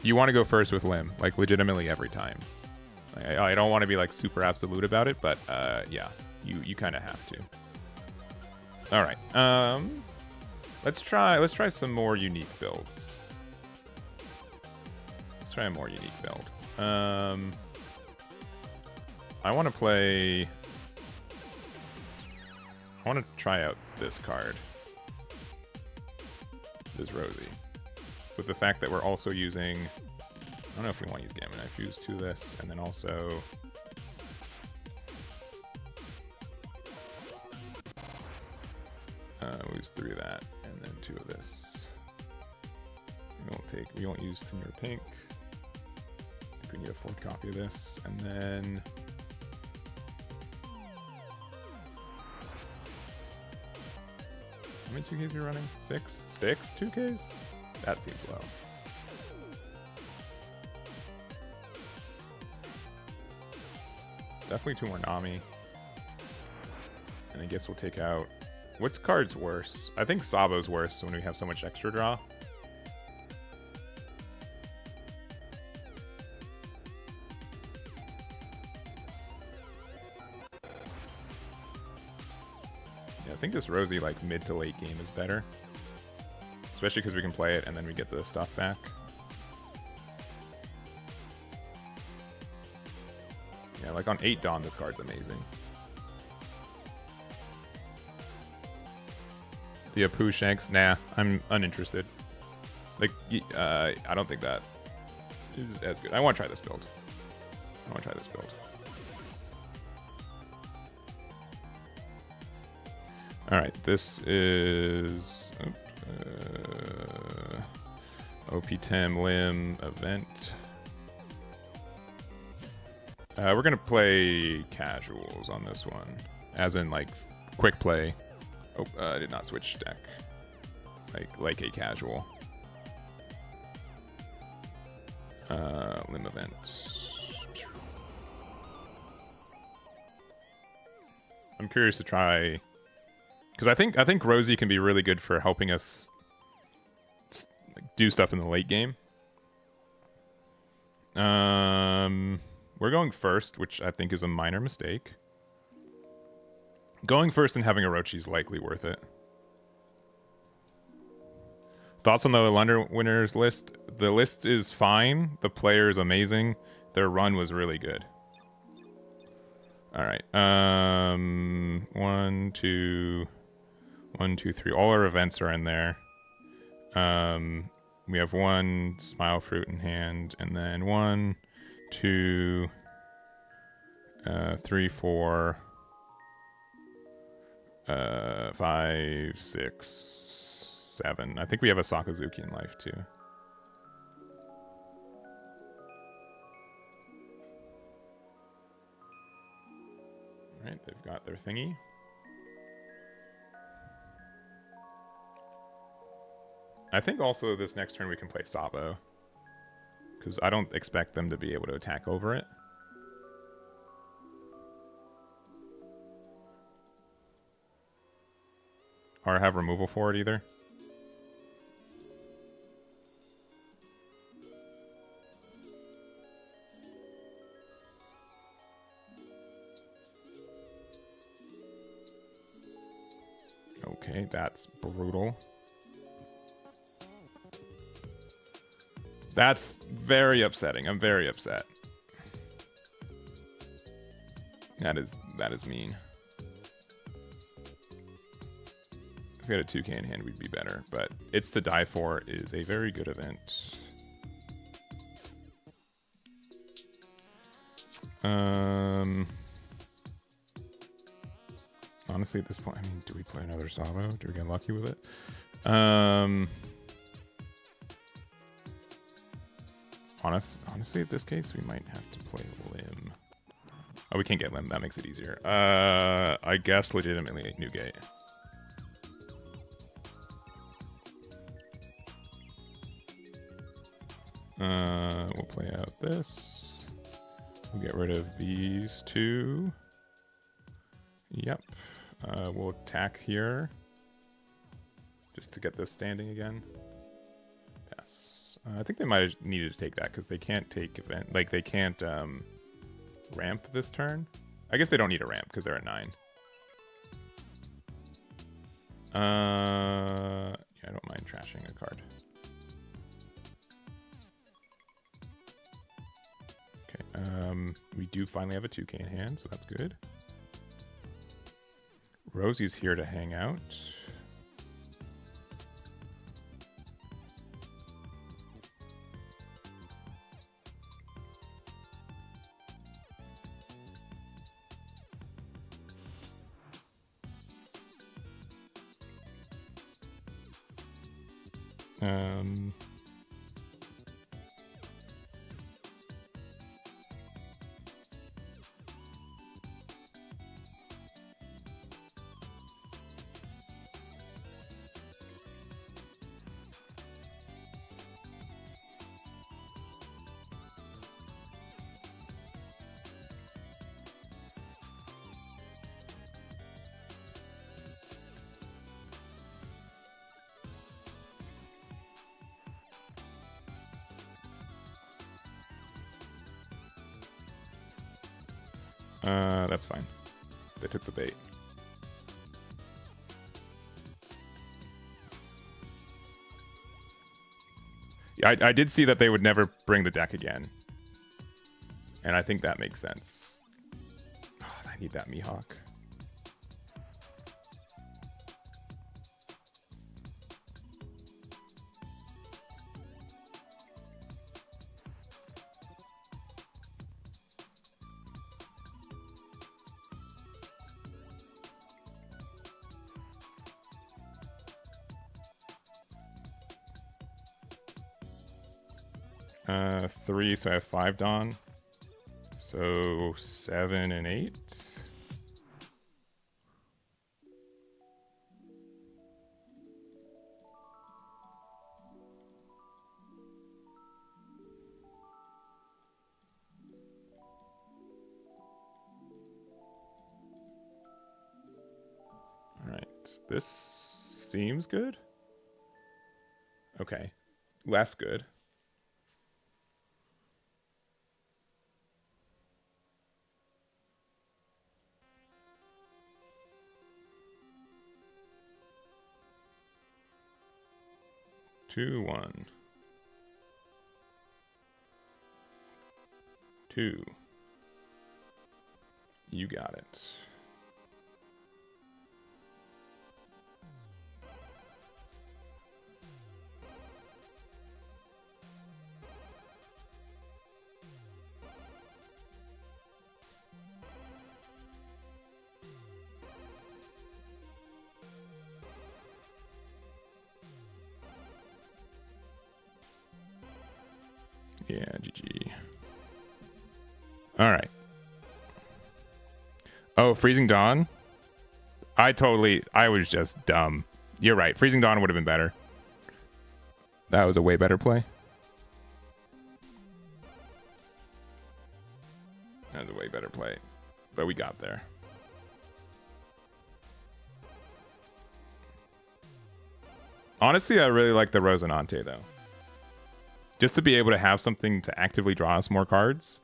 You want to go first with Lim, like legitimately every time. I don't want to be like super absolute about it, but yeah, you kind of have to. All right, let's try some more unique builds. Let's try a more unique build. I want to try out this card, this Rosie, with the fact that we're also using, I don't know if we want to use Gamma Knife, use 2 of this, and then also we'll use 3 of that, and then 2 of this. We won't use Senior Pink. I think we need a 4th copy of this, and then how many 2Ks are you running? 6? 6 2Ks? That seems low. Definitely 2 more Nami. And I guess we'll take out... Which card's worse? I think Sabo's worse when we have so much extra draw. Yeah, I think this Rosie, like, mid to late game is better. Especially because we can play it and then we get the stuff back. Yeah, like on 8 Dawn, this card's amazing. The Apu Shanks? Nah, I'm uninterested. Like, I don't think that is as good. I want to try this build. Alright, this is... OP10 Lim event. We're gonna play casuals on this one, as in like quick play. Oh, I did not switch deck. Like a casual. Lim event. I'm curious to try, because I think Rosie can be really good for helping us do stuff in the late game. We're going first, which I think is a minor mistake. Going first and having Orochi is likely worth it. Thoughts on the London winners list? The list is fine. The player is amazing. Their run was really good. All right. 1, 2, 3. All our events are in there. We have 1 Smile Fruit in hand, and then 1, 2, 3, 4, 5, 6, 7. I think we have a Sakazuki in life too. All right, they've got their thingy. I think also this next turn we can play Sabo, because I don't expect them to be able to attack over it. Or have removal for it either. Okay, that's brutal. That's very upsetting. I'm very upset. That is mean. If we had a 2K in hand, we'd be better. But It's to Die For is a very good event. Honestly, at this point, I mean, do we play another Sabo? Do we get lucky with it? Honestly, in this case, we might have to play Limb. Oh, we can't get Limb. That makes it easier. I guess legitimately Newgate. We'll play out this. We'll get rid of these two. Yep. We'll attack here. Just to get this standing again. Yes. I think they might have needed to take that because they can't take event. Like, they can't ramp this turn. I guess they don't need a ramp because they're at 9. Yeah, I don't mind trashing a card. Okay. We do finally have a 2K in hand, so that's good. Rosie's here to hang out. That's fine. They took the bait. Yeah, I did see that they would never bring the deck again. And I think that makes sense. Oh, I need that Mihawk. Three, so I have 5 Dawn. So 7 and 8. All right, this seems good. Okay, less good. Two, 1. 2. You got it. Yeah, GG. All right. Oh, Freezing Dawn? I was just dumb. You're right. Freezing Dawn would have been better. That was a way better play. That was a way better play. But we got there. Honestly, I really like the Rosinante, though. Just to be able to have something to actively draw us more cards,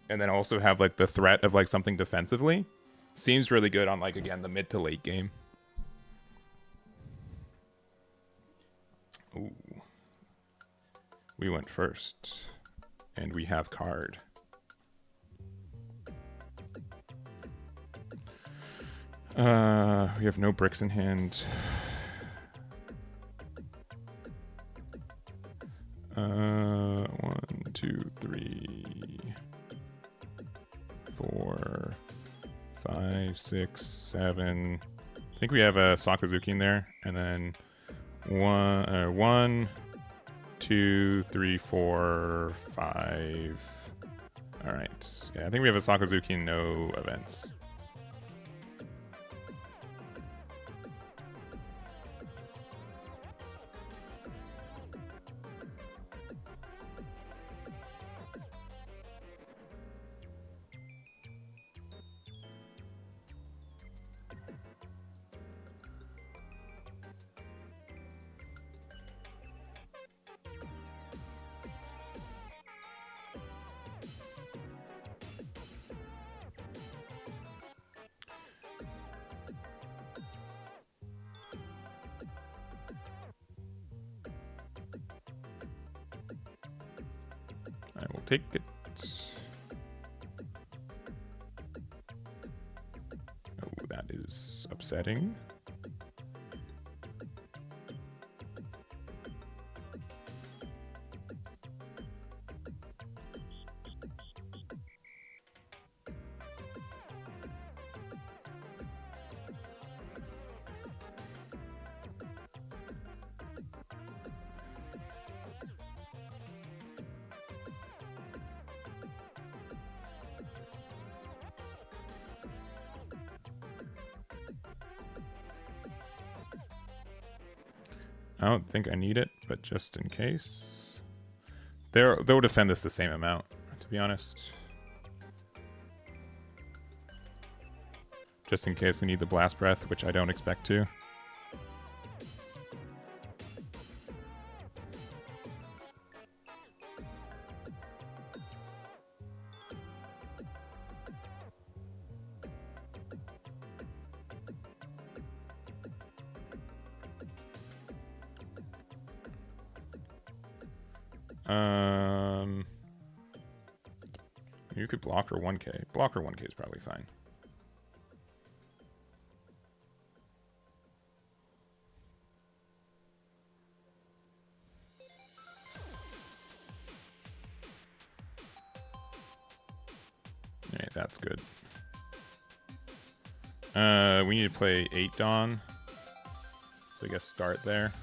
and then also have like the threat of like something defensively, seems really good on like, again, the mid to late game. Ooh. We went first. And we have card. We have no bricks in hand. 1, 2, 3, 4, 5, 6, 7. I think we have a Sakazuki in there, and then 1, 2, 3, 4, 5. All right. Yeah, I think we have a Sakazuki and no events. I will take it. Oh, that is upsetting. I don't think I need it, but just in case. They'll defend this the same amount, to be honest. Just in case I need the Blast Breath, which I don't expect to. You could block her 1k. Block her 1k is probably fine. Alright, that's good. We need to play 8 Dawn. So I guess start there.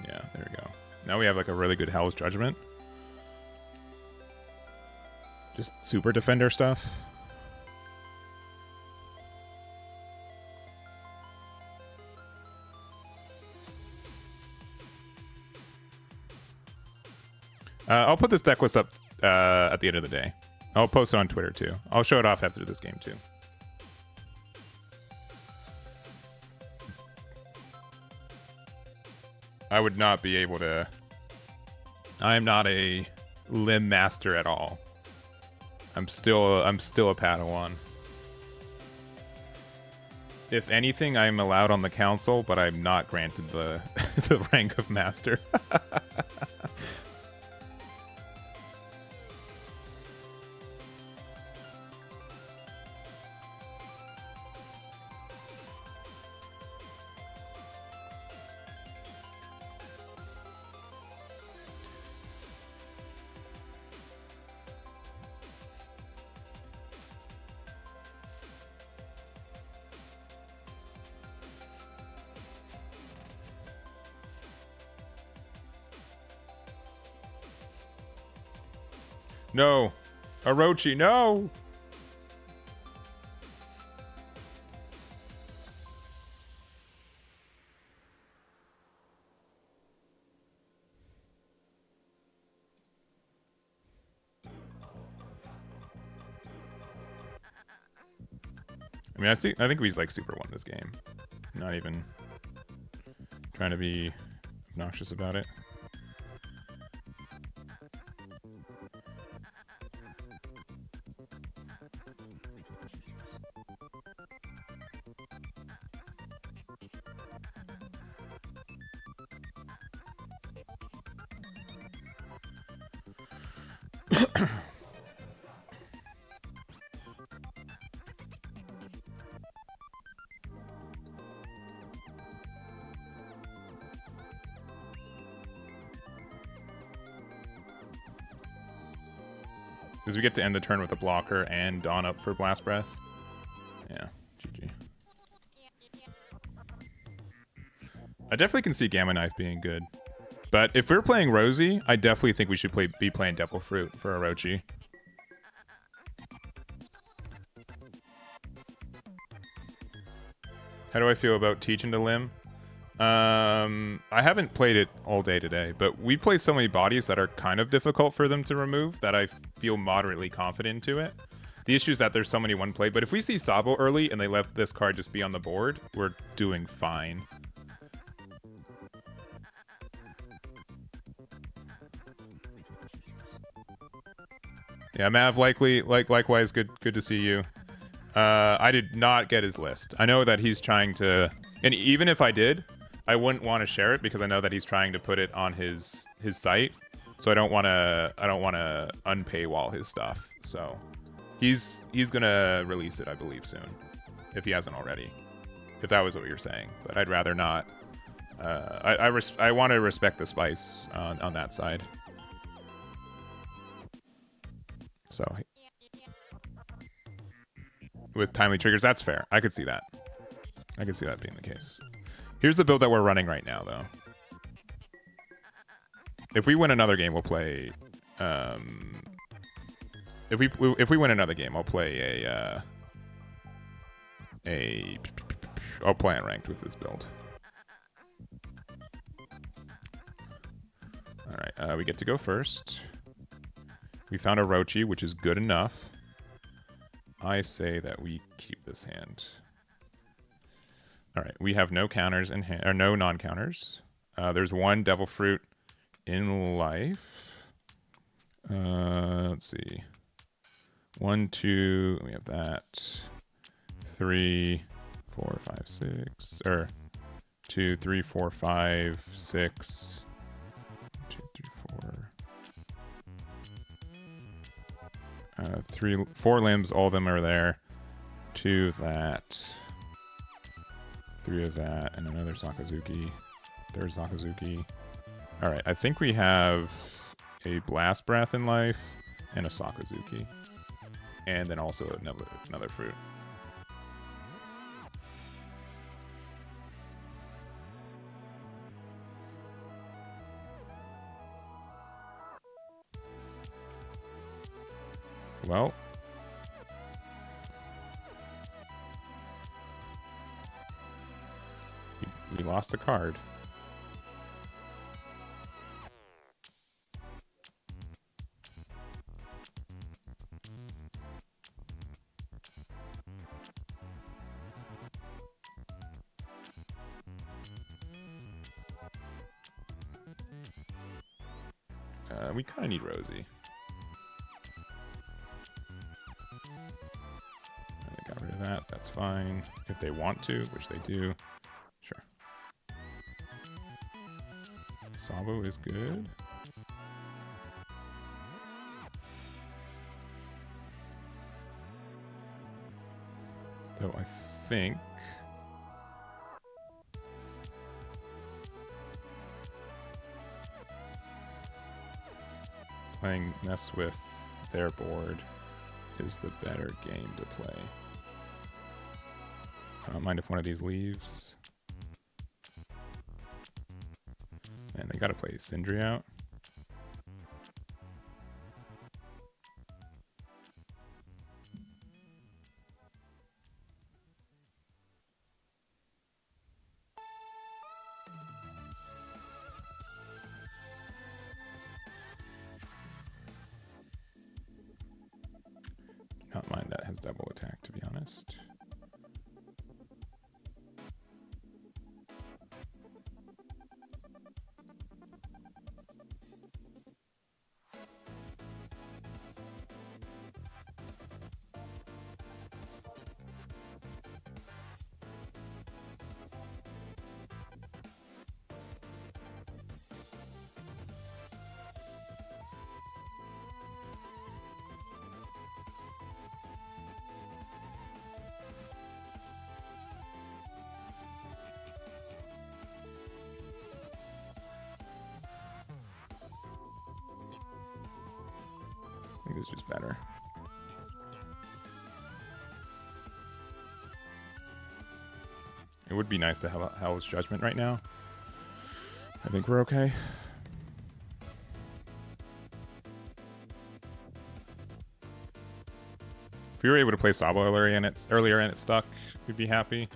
Yeah, there we go. Now we have like a really good Hell's Judgment. Just super defender stuff. I'll put this deck list up at the end of the day. I'll post it on Twitter too. I'll show it off after this game too. I would not be able to. I am not a limb master at all. I'm still a Padawan. If anything, I'm allowed on the council, but I'm not granted the the rank of master. No. Orochi, no! I mean, I think we like super won this game. Not even trying to be obnoxious about it. Because we get to end the turn with a blocker and Dawn up for Blast Breath. Yeah, GG. I definitely can see Gamma Knife being good. But if we're playing Rosie, I definitely think we should be playing Devil Fruit for Orochi. How do I feel about teaching to Limb? I haven't played it all day today, but we play so many bodies that are kind of difficult for them to remove that I feel moderately confident to it. The issue is that there's so many one play, but if we see Sabo early and they let this card just be on the board, we're doing fine. Yeah, Mav, likewise, good to see you. I did not get his list. I know that he's trying to, and even if I did, I wouldn't want to share it because I know that he's trying to put it on his site. So I don't want to unpaywall his stuff. So he's gonna release it, I believe, soon, if he hasn't already. If that was what you're saying, but I'd rather not. I want to respect the spice on that side. So with timely triggers, that's fair. I could see that. I could see that being the case. Here's the build that we're running right now, though. If we win another game, we'll play. If we win another game, I'll play I'll play unranked with this build. All right, we get to go first. We found a Orochi, which is good enough. I say that we keep this hand. All right, we have no counters in hand, or no non-counters. There's one Devil Fruit in life. Let's see. 1, 2. We have that. 3, 4, 5, 6. Or 2, 3, 4, 5, 6. 2, 3, 4. 4 limbs. All of them are there. 2 of that. 3 of that, and another Sakazuki. Third Sakazuki. Alright, I think we have a Blast Breath in life, and a Sakazuki. And then also another fruit. Well... we lost a card. We kind of need Rosie. They got rid of that. That's fine. If they want to, which they do. Sure. Sabo is good. Though I think... playing mess with their board is the better game to play. I don't mind if one of these leaves. And they gotta play Sindri out. Not mind that has double attack, to be honest. think this is just better. It would be nice to have a Hell's Judgment right now. I think we're okay. If we were able to play Sabo earlier and it stuck, we'd be happy.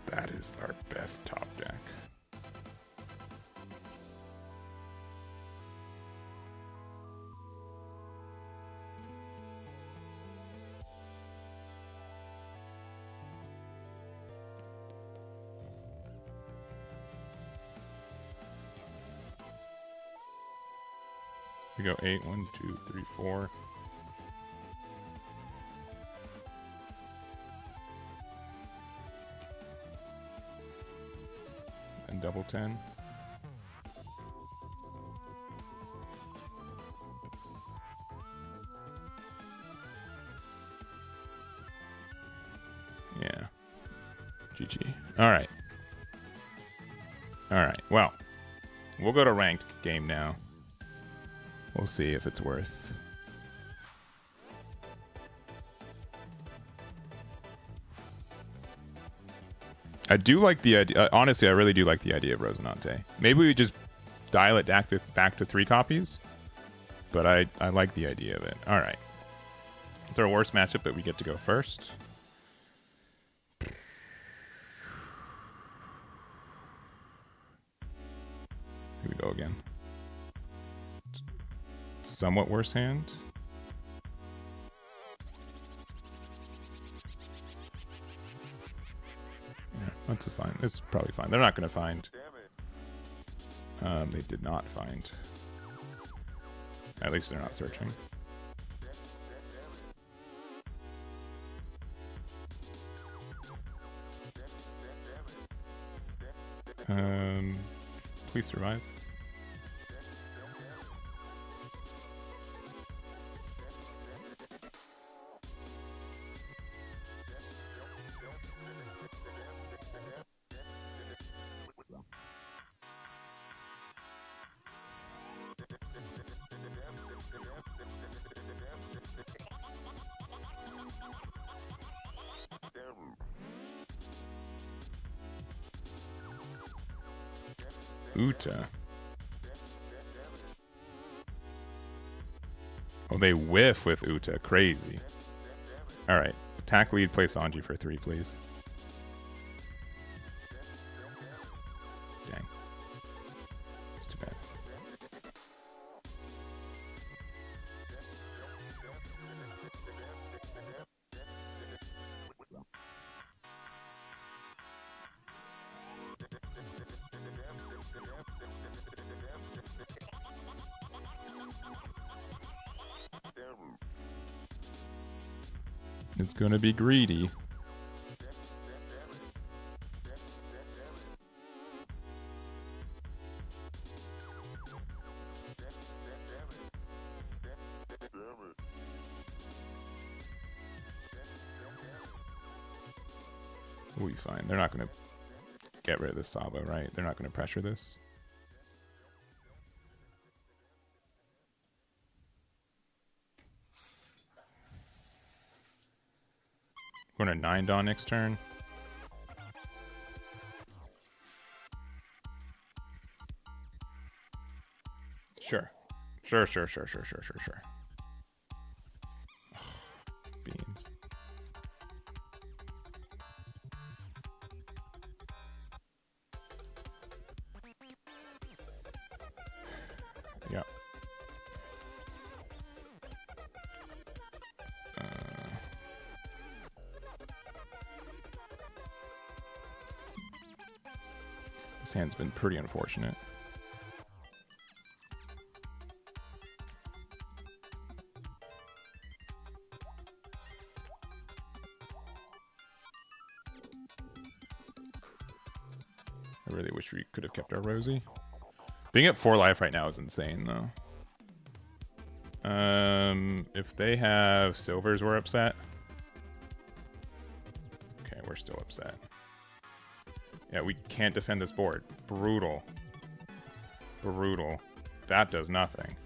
That is our best top deck. We go 8, 1, 2, 3, 4. And double 10. Yeah. GG. All right. All right. Well, we'll go to ranked game now. We'll see if it's worth. I do like the idea. Honestly, I really do like the idea of Rosinante. Maybe we just dial it back to 3 copies. But I like the idea of it. All right. It's our worst matchup, but we get to go first. Here we go again. Somewhat worse hand. Yeah, that's fine. It's probably fine. They're not going to find. They did not find. At least they're not searching. Please survive. Uta. Oh, they whiff with Uta. Crazy. All right. Attack lead, play Sanji for 3, please. Dang. It's too bad. It's gonna be greedy. We'll be fine. They're not gonna get rid of this Sabo, right? They're not gonna pressure this. We're gonna 9 Dawn next turn. Sure. Sure. Beans. Yep. This hand's been pretty unfortunate. really wish we could have kept our Rosie. Being at 4 life right now is insane, though. If they have silvers, we're upset. Okay, we're still upset. Yeah, we can't defend this board. Brutal. Brutal. That does nothing.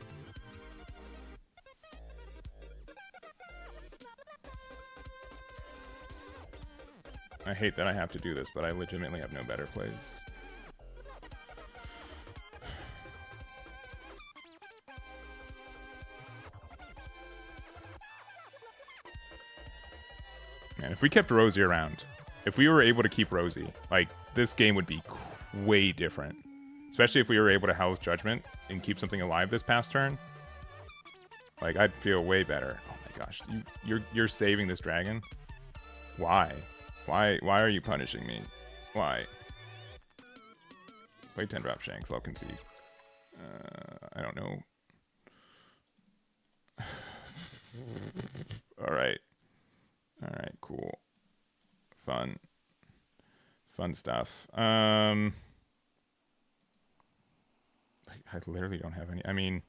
I hate that I have to do this, but I legitimately have no better plays. Man, if we kept Rosie around, if we were able to keep Rosie, like, this game would be way different. Especially if we were able to house Judgment and keep something alive this past turn. Like, I'd feel way better. Oh my gosh, you're saving this dragon? Why? Why are you punishing me? Why? Play 10 drop Shanks, I'll concede. I don't know. Alright. Alright, cool. Fun stuff. I literally don't have any. I mean,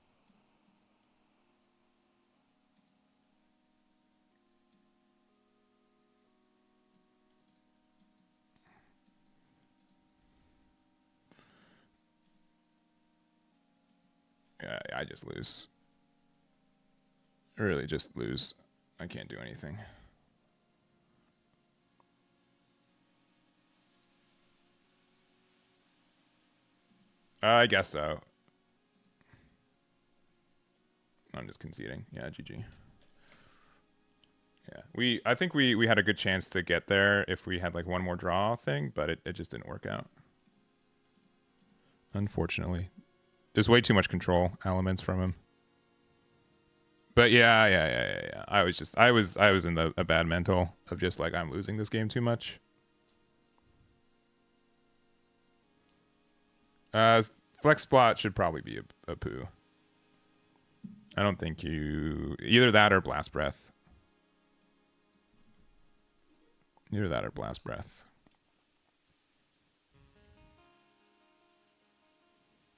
yeah, I just lose. Really just lose. I can't do anything. I guess so. I'm just conceding. Yeah, GG. Yeah, I think we had a good chance to get there if we had like one more draw thing, but it just didn't work out. Unfortunately. There's way too much control elements from him. But yeah. I was in a bad mental of just like, I'm losing this game too much. Flex Splat should probably be a poo. I don't think you... Either that or Blast Breath. Either that or Blast Breath.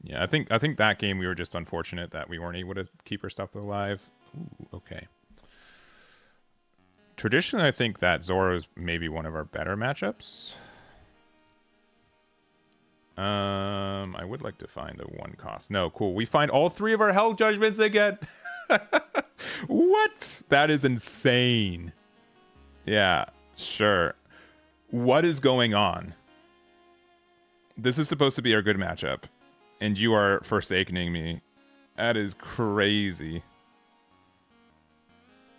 Yeah, I think that game we were just unfortunate that we weren't able to keep our stuff alive. Ooh, okay. Traditionally, I think that Zoro is maybe one of our better matchups. I would like to find a 1 cost. No, cool. We find all 3 of our Hell Judgments again. What? That is insane. Yeah, sure. What is going on? This is supposed to be our good matchup, and you are forsakening me. That is crazy.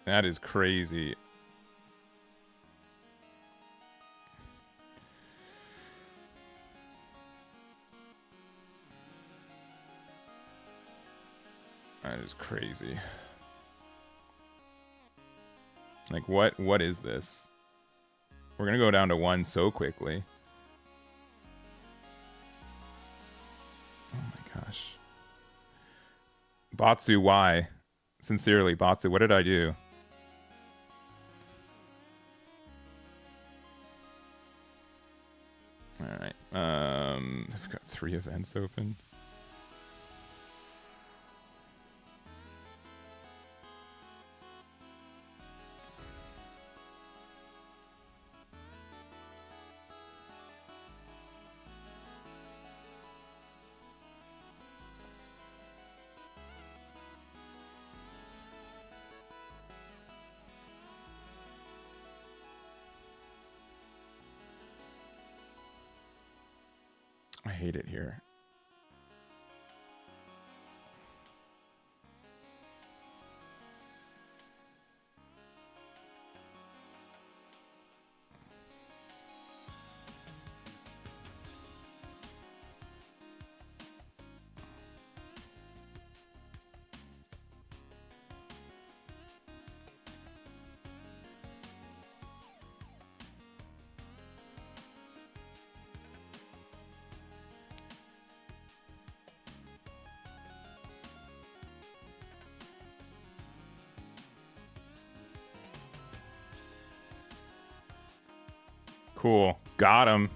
That is crazy. That is crazy. Like, what is this? We're gonna go down to 1 so quickly. Oh my gosh. Batsu, why? Sincerely, Batsu, what did I do? Alright. I've got 3 events open. I hate it here. Cool. Got him.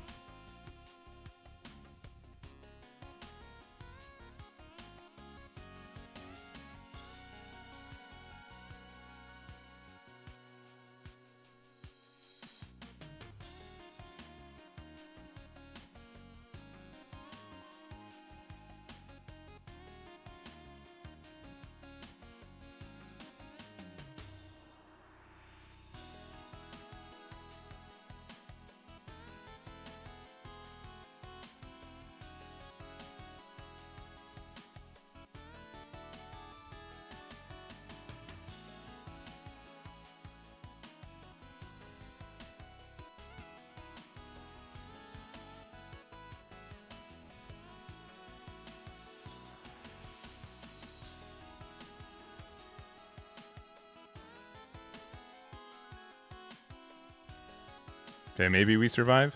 Okay, maybe we survive.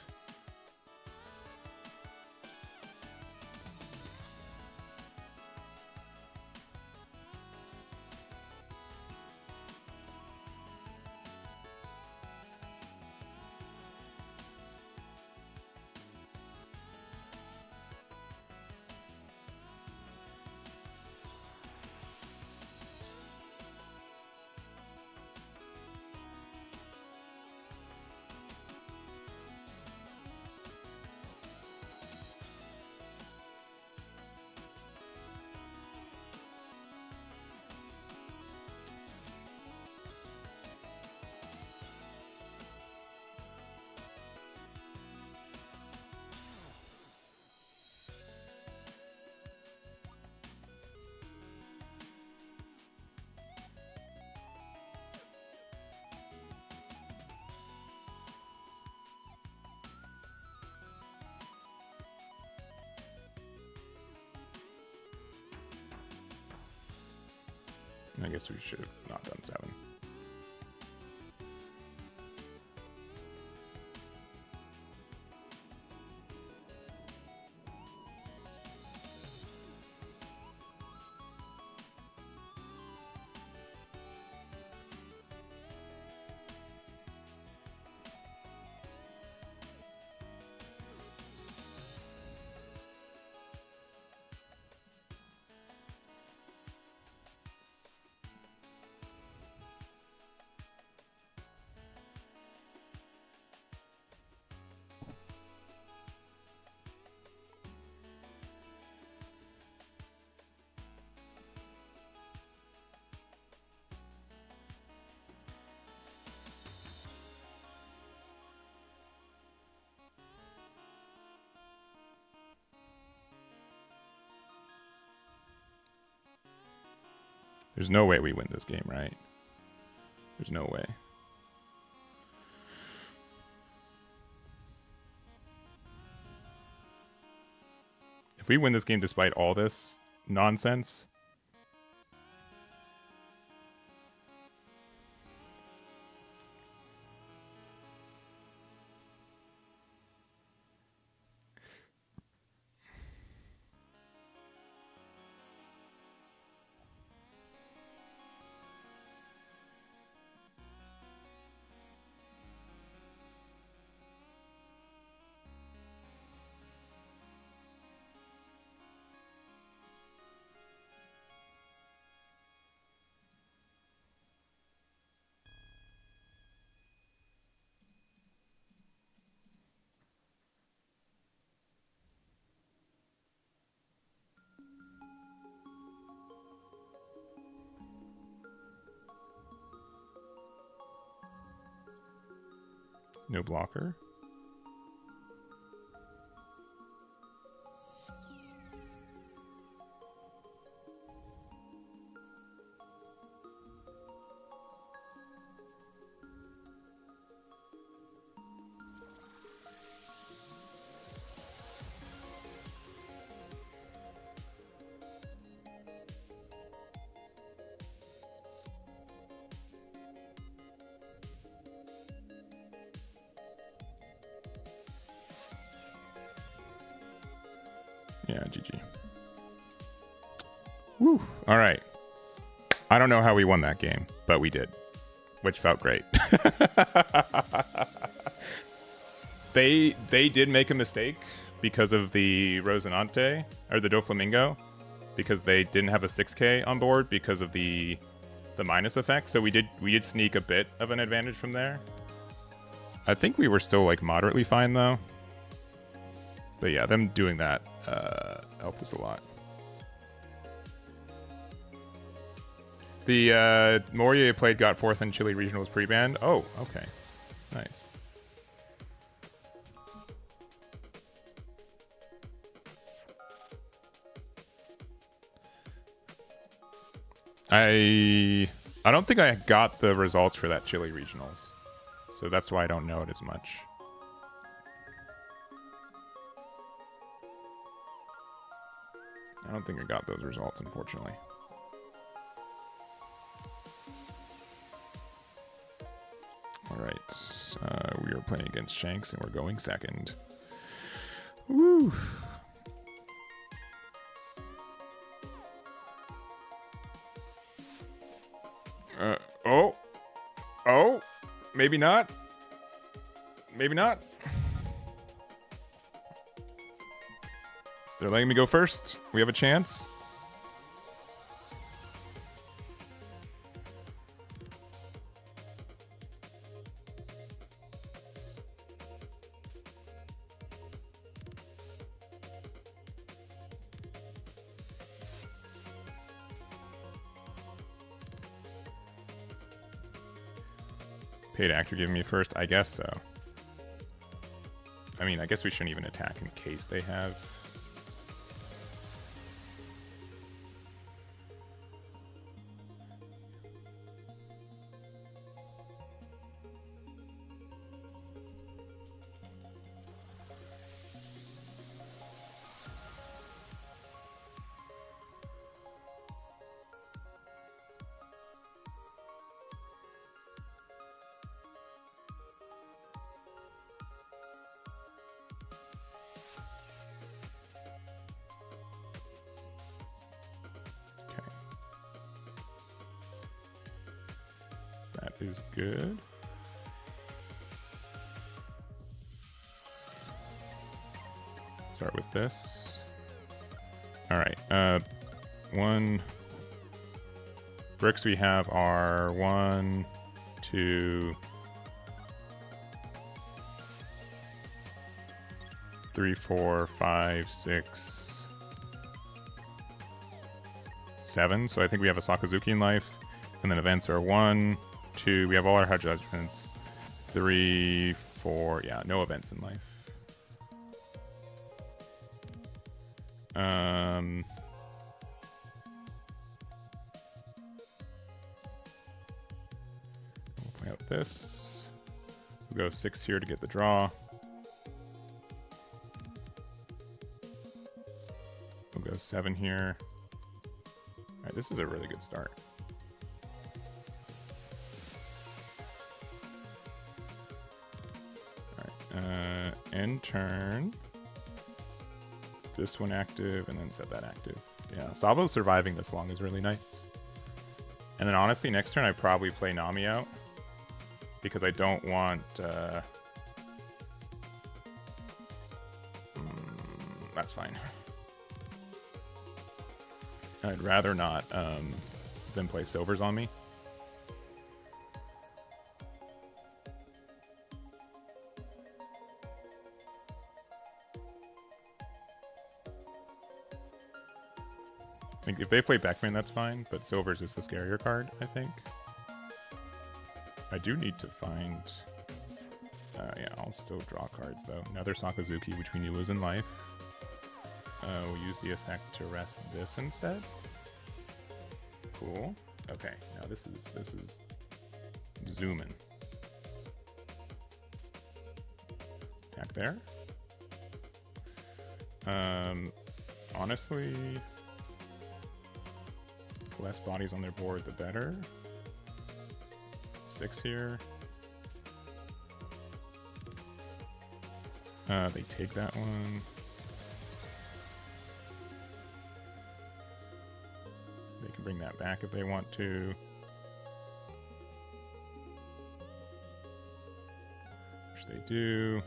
I guess we should have not done 7. There's no way we win this game, right? There's no way. If we win this game despite all this nonsense, no blocker. Yeah, GG. Woo. All right. I don't know how we won that game, but we did, which felt great. They did make a mistake because of the Rosinante, or the Doflamingo, because they didn't have a 6K on board because of the minus effect. So we did sneak a bit of an advantage from there. I think we were still like moderately fine though. But yeah, them doing that helped us a lot. The Moria played got 4th in Chile Regionals pre-banned. Oh, okay. Nice. I don't think I got the results for that Chile Regionals. So that's why I don't know it as much. I don't think I got those results, unfortunately. All Alright, we are playing against Shanks and we're going second. Woo! Oh! Maybe not. Maybe not. They're letting me go first. We have a chance. Paid actor giving me first? I guess so. I mean, I guess we shouldn't even attack in case they have. Is good. Start with this. All right. One bricks we have are 1, 2, 3, 4, 5, 6, 7. So I think we have a Sakazuki in life, and then events are 1, 2, we have all our hard judgments. 3, 4, yeah, no events in life. We'll play out this. We'll go 6 here to get the draw. We'll go 7 here. All right, this is a really good start. End turn. This one active, and then set that active. Yeah, Sabo surviving this long is really nice. And then honestly, next turn I probably play Nami out because I don't want. That's fine. I'd rather not than play silvers on me. If they play Beckman, that's fine, but Silvers is the scarier card, I think. I do need to find... yeah, I'll still draw cards, though. Another Sakazuki, which we knew was in life. We'll use the effect to rest this instead. Cool. Okay, now this is zooming. Attack there. Honestly... less bodies on their board, the better. 6 here. They take that one. They can bring that back if they want to. Which they do.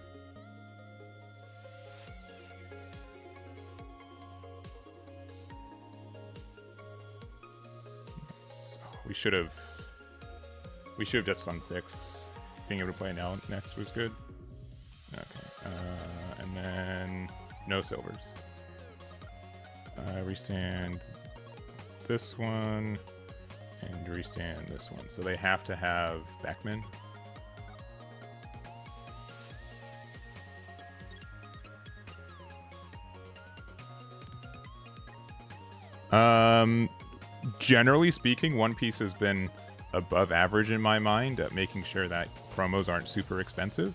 We should have just done 6. Being able to play now next was good. Okay, and then no silvers. Restand this one and restand this one. So they have to have Beckman. Generally speaking, One Piece has been above average in my mind at making sure that promos aren't super expensive.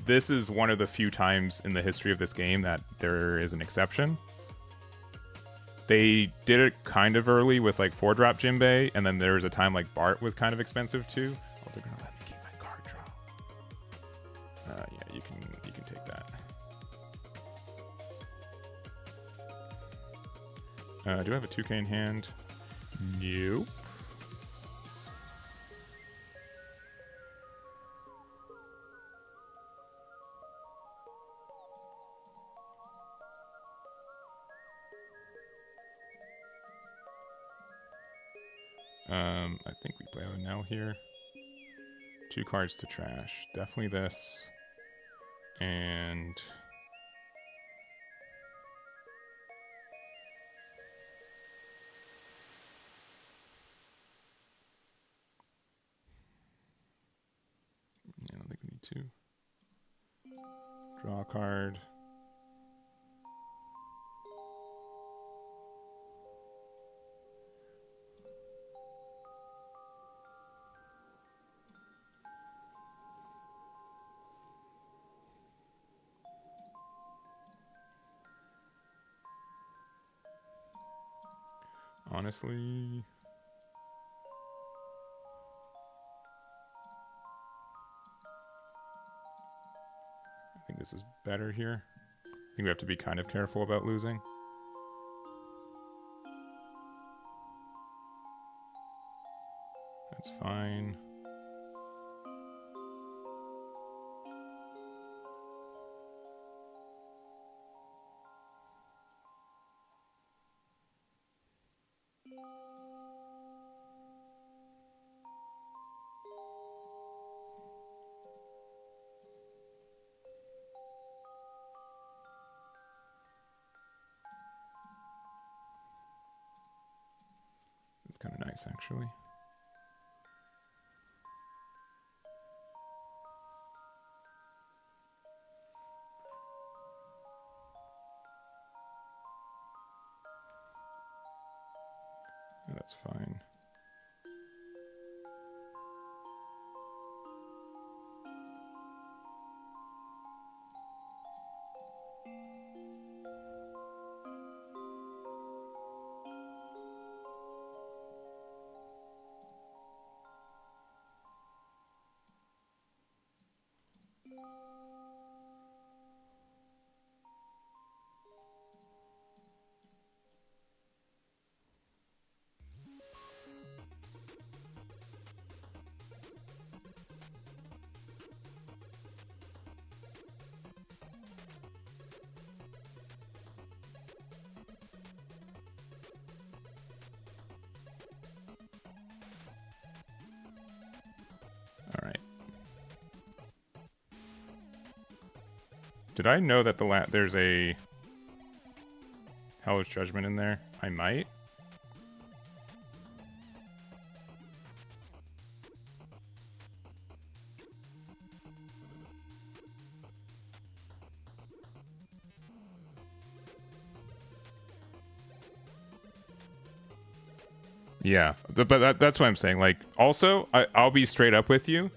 This is one of the few times in the history of this game that there is an exception. They did it kind of early with like 4-drop Jinbei, and then there was a time like Bart was kind of expensive too. Oh, they're gonna let me Do I have a 2K in hand? Nope. I think we play a now here. 2 cards to trash. Definitely this. And I don't think we need to. Draw a card. Honestly, I think this is better here. I think we have to be kind of careful about losing. That's fine. It's kind of nice, actually. That's fine. All right. Did I know that there's a Hellish Judgment in there? I might. Yeah, but that's what I'm saying. Like, also, I'll be straight up with you.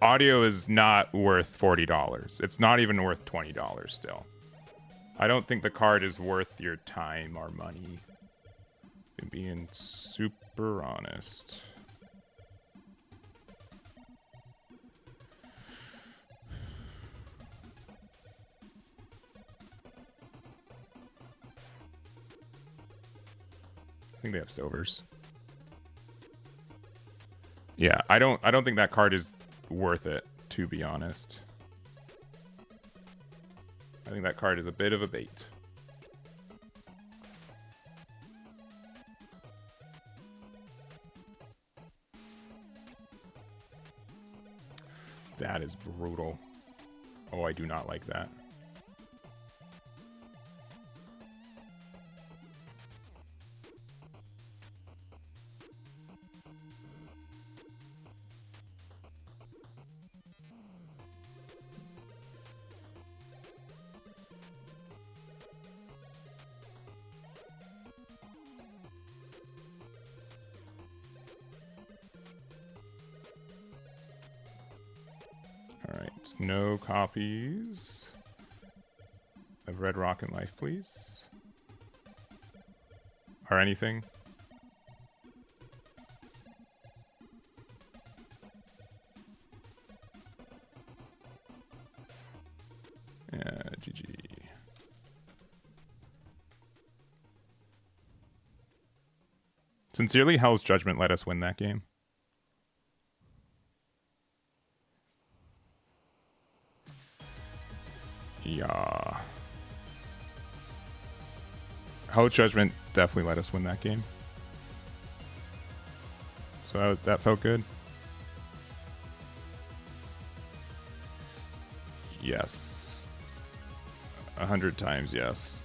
Audio is not worth $40. It's not even worth $20 still. I don't think the card is worth your time or money. I'm being super honest. I think they have silvers. Yeah, I don't think that card is worth it, to be honest. I think that card is a bit of a bait. That is brutal. Oh, I do not like that. No copies of Red Rock and Life, please. Or anything. GG. Sincerely, Hell's Judgment let us win that game. Yeah. Hell's Judgment definitely let us win that game. So that felt good. Yes. 100 times yes.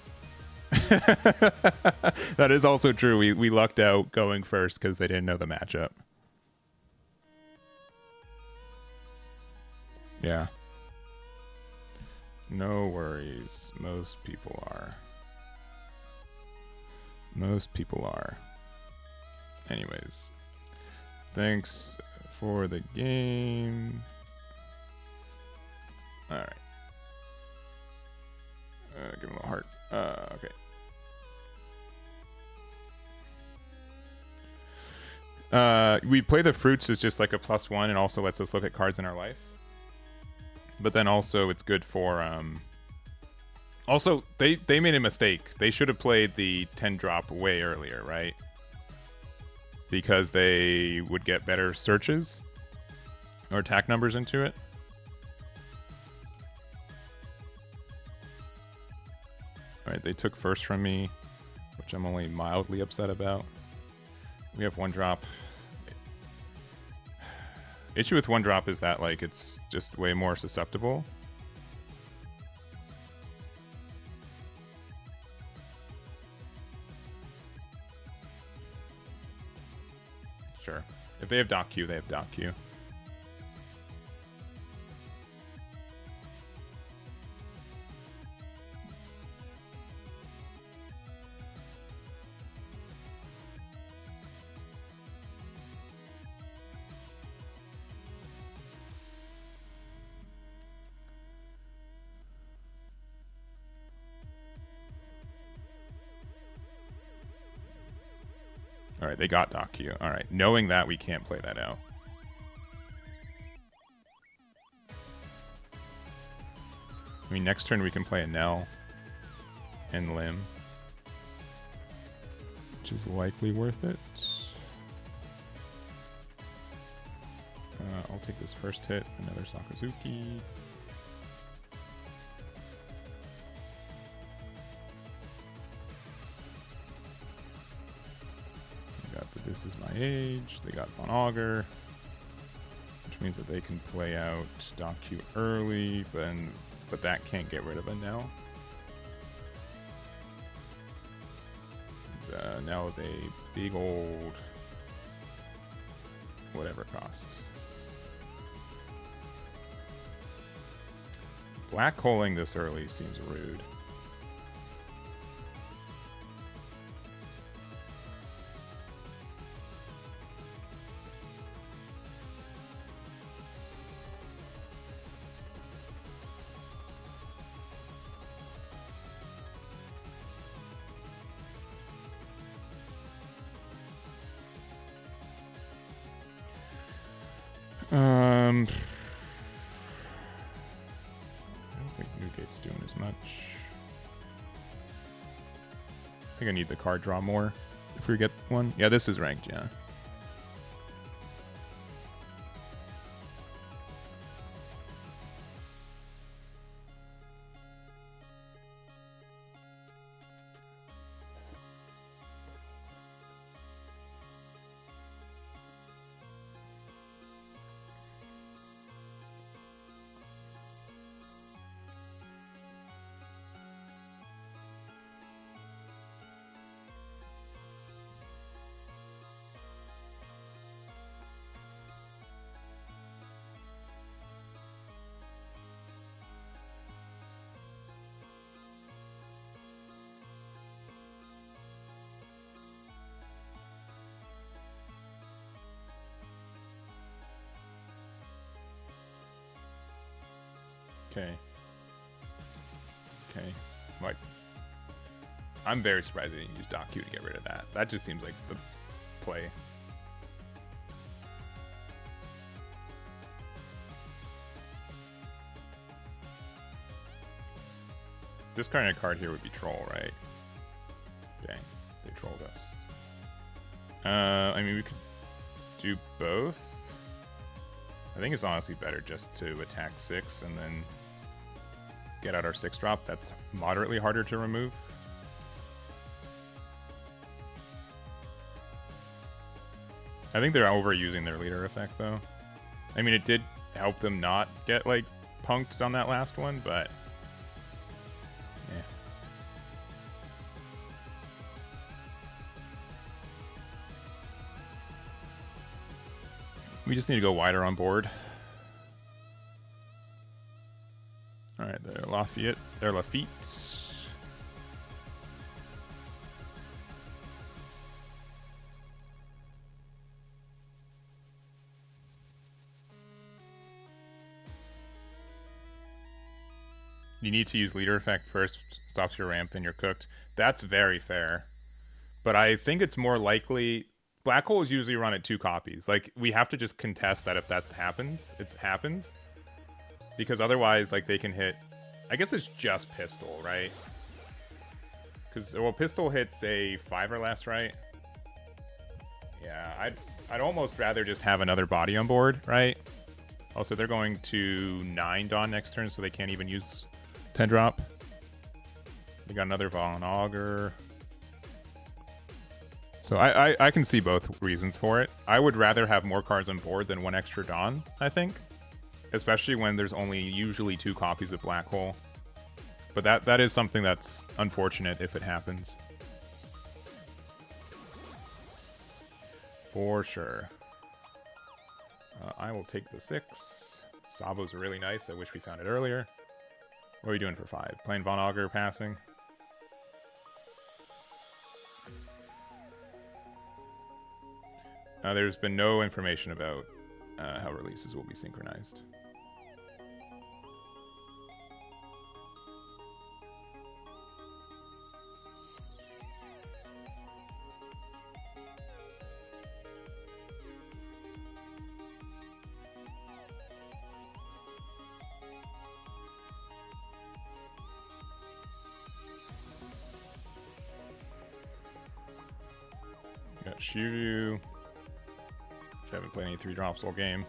That is also true. We lucked out going first because they didn't know the matchup. Yeah. No worries. Most people are. Most people are. Anyways. Thanks for the game. Alright. Give him a heart. Okay. We play the fruits as just like a +1 and also lets us look at cards in our life. But then also it's good for also they made a mistake. They should have played the 10 drop way earlier, right? Because they would get better searches or attack numbers into it. Alright, they took first from me, which I'm only mildly upset about. We have 1 drop. Issue with 1 drop is that like it's just way more susceptible. Sure. If they have Doc Q, they have Doc Q. Alright, they got Doc Q. Alright, knowing that, we can't play that out. I mean, next turn we can play a Nell and Limb, which is likely worth it. I'll take this first hit, another Sakazuki. This is my age. They got Von Augur, which means that they can play out Doc Q early, but that can't get rid of a Nell. Nell is a big old whatever cost. Black holing this early seems rude. I don't think Newgate's doing as much. I think I need the card draw more if we get one. Yeah, this is ranked, yeah. Okay. Okay. Like, I'm very surprised they didn't use Doc Q to get rid of that. That just seems like the play. Discarding a card here would be troll, right? Dang, they trolled us. I mean, we could do both. I think it's honestly better just to attack 6 and then get out our 6-drop. That's moderately harder to remove. I think they're overusing their leader effect, though. I mean, it did help them not get, like, punked on that last one, but... yeah. We just need to go wider on board. Alright, they're Lafayette. They're Lafitte. You need to use leader effect first, stops your ramp, then you're cooked. That's very fair. But I think it's more likely... Black holes usually run at 2 copies. Like, we have to just contest that if that happens. It happens. Because otherwise, like, they can hit... I guess it's just pistol, right? Because, well, pistol hits a 5 or less, right? Yeah, I'd almost rather just have another body on board, right? Also, they're going to 9 Dawn next turn, so they can't even use 10 drop. They got another Von Augur. So I can see both reasons for it. I would rather have more cards on board than 1 extra Dawn, I think. Especially when there's only usually 2 copies of Black Hole. But that is something that's unfortunate if it happens. For sure. I will take the 6. Sabo's really nice. I wish we found it earlier. What are we doing for 5? Playing Von Augur passing. There's been no information about how releases will be synchronized. Got Shiryu. I haven't played any 3 drops all game.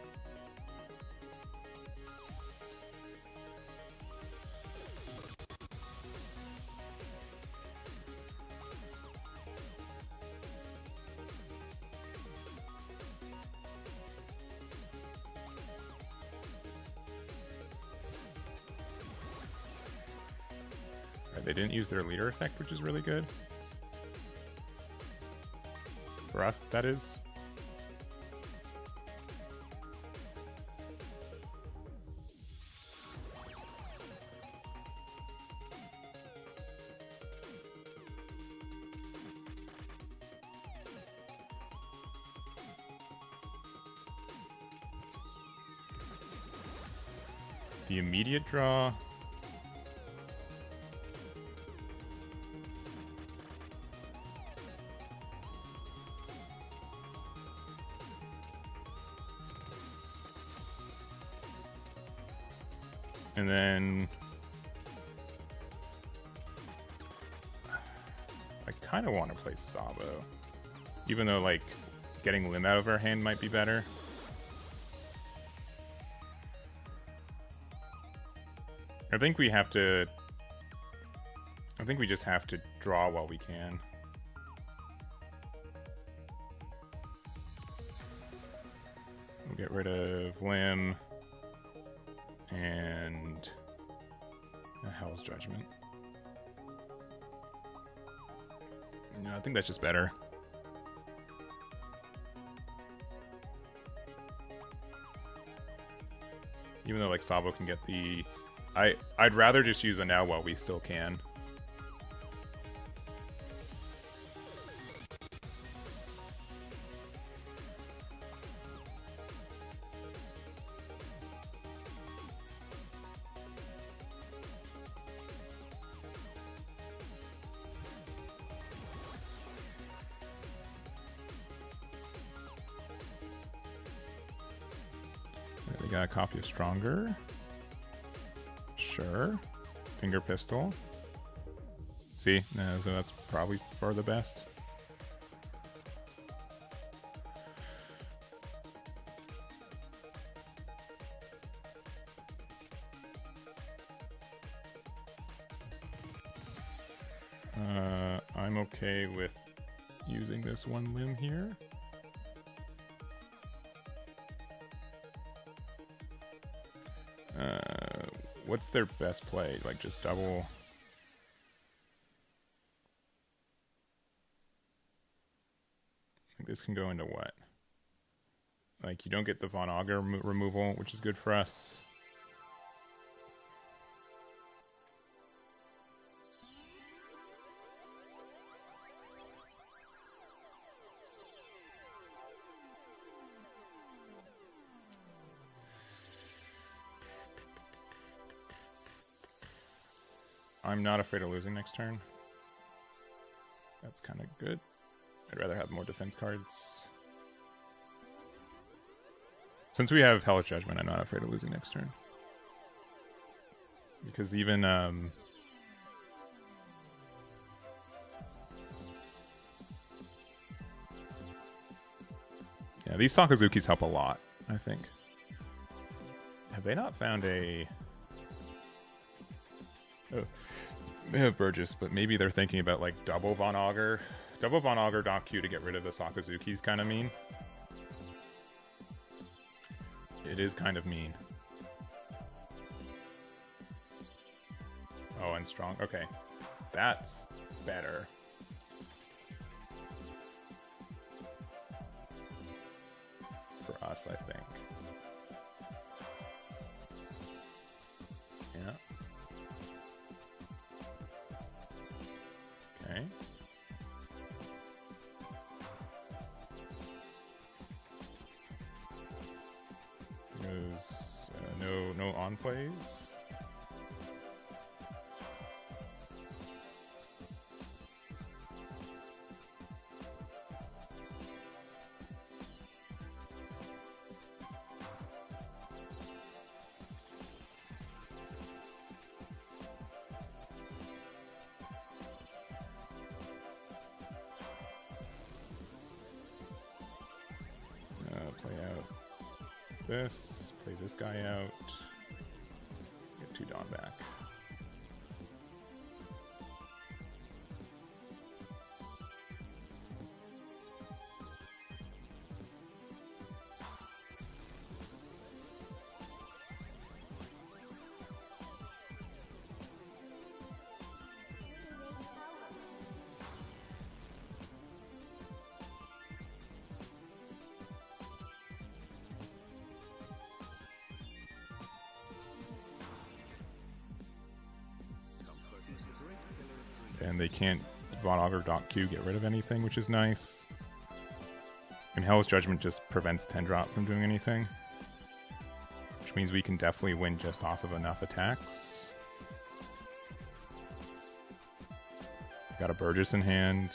Right, they didn't use their leader effect, which is really good. For us, that is. The immediate draw. And then I kind of want to play Sabo, even though like getting Lim out of our hand might be better. I think we have to... I think we just have to draw while we can. We'll get rid of Lim and Hell's Judgment. No, I think that's just better. Even though like Sabo can get the... I'd rather just use a now while we still can. They got a copy of Stronger. Sure. Finger Pistol. See? No, so that's probably for the best. I'm okay with using this one limb here. What's their best play? Like just double. I think this can go into what? Like you don't get the Von Auger removal, which is good for us. I'm not afraid of losing next turn. That's kind of good. I'd rather have more defense cards. Since we have Hellish Judgment, I'm not afraid of losing next turn. Because even... yeah, these Sakazukis help a lot, I think. Have they not found a... Oh, they have Burgess, but maybe they're thinking about like double Von Auger. Double Von Auger Doc Q to get rid of the Sakazukis kind of mean. It is kind of mean. Oh, and strong. Okay. That's better. For us, I think. Yeah. Okay. Goes no on plays. Play out this, play this guy out, get 2 Dawn back. And they can't Von Auger Doc Q get rid of anything, which is nice. And Hell's Judgment just prevents 10 drop from doing anything. Which means we can definitely win just off of enough attacks. Got a Burgess in hand.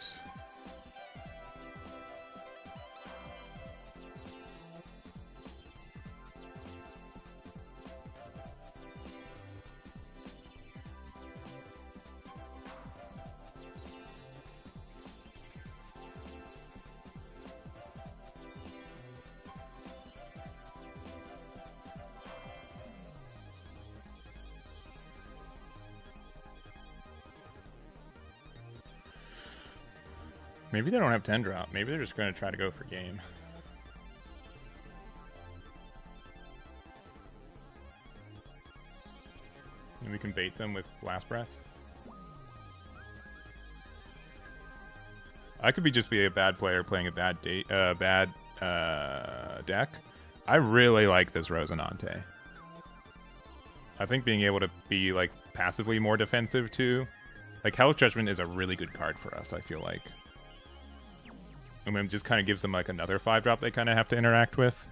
Maybe they don't have 10 drop. Maybe they're just going to try to go for game. And we can bait them with Last Breath. I could just be a bad player playing a bad deck. I really like this Rosinante. I think being able to be like passively more defensive too. Like Hell's Judgment is a really good card for us, I feel like. And it just kind of gives them like another 5-drop they kind of have to interact with.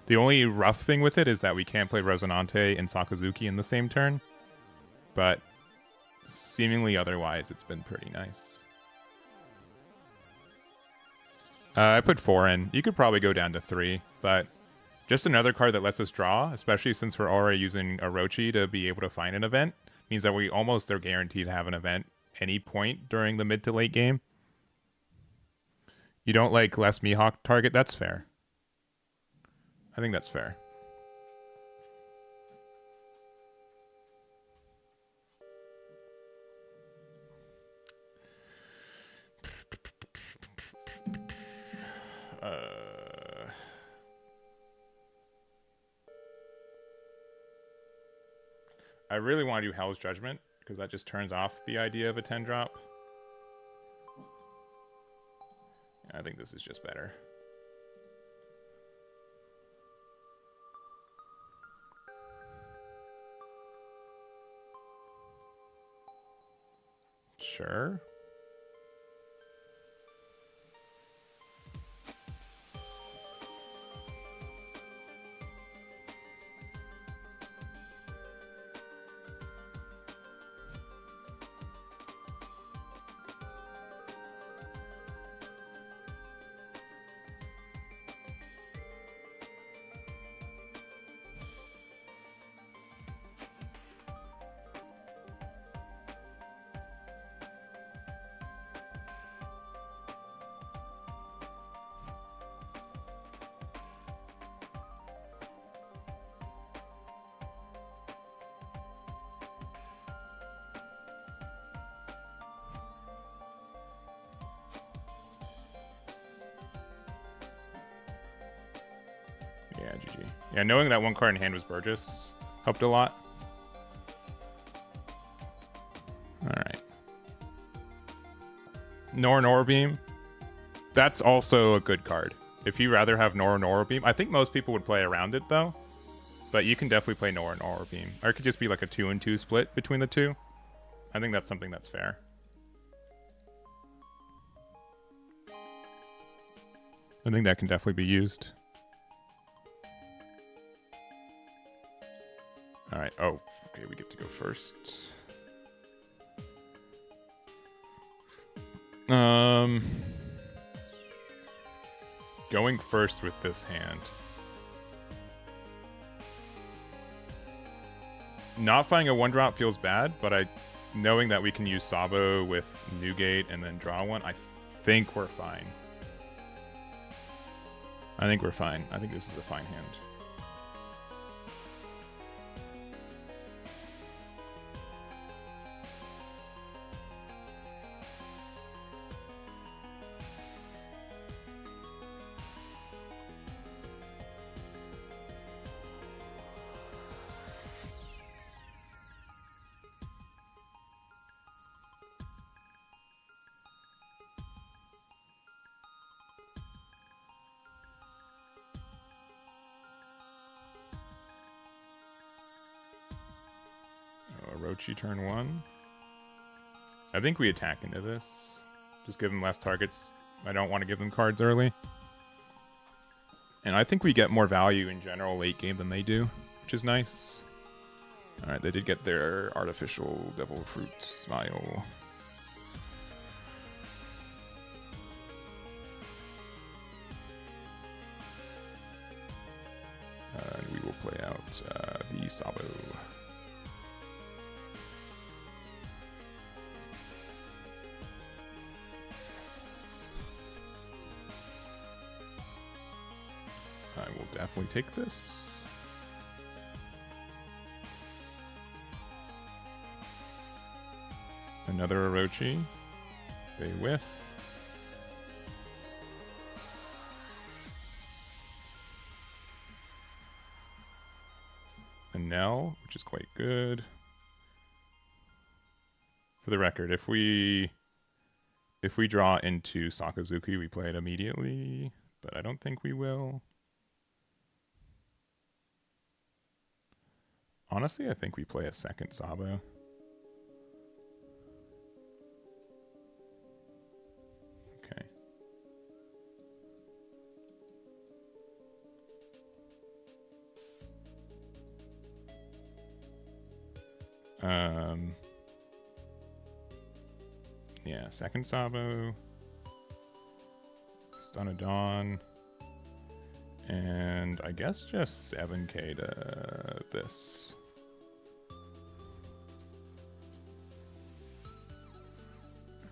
The only rough thing with it is that we can't play Rosinante and Sakazuki in the same turn. But seemingly otherwise, it's been pretty nice. I put 4 in. You could probably go down to 3, but just another card that lets us draw, especially since we're already using Orochi to be able to find an event, means that we almost are guaranteed to have an event any point during the mid to late game. You don't like less Mihawk target? That's fair. I think that's fair. I really want to do Hell's Judgment, because that just turns off the idea of a 10 drop. I think this is just better. Sure. Yeah, GG. Yeah, knowing that one card in hand was Burgess helped a lot. Alright. Nor Beam. That's also a good card. If you rather have Nor Beam, I think most people would play around it though. But you can definitely play Nor Beam. Or it could just be like a 2-and-2 split between the two. I think that's something that's fair. I think that can definitely be used. Alright, oh, okay, we get to go first. Going first with this hand. Not finding a 1-drop feels bad, but knowing that we can use Sabo with Newgate and then draw one, I think we're fine. I think we're fine. I think this is a fine hand. Orochi turn 1. I think we attack into this. Just give them less targets. I don't want to give them cards early. And I think we get more value in general late game than they do, which is nice. Alright, they did get their artificial devil fruit smile. And we will play out the Sabo. I will definitely take this. Another Orochi. They whiff. A Nell, which is quite good. For the record, if we draw into Sakazuki, we play it immediately, but I don't think we will. Honestly, I think we play a second Sabo. Okay. Yeah, second Sabo. Stun of Dawn. And I guess just 7k to this.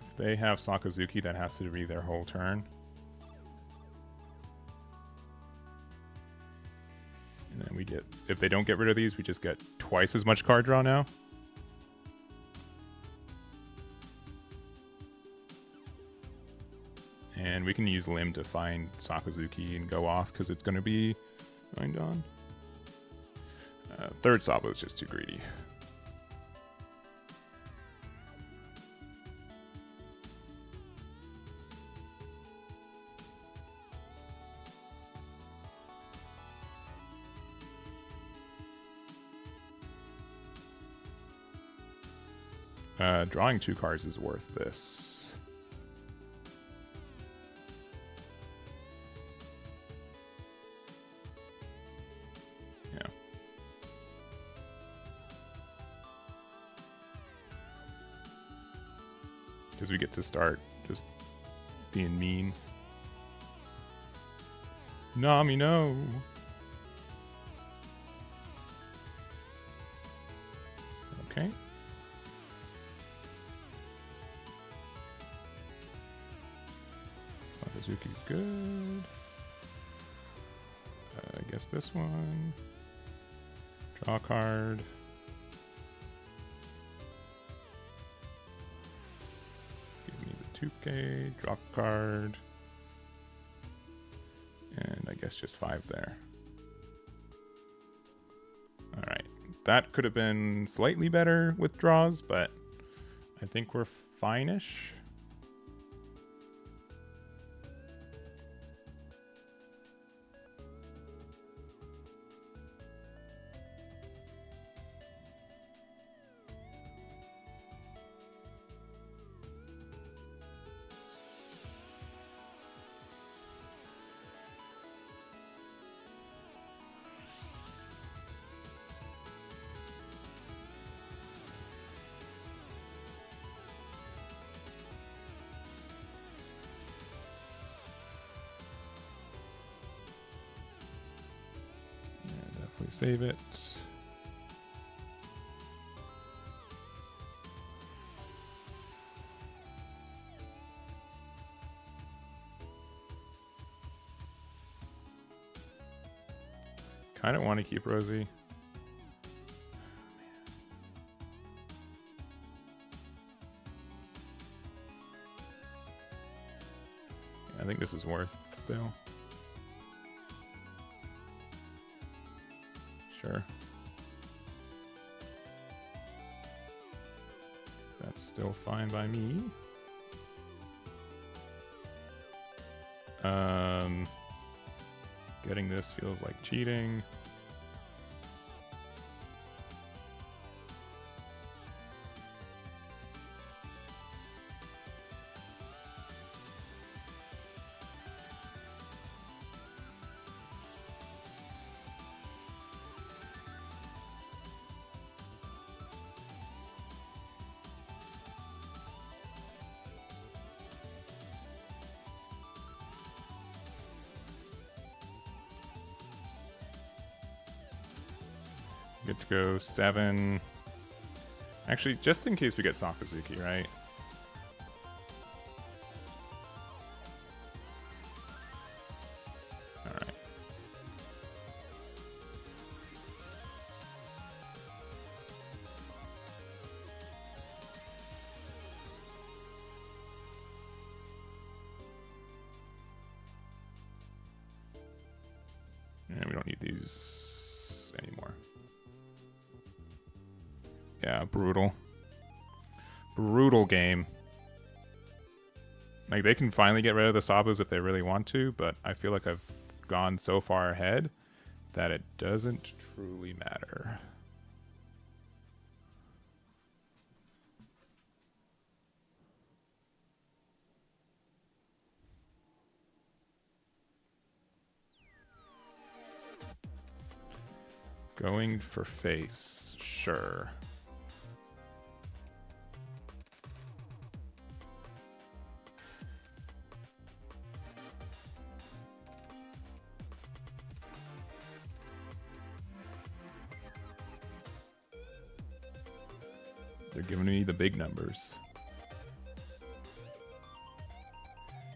If they have Sakazuki, that has to be their whole turn. And then we get, if they don't get rid of these, we just get twice as much card draw now. And we can use Lim to find Sakazuki and go off because it's going to be going on. Third Sabo is just too greedy. Drawing 2 cards is worth this. Yeah. Because we get to start just being mean. Nami, no. Okay. Sakazuki's good. I guess this one. Draw a card. Give me the 2K. Draw a card. And I guess just 5 there. Alright. That could have been slightly better with draws, but I think we're fine-ish. Save it. Kind of want to keep Rosie. Yeah, I think this is worth still. Sure. That's still fine by me. Getting this feels like cheating. Get to go 7. Actually, just in case we get Sakazuki, right? Alright. Yeah, we don't need these anymore. Yeah, brutal. Brutal game. Like, they can finally get rid of the Sabas if they really want to, but I feel like I've gone so far ahead that it doesn't truly matter. Going for face, sure. They're giving me the big numbers.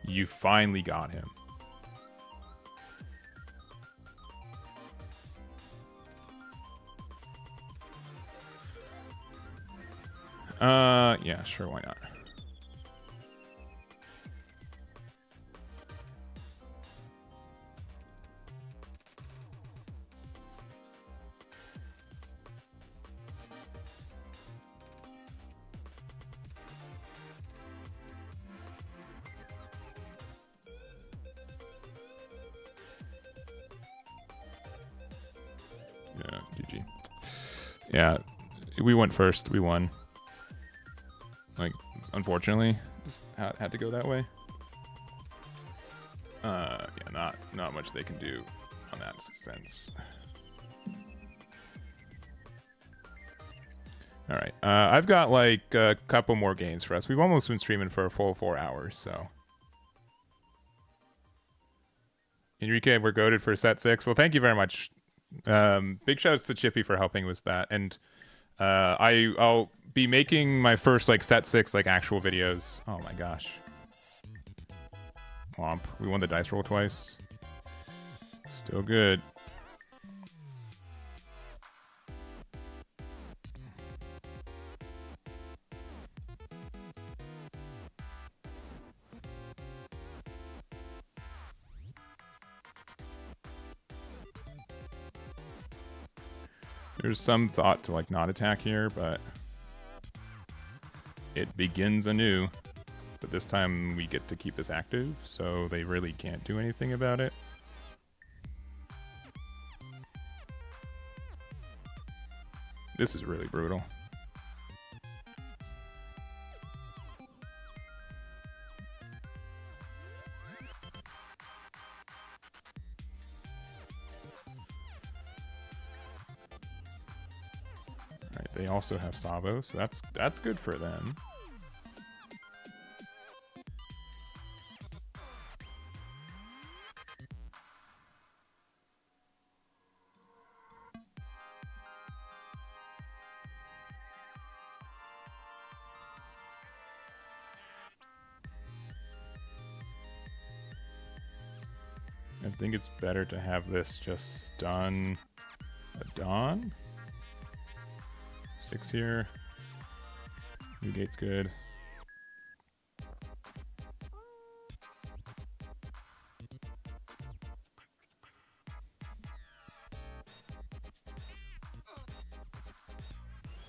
You finally got him. Yeah, sure, why not? GG. Yeah, we went first. We won. Like, unfortunately, just had to go that way. Yeah, not much they can do on that sense. All right, I've got like a couple more games for us. We've almost been streaming for a full 4 hours, so. Enrique, we're goated for set 6. Well, thank you very much. Big shouts to Chippy for helping with that, and I'll be making my first like set 6 like actual videos. Oh my gosh. Womp. We won the dice roll twice. Still good. There's some thought to like not attack here, but it begins anew. But this time we get to keep this active, so they really can't do anything about it. This is really brutal. Alright, they also have Savo, so that's good for them. I think it's better to have this just stun a Dawn. 6 here. Newgate's good.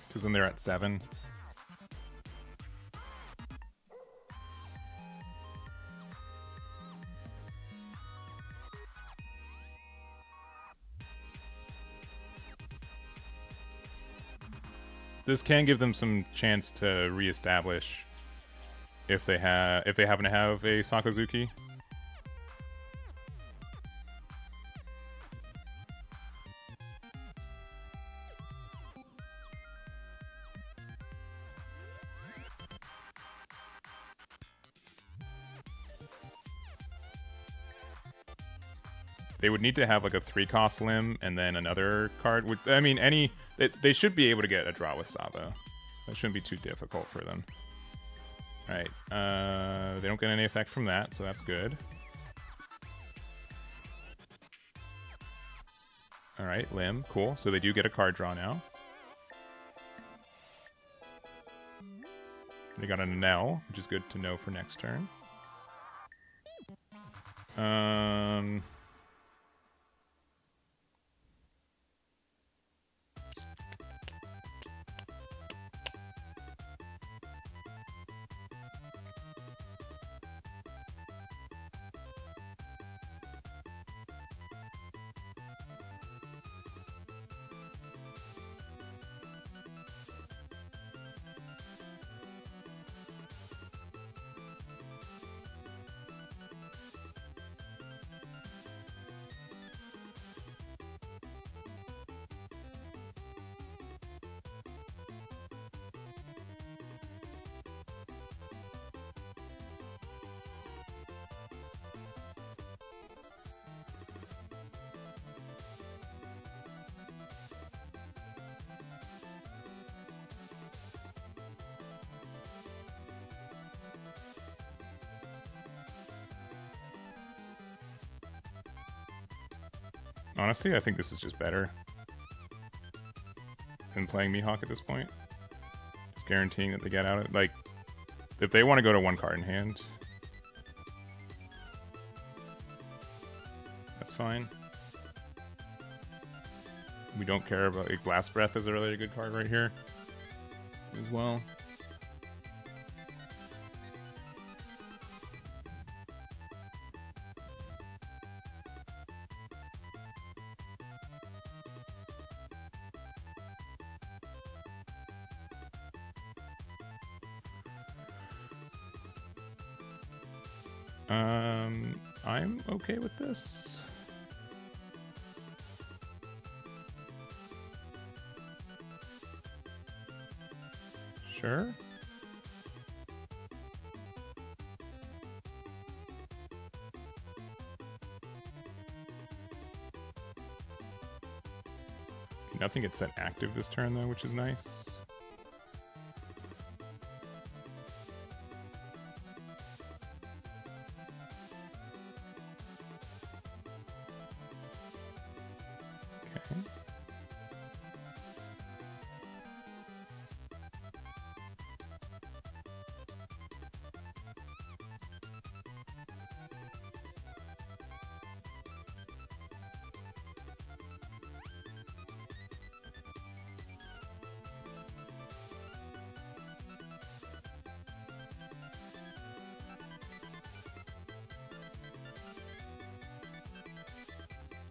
Because then they're at 7. This can give them some chance to reestablish if they happen to have a Sakazuki. They would need to have like a 3-cost limb and then another card. I mean, they should be able to get a draw with Savo. That shouldn't be too difficult for them. All right, they don't get any effect from that, so that's good. All right, limb, cool. So they do get a card draw now. They got an Nell, which is good to know for next turn. Honestly, I think this is just better than playing Mihawk at this point. Just guaranteeing that they get out of it. Like, if they want to go to 1 card in hand, that's fine. We don't care about like, Blast Breath is a really good card right here as well. I'm okay with this. Sure. Nothing gets set active this turn though, which is nice.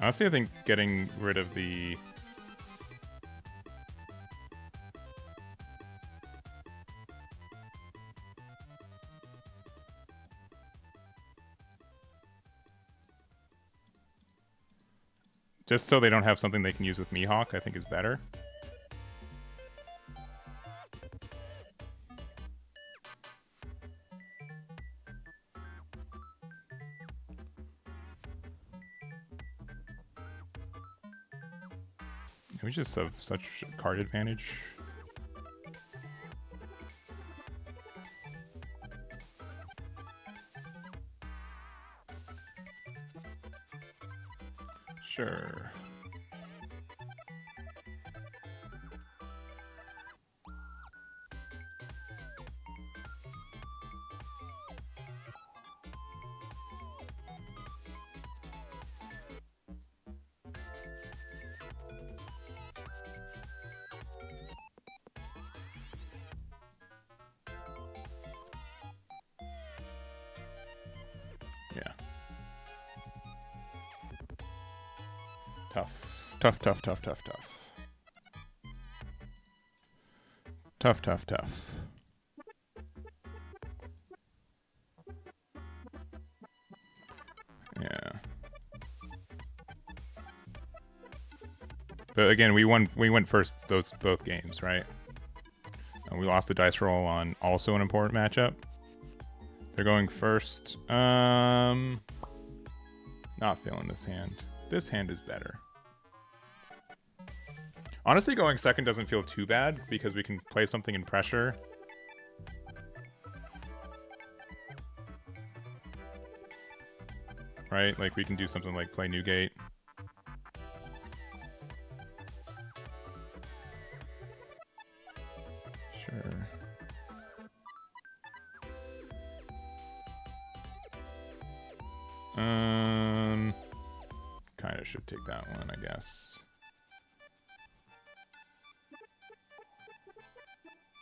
Honestly, I think getting rid of the... Just so they don't have something they can use with Mihawk, I think is better. We just have such card advantage. Sure. Tough. Yeah. But again, we went first both games, right? And we lost the dice roll on also an important matchup. They're going first. Not feeling this hand. This hand is better. Honestly, going second doesn't feel too bad because we can play something in pressure. Right? Like, we can do something like play Newgate. Sure. Kind of should take that one, I guess.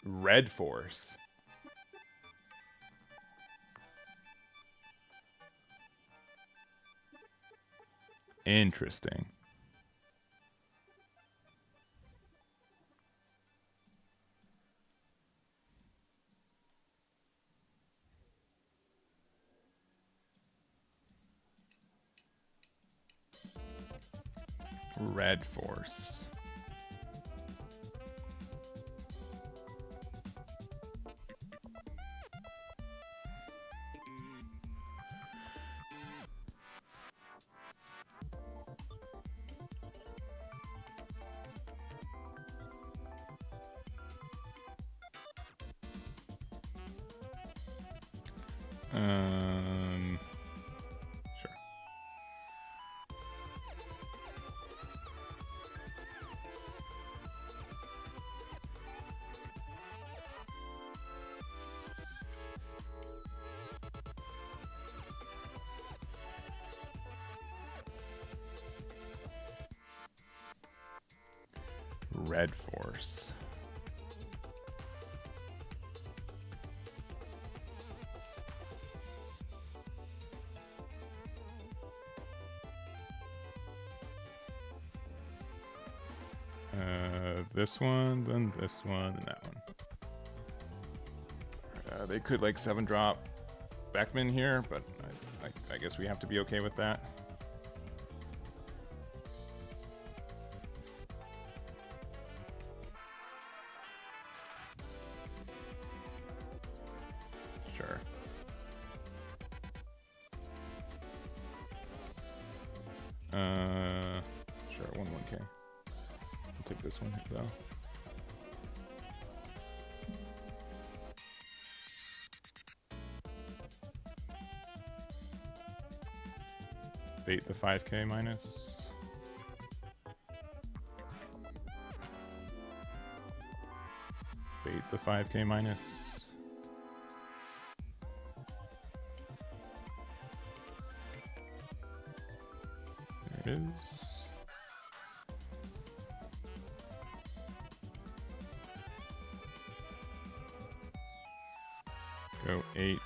Red Force. Interesting. Red Force. Sure. Red Force. This one, then this one, and that one. They could like 7-drop Beckman here, but I guess we have to be okay with that. Sure. Sure, 1K. I'll take this one though. Bait the 5K minus. Bait the 5K minus. There it is. Go 8.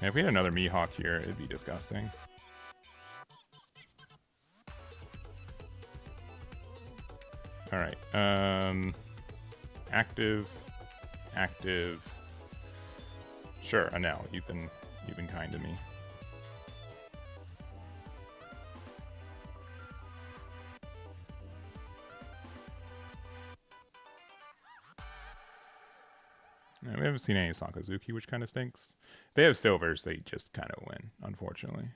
If we had another Mihawk here, it'd be disgusting. All right. Active. Sure, Anel, you've been kind to me. Yeah, we haven't seen any Sakazuki, which kind of stinks. If they have silvers, they just kind of win, unfortunately.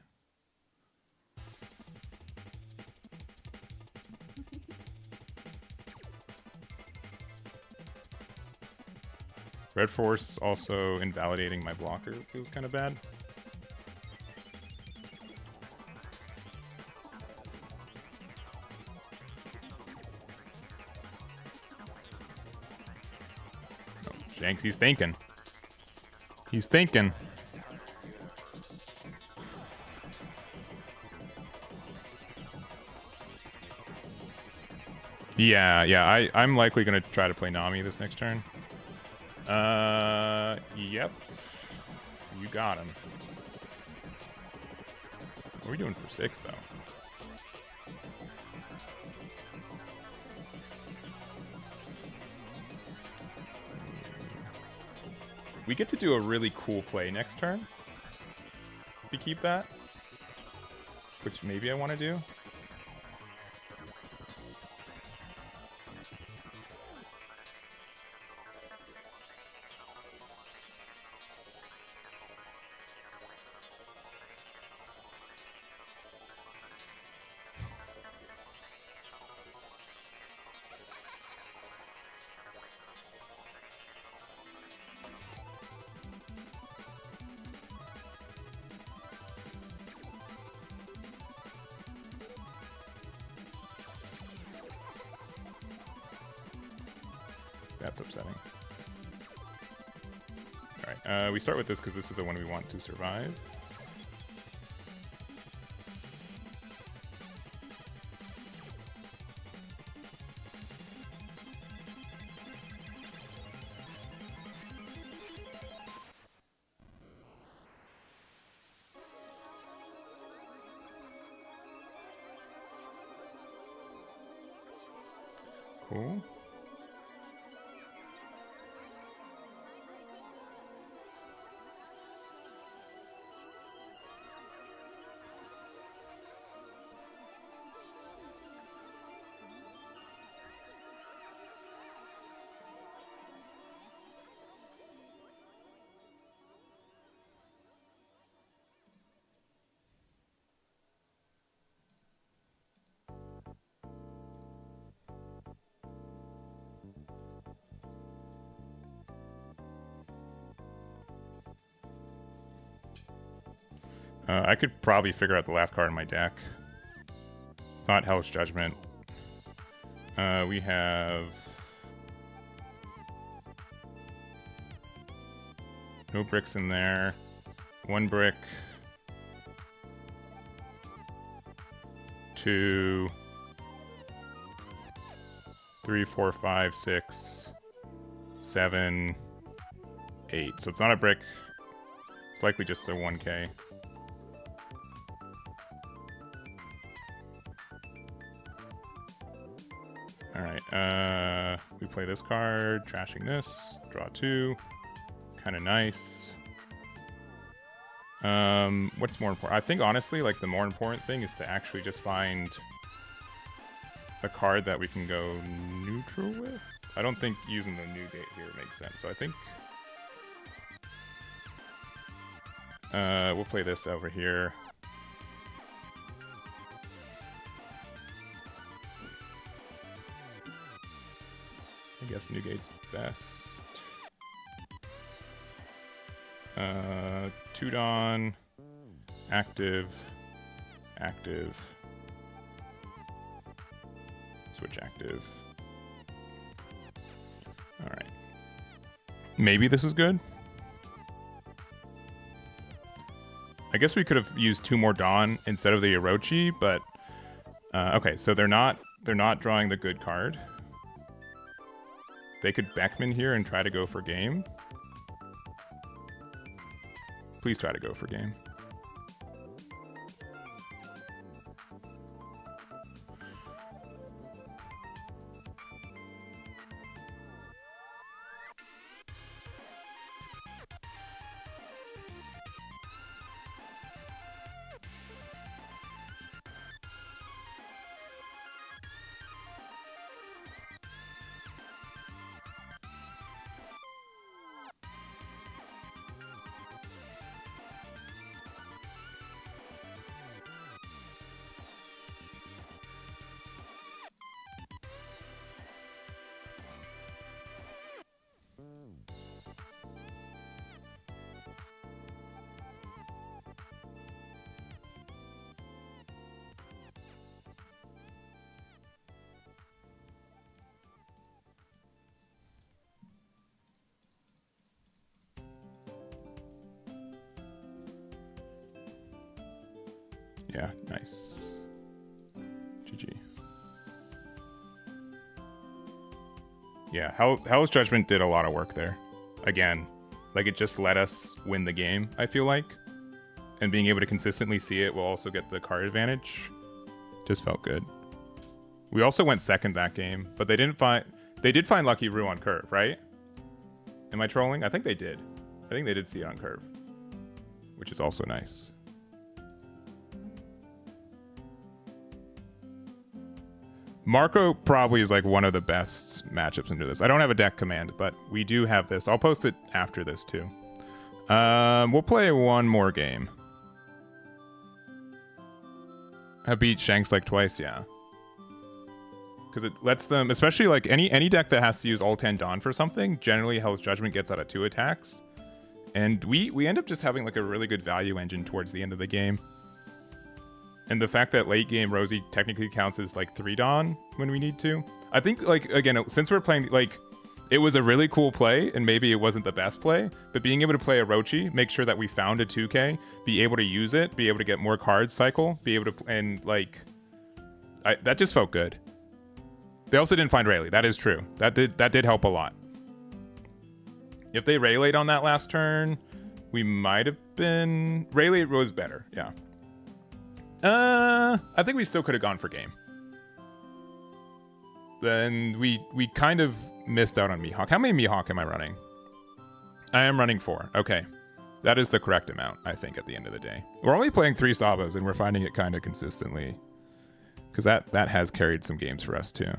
Red Force also invalidating my blocker feels kind of bad. Oh, Shanks, he's thinking. He's thinking. Yeah, I'm likely going to try to play Nami this next turn. Yep. You got him. What are we doing for 6, though? We get to do a really cool play next turn. If we keep that. Which maybe I want to do. That's upsetting. Alright, we start with this because this is the one we want to survive. Cool. I could probably figure out the last card in my deck. It's not Hell's Judgment. We have... no bricks in there. 1 brick. 2... 3, 4, 5, 6... 7... 8. So it's not a brick. It's It's likely just a 1k. Alright, we play this card, trashing this, draw 2. Kind of nice. What's more important? I think honestly, like the more important thing is to actually just find a card that we can go neutral with. I don't think using the Newgate here makes sense. So I think we'll play this over here. I guess Newgate's best. 2 Dawn, active, active, switch active. Alright. Maybe this is good? I guess we could have used 2 more Dawn instead of the Orochi, but okay, so they're not drawing the good card. They could Beckman here and try to go for game. Please try to go for game. Yeah, nice. GG. Yeah, Hell's Judgment did a lot of work there. Again, like it just let us win the game, I feel like. And being able to consistently see it will also get the card advantage. Just felt good. We also went second that game, but they did find Lucky Roo on curve, right? Am I trolling? I think they did. I think they did see it on curve, which is also nice. Marco probably is like one of the best matchups into this. I don't have a deck command, but we do have this. I'll post it after this too. We'll play one more game. I beat Shanks like twice, yeah. Because it lets them, especially like any deck that has to use all 10 Dawn for something, generally Hell's Judgment gets out of 2 attacks. And we end up just having like a really good value engine towards the end of the game. And the fact that late game Rosie technically counts as like 3 Dawn when we need to. I think like, again, since we're playing, like, it was a really cool play and maybe it wasn't the best play, but being able to play Orochi, make sure that we found a 2k, be able to use it, be able to get more cards cycle, be able to, and like, that just felt good. They also didn't find Rayleigh. That is true. That did help a lot. If they Rayleigh'd on that last turn, we might have been... Rayleigh was better, yeah. I think we still could have gone for game. Then we kind of missed out on Mihawk. How many Mihawk am I running? I am running 4. Okay. That is the correct amount, I think, at the end of the day. We're only playing 3 Sabas, and we're finding it kind of consistently. Because that has carried some games for us, too.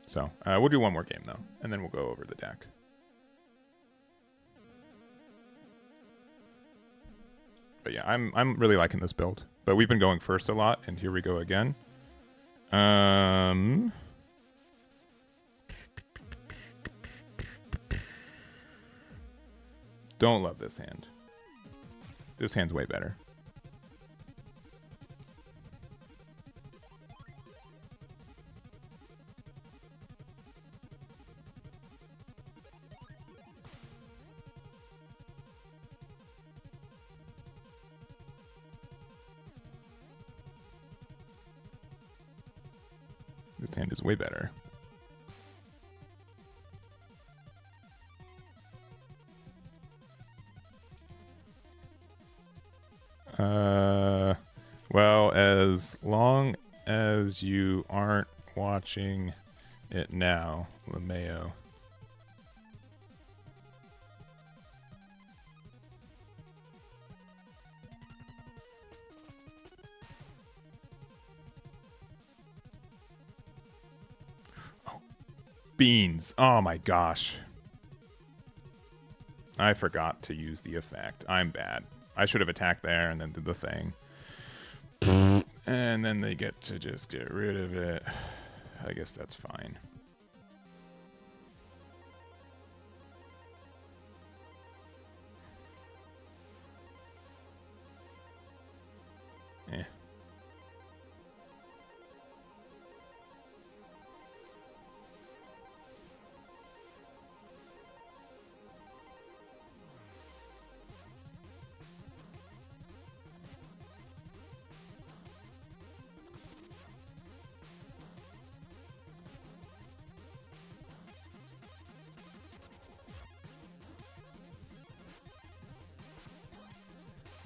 So, we'll do one more game, though, and then we'll go over the deck. But yeah, I'm really liking this build. But we've been going first a lot, and here we go again. Don't love this hand. This hand's way better. This hand is way better. Well, as long as you aren't watching it now, LeMayo. Oh, beans. Oh my gosh. I forgot to use the effect. I'm bad. I should have attacked there and then did the thing. And then they get to just get rid of it. I guess that's fine. Eh.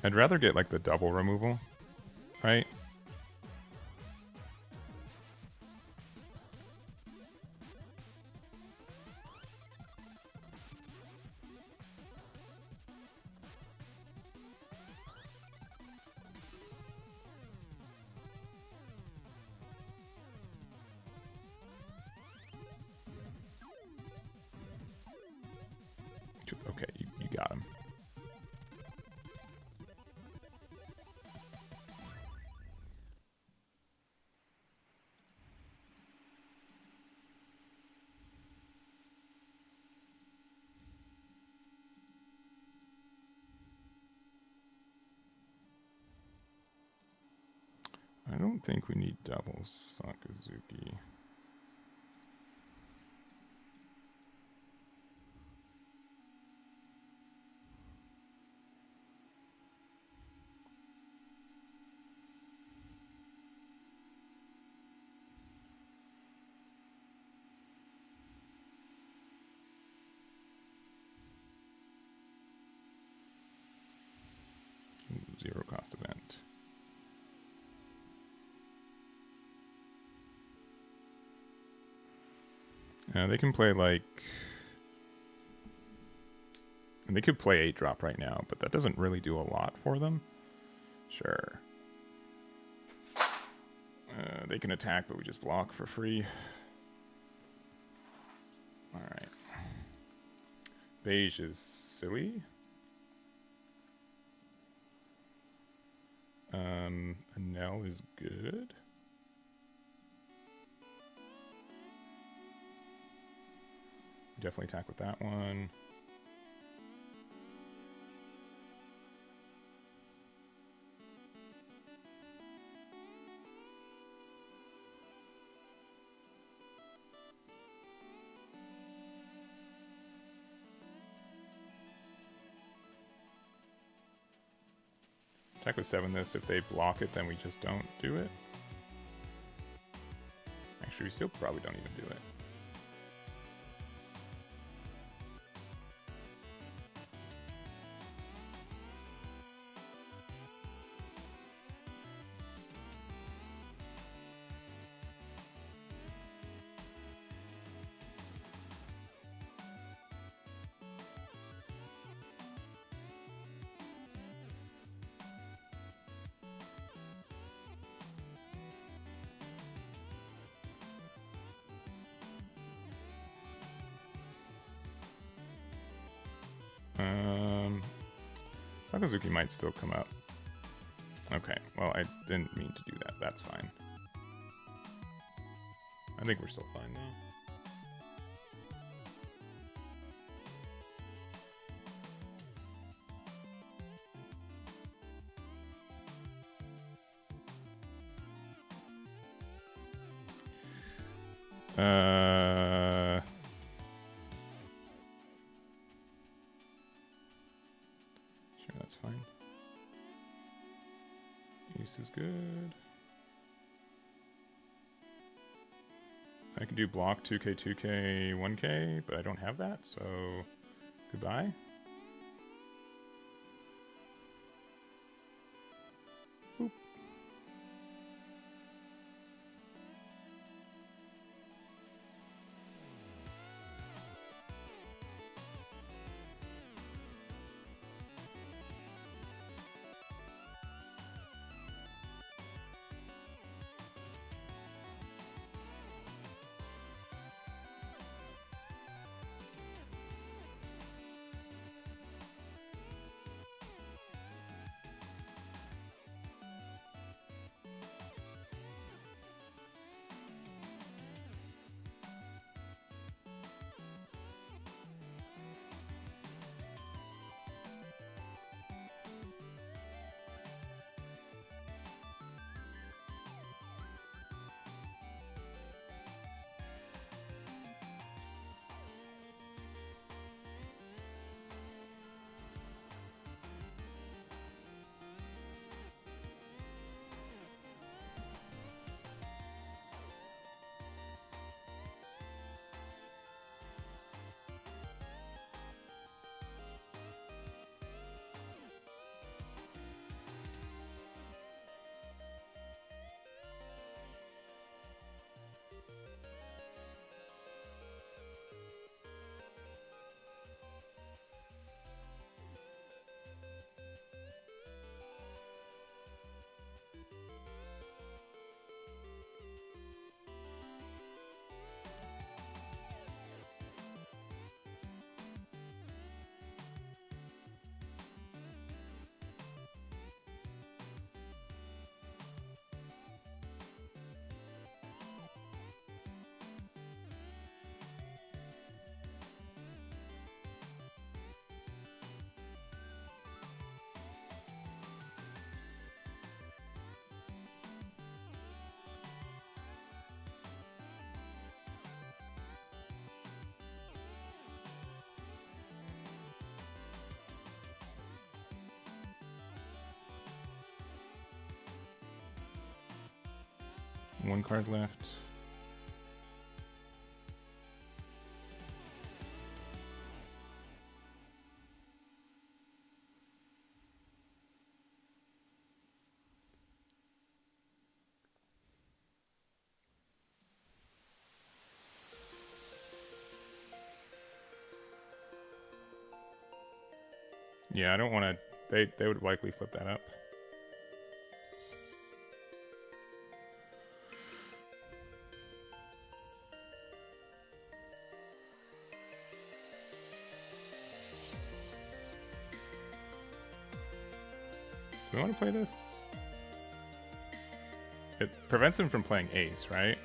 I'd rather get like the double removal, right? Okay, you got him. I don't think we need double Sakazuki. Zero cost event. They can play like... And they could play 8-drop right now, but that doesn't really do a lot for them. Sure. They can attack, but we just block for free. Alright. Beige is silly. Anel is good. Definitely attack with that one. Attack with 7 this. If they block it, then we just don't do it. Actually, we still probably don't even do it. Sakazuki might still come up. Okay, well, I didn't mean to do that. That's fine. I think we're still fine now. Sure, that's fine. Ace is good. I can do block 2k, 2k, 1k, but I don't have that, so goodbye. Boop. One card left. Yeah, I don't want to... They would likely flip that up. Do we want to play this? It prevents him from playing ace, right?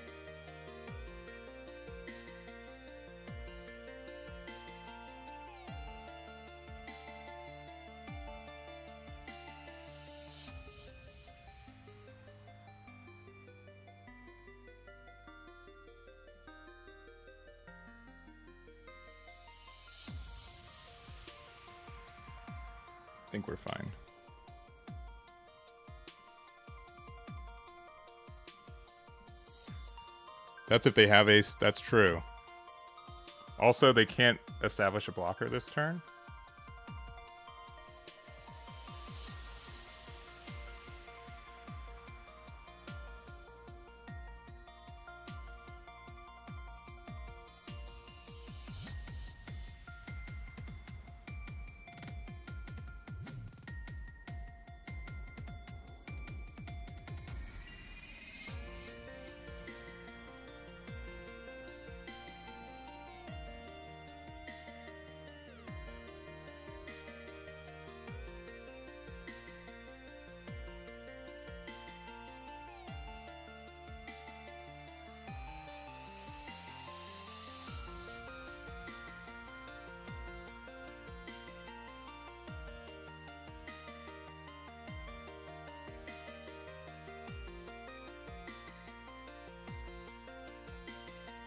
I think we're fine. That's if they have ace. That's true. Also, they can't establish a blocker this turn.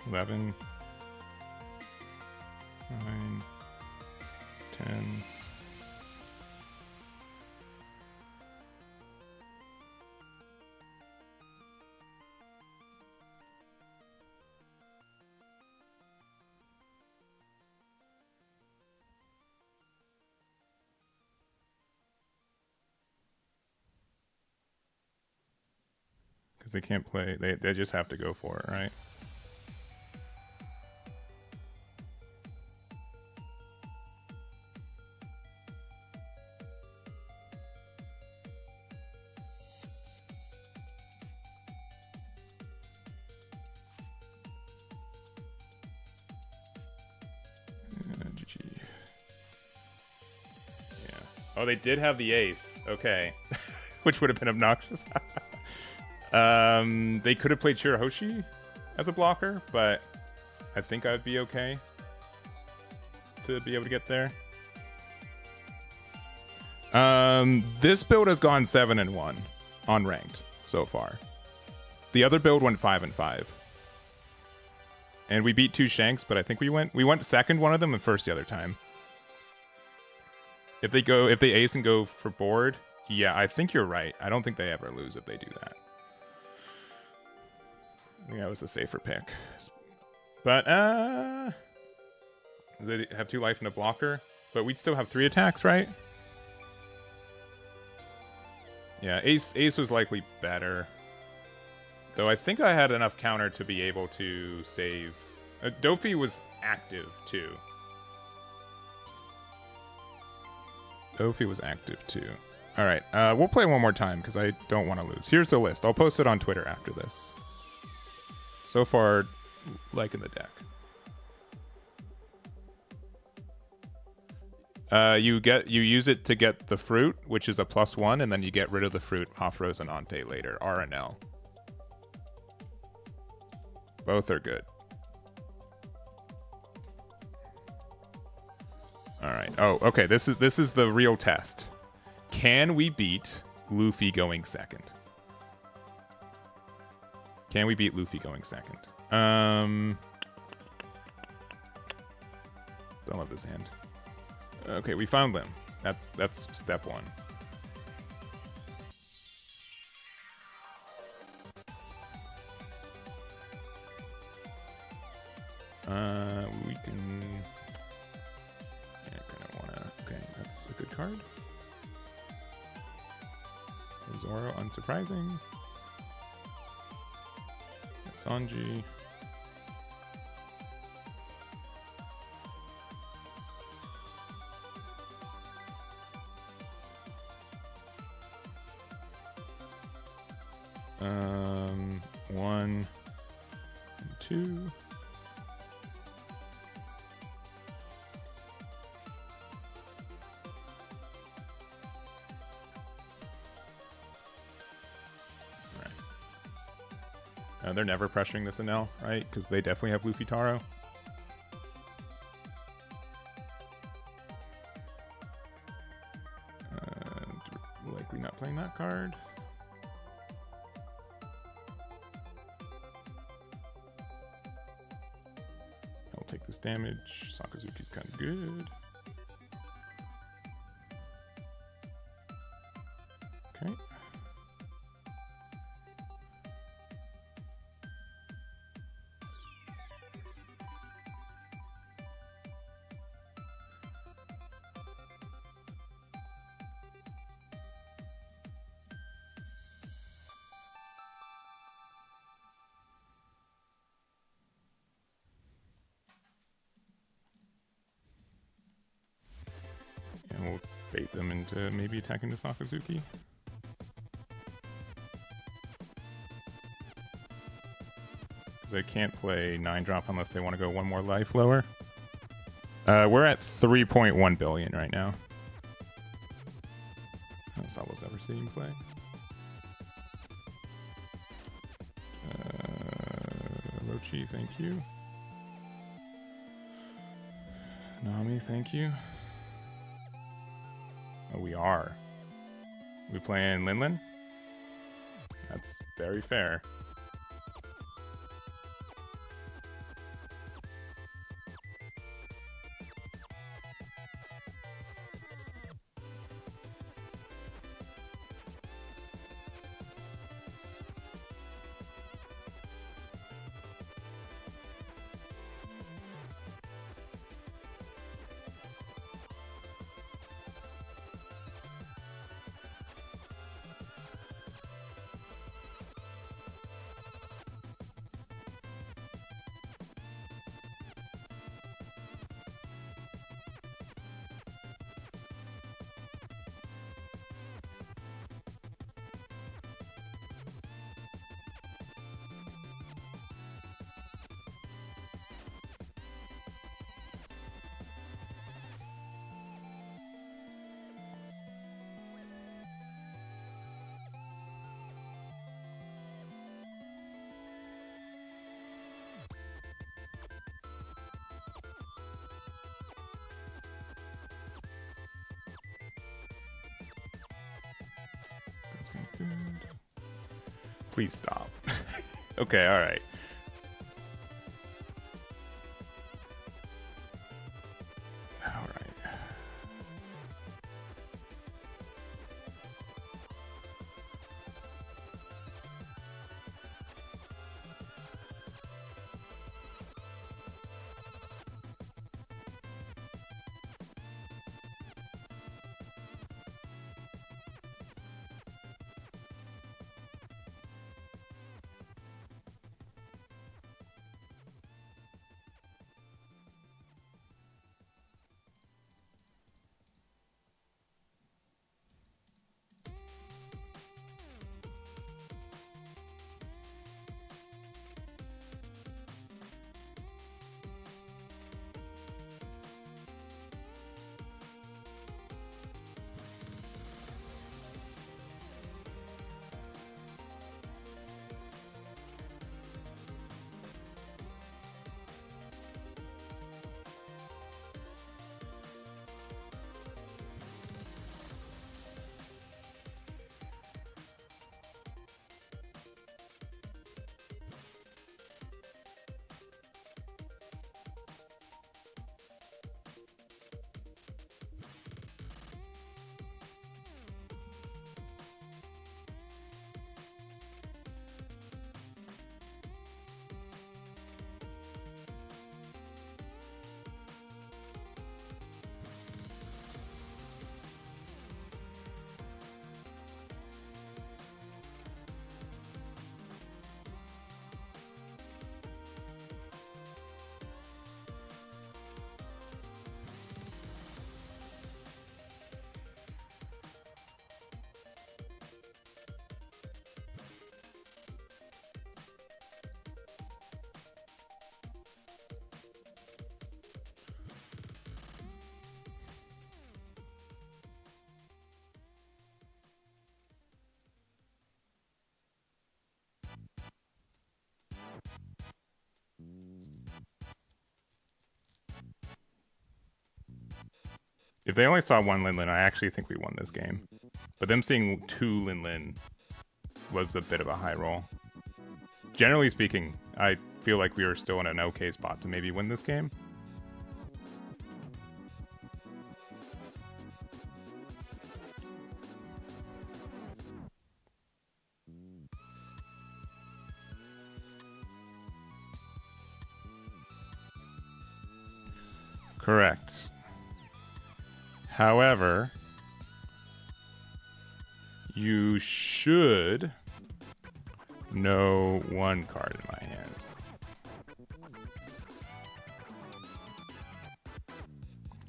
Eleven, 9, 10. they can't play. They just have to go for it, right? GG. Yeah. Oh, they did have the ace. Okay. Which would have been obnoxious. They could have played Shirahoshi as a blocker, but I think I'd be okay to be able to get there. This build has gone 7-1 on ranked so far. The other build went 5-5. And we beat 2 Shanks, but I think we went second one of them and first the other time. If they ace and go for board, yeah, I think you're right. I don't think they ever lose if they do that. I think that was a safer pick. But they have 2 life and a blocker, but we'd still have 3 attacks, right? Yeah, ace was likely better. Though I think I had enough counter to be able to save. Dofi was active too. All right, we'll play one more time because I don't want to lose. Here's the list. I'll post it on Twitter after this. So far, liking the deck. You use it to get the fruit, which is a +1, and then you get rid of the fruit off Rosinante later. R and L. Both are good. All right. Oh, okay. This is the real test. Can we beat Luffy going second? Can we beat Luffy going second? Don't love this hand. Okay, we found them. That's step 1. We can. Yeah, I kind of wanna. Okay, that's a good card. Zoro, unsurprising. Sanji. One and 2. They're never pressuring this NL, right? Because they definitely have Luffy Taro. Likely not playing that card. I'll take this damage. Sakazuki's kind of good. Okay. And we'll bait them into maybe attacking the Sakazuki. Because I can't play 9-drop unless they want to go 1 more life lower. We're at 3.1 billion right now. That's almost ever seen play. Rochi, thank you. Nami, thank you. Oh, we are. We playing Linlin? That's very fair. Please stop. Okay, all right. All right. If they only saw one Lin Lin, I actually think we won this game. But them seeing two Lin Lin was a bit of a high roll. Generally speaking, I feel like we were still in an okay spot to maybe win this game. Correct. However, you should know one card in my hand.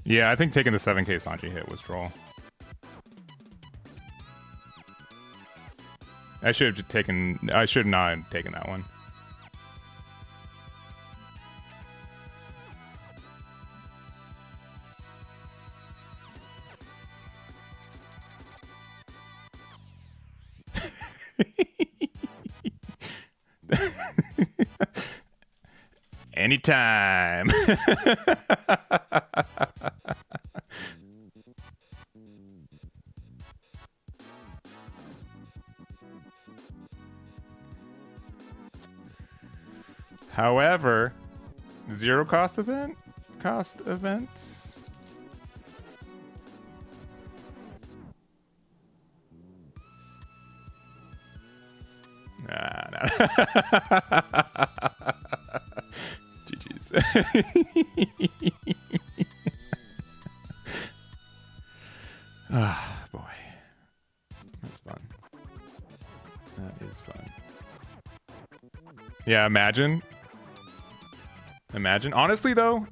Yeah, I think taking the 7k Sanji hit was troll. I should not have taken that one. Anytime. However, zero cost event? Cost event? Nah, nah. GG's. Ah, boy. That's fun. That is fun. Yeah, imagine. Imagine. Honestly, though,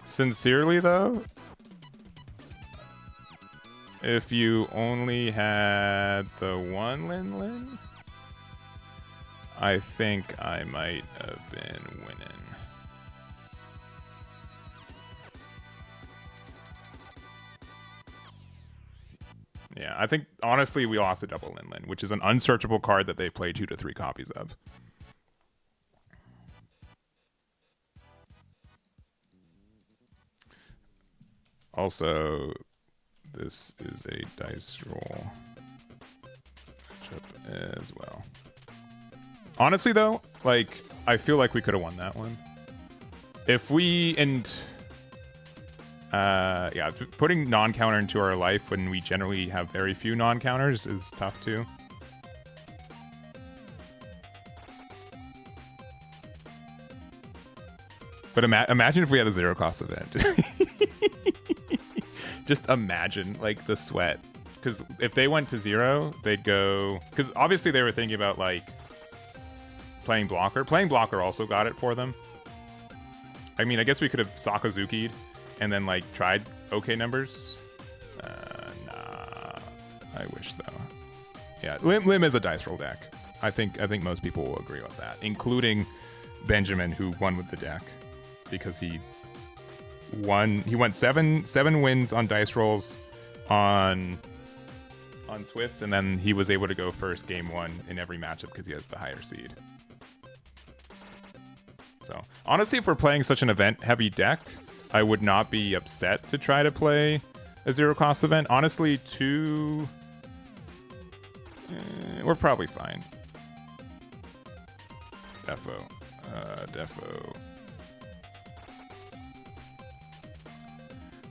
sincerely, though, if you only had the one Lin Lin, I think I might have been winning. Yeah, I think, honestly, we lost a double Lin Lin, which is an unsearchable card that they play 2 to 3 copies of. Also, this is a dice roll. matchup as well. Honestly, though, like, I feel like we could have won that one. If we, and yeah, putting non-counter into our life when we generally have very few non-counters is tough too. But imagine if we had a zero cost event. Just imagine, like, the sweat. Because if they went to zero, they'd go... Because obviously they were thinking about, like, playing blocker. Playing blocker also got it for them. I mean, I guess we could have Sakazuki'd and then, like, tried okay numbers. Nah. I wish, though. Yeah, Lim is a dice roll deck. I think most people will agree with that, including Benjamin, who won with the deck. Because he went seven wins on dice rolls on twists, and then he was able to go first game one in every matchup because he has the higher seed. So honestly, if we're playing such an event heavy deck, I would not be upset to try to play a zero cost event. Honestly, we're probably fine. Defo.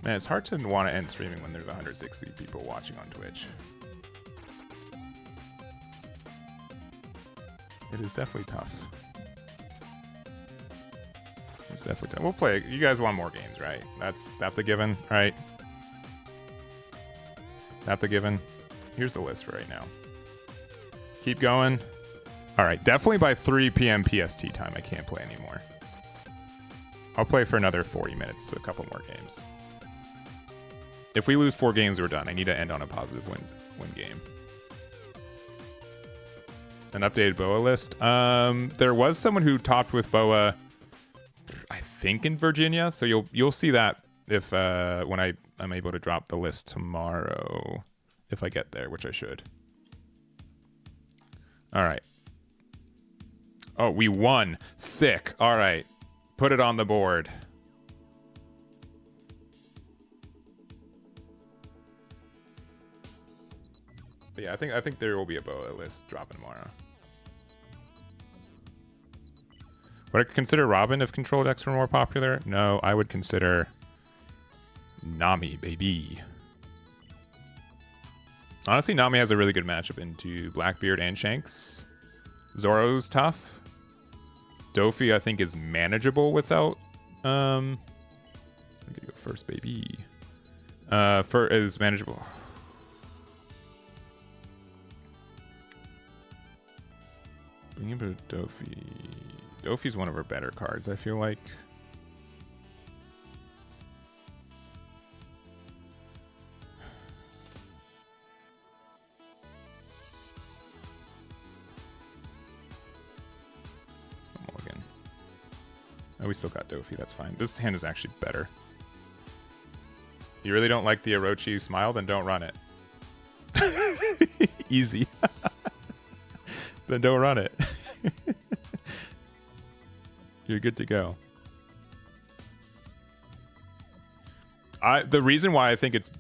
Man, it's hard to want to end streaming when there's 160 people watching on Twitch. It is definitely tough. It's definitely tough. We'll play. You guys want more games, right? That's a given, right? That's a given. Here's the list for right now. Keep going. All right, definitely by 3 p.m. PST time, I can't play anymore. I'll play for another 40 minutes, a couple more games. If we lose 4 games, we're done. I need to end on a positive win game. An updated BOA list. There was someone who topped with BOA, I think in Virginia. So you'll see that if when I'm able to drop the list tomorrow, if I get there, which I should. All right. Oh, we won. Sick. All right. Put it on the board. But yeah, I think there will be a BOA list dropping tomorrow. Would I consider Robin if control decks were more popular? No, I would consider Nami, baby. Honestly, Nami has a really good matchup into Blackbeard and Shanks. Zoro's tough. Dofi, I think, is manageable without... I'm gonna go first, baby. Is manageable... Thinking about Dofi. Dofi's one of our better cards, I feel like. Mulligan. Oh, we still got Dofi, that's fine. This hand is actually better. You really don't like the Orochi smile? Then don't run it. Easy. Then don't run it. You're good to go. The reason why I think it's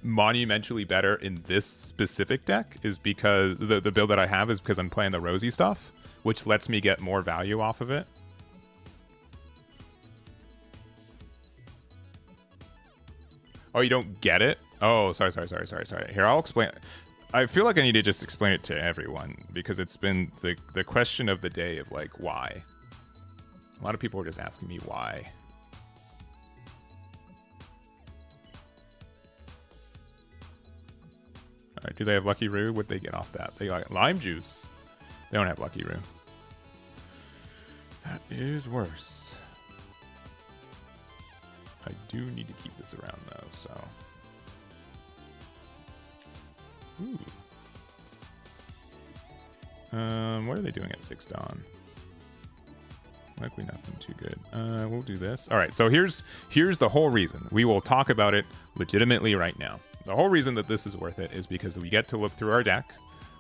monumentally better in this specific deck is because the build that I have is because I'm playing the Rosie stuff, which lets me get more value off of it. Oh, you don't get it? Oh, sorry. Here, I'll explain. I feel like I need to just explain it to everyone because it's been the question of the day of, like, why. A lot of people are just asking me why. All right, do they have Lucky Roo? What'd they get off that? They got lime juice. They don't have Lucky Roo. That is worse. I do need to keep this around, though, so... Ooh. What are they doing at 6 Dawn? Likely nothing too good. We'll do this. All right, so here's the whole reason. We will talk about it legitimately right now. The whole reason that this is worth it is because we get to look through our deck,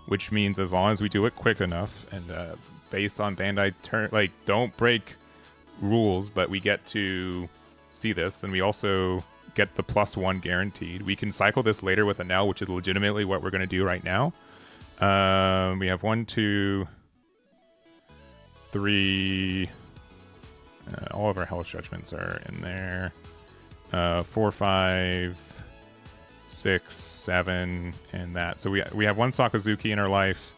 which means as long as we do it quick enough and based on Bandai turn, like, don't break rules, but we get to see this, then we also get the +1 guaranteed. We can cycle this later with a Nell, which is legitimately what we're going to do right now. We have 1, 2, 3. All of our health judgments are in there. 4, 5, 6, 7, and that. So we have 1 Sakazuki in our life,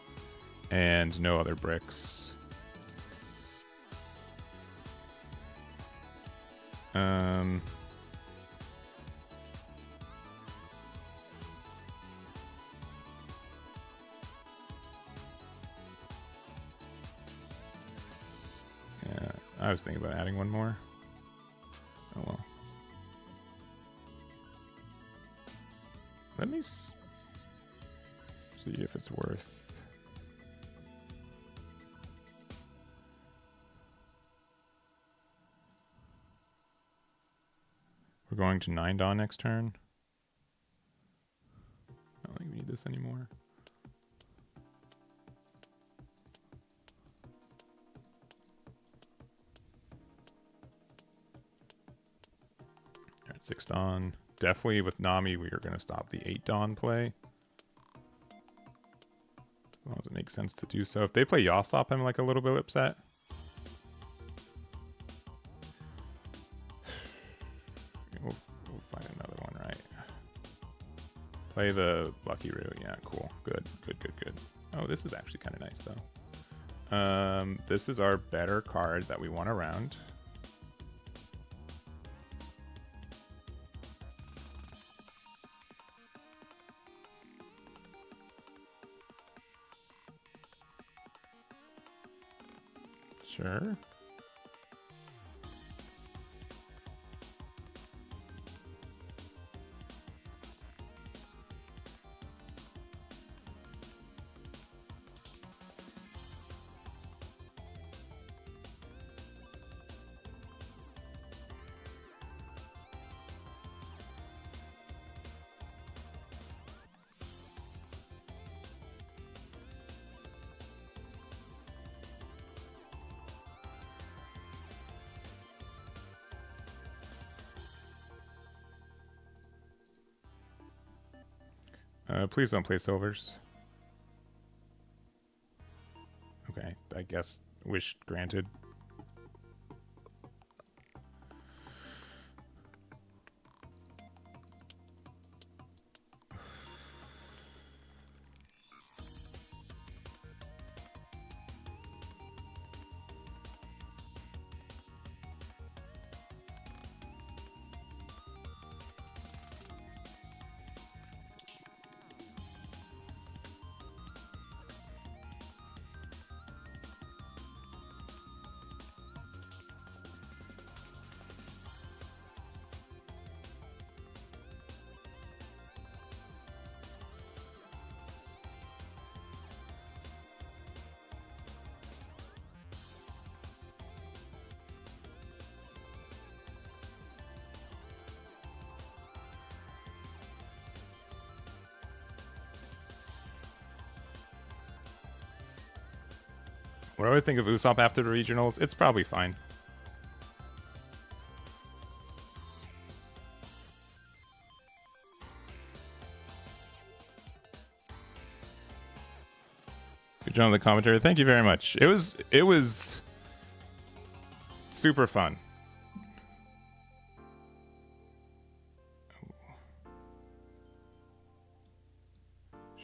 and no other bricks. Yeah, I was thinking about adding 1 more. Oh well. Let me see if it's worth. We're going to 9 Dawn next turn. I don't think we need this anymore. Alright, 6 Dawn. Definitely with Nami, we are going to stop the 8 Dawn play. Well, does it make sense to do so? If they play Yasop, I'm like a little bit upset. We'll find another one, right? Play the Lucky Roo. Yeah, cool. Good. Oh, this is actually kind of nice, though. This is our better card that we want around. Sure. Please don't play silvers. Okay, I guess wish granted. What do I think of Usopp after the regionals? It's probably fine. Good job on the commentary. Thank you very much. It was super fun.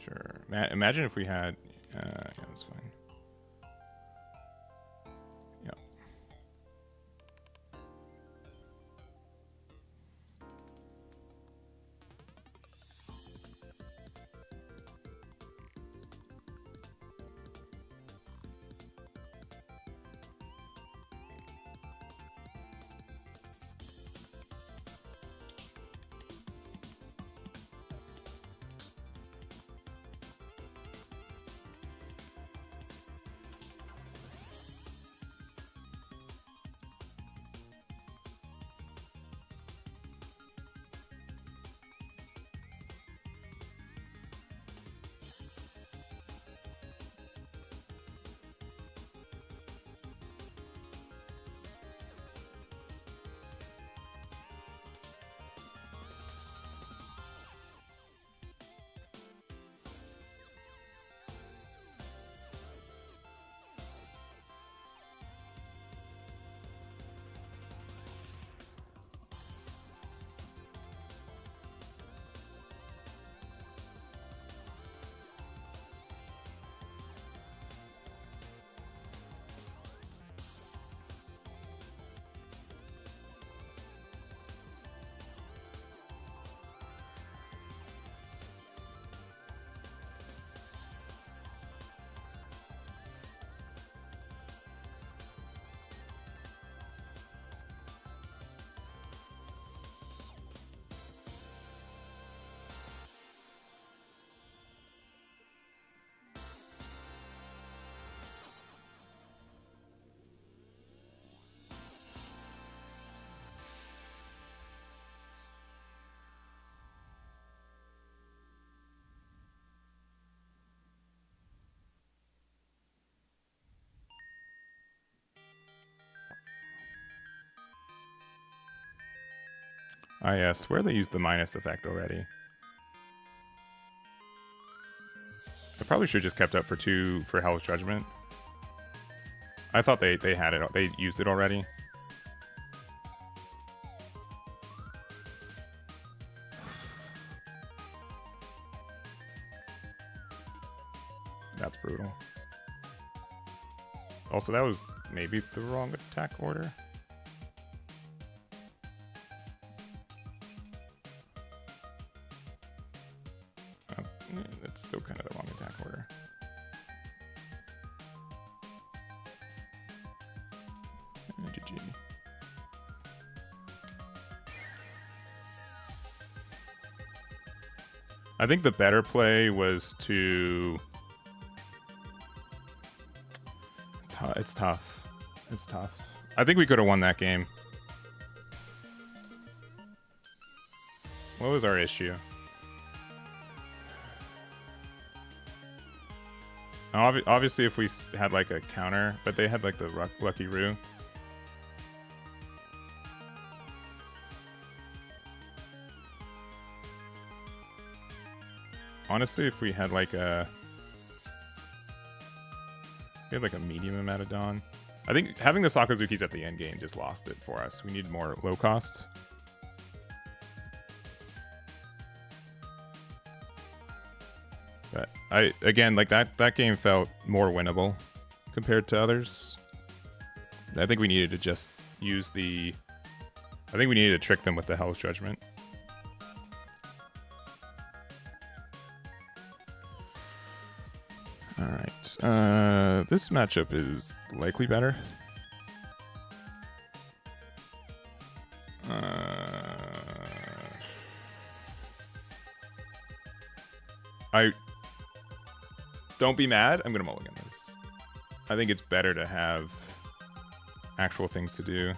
Sure. Imagine if we had. Yeah, that's fine. Yep. I swear they used the minus effect already. I probably should have just kept up for 2 for Hell's Judgment. I thought they had it. They used it already. That's brutal. Also, that was maybe the wrong attack order. Oh, yeah, that's still kind of the wrong attack order. GG. I think the better play was to... It's tough. It's tough. I think we could have won that game. What was our issue? Obviously, if we had like a counter, but they had like the Lucky Roo. Honestly, if we had like a... We had like a medium amount of Dawn. I think having the Sakazukis at the end game just lost it for us. We need more low cost. But again, like that game felt more winnable compared to others. I think we needed to just use the... I think we needed to trick them with the Hell's Judgment. Alright. This matchup is likely better. Don't be mad. I'm going to mulligan this. I think it's better to have actual things to do.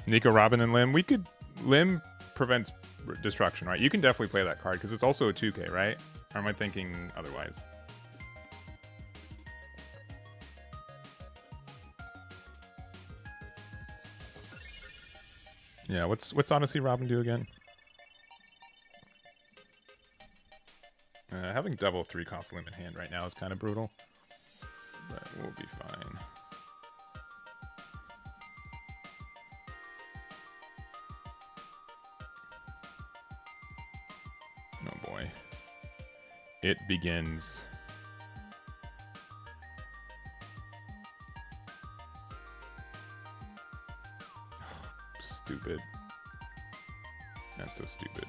Nico, Robin, and Lim. Lim prevents destruction, right? You can definitely play that card because it's also a 2K, right? Or am I thinking otherwise? Yeah, what's Odyssey Robin do again? Having double 3-cost Lim in hand right now is kind of brutal, but we'll be fine. Oh boy. It begins. Stupid. That's so stupid.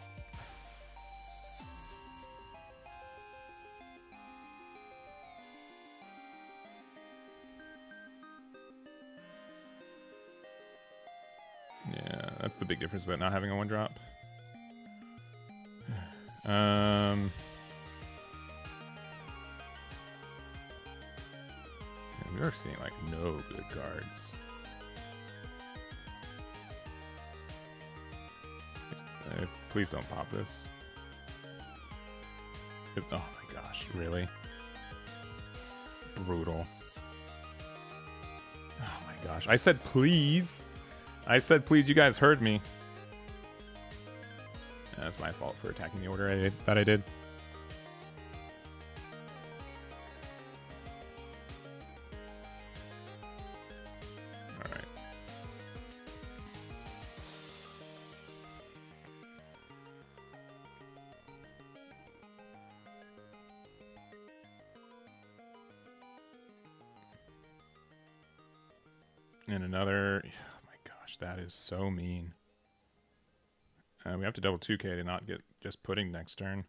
Yeah, that's the big difference about not having a 1-drop. Yeah, we are seeing like no good cards. Please don't pop this. Oh my gosh, really? Brutal. Oh my gosh. I said please. I said please, you guys heard me. That's my fault for attacking the order that I did. Alright. And another... Oh my gosh, that is so mean. We have to double 2K to not get just pudding next turn.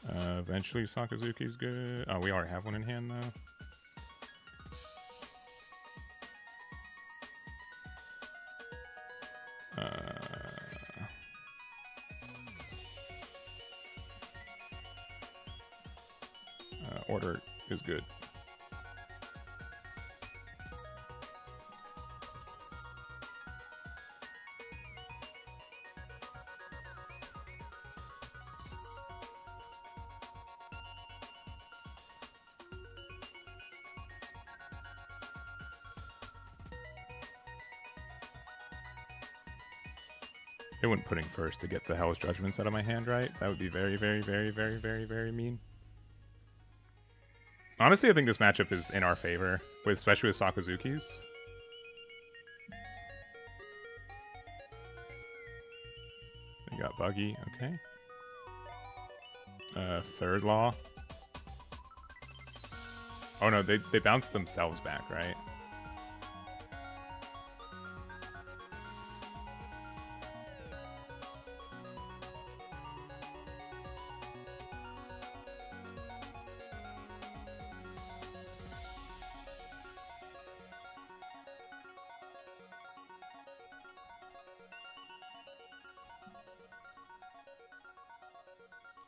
Eventually Sakazuki's good. Oh, we already have one in hand though. order is good. It wouldn't putting first to get the Hell's Judgments out of my hand, right? That would be very, very, very, very, very, very mean. Honestly, I think this matchup is in our favor, especially with Sakazuki's. You got Buggy, okay. Third Law. Oh no, they bounced themselves back, right?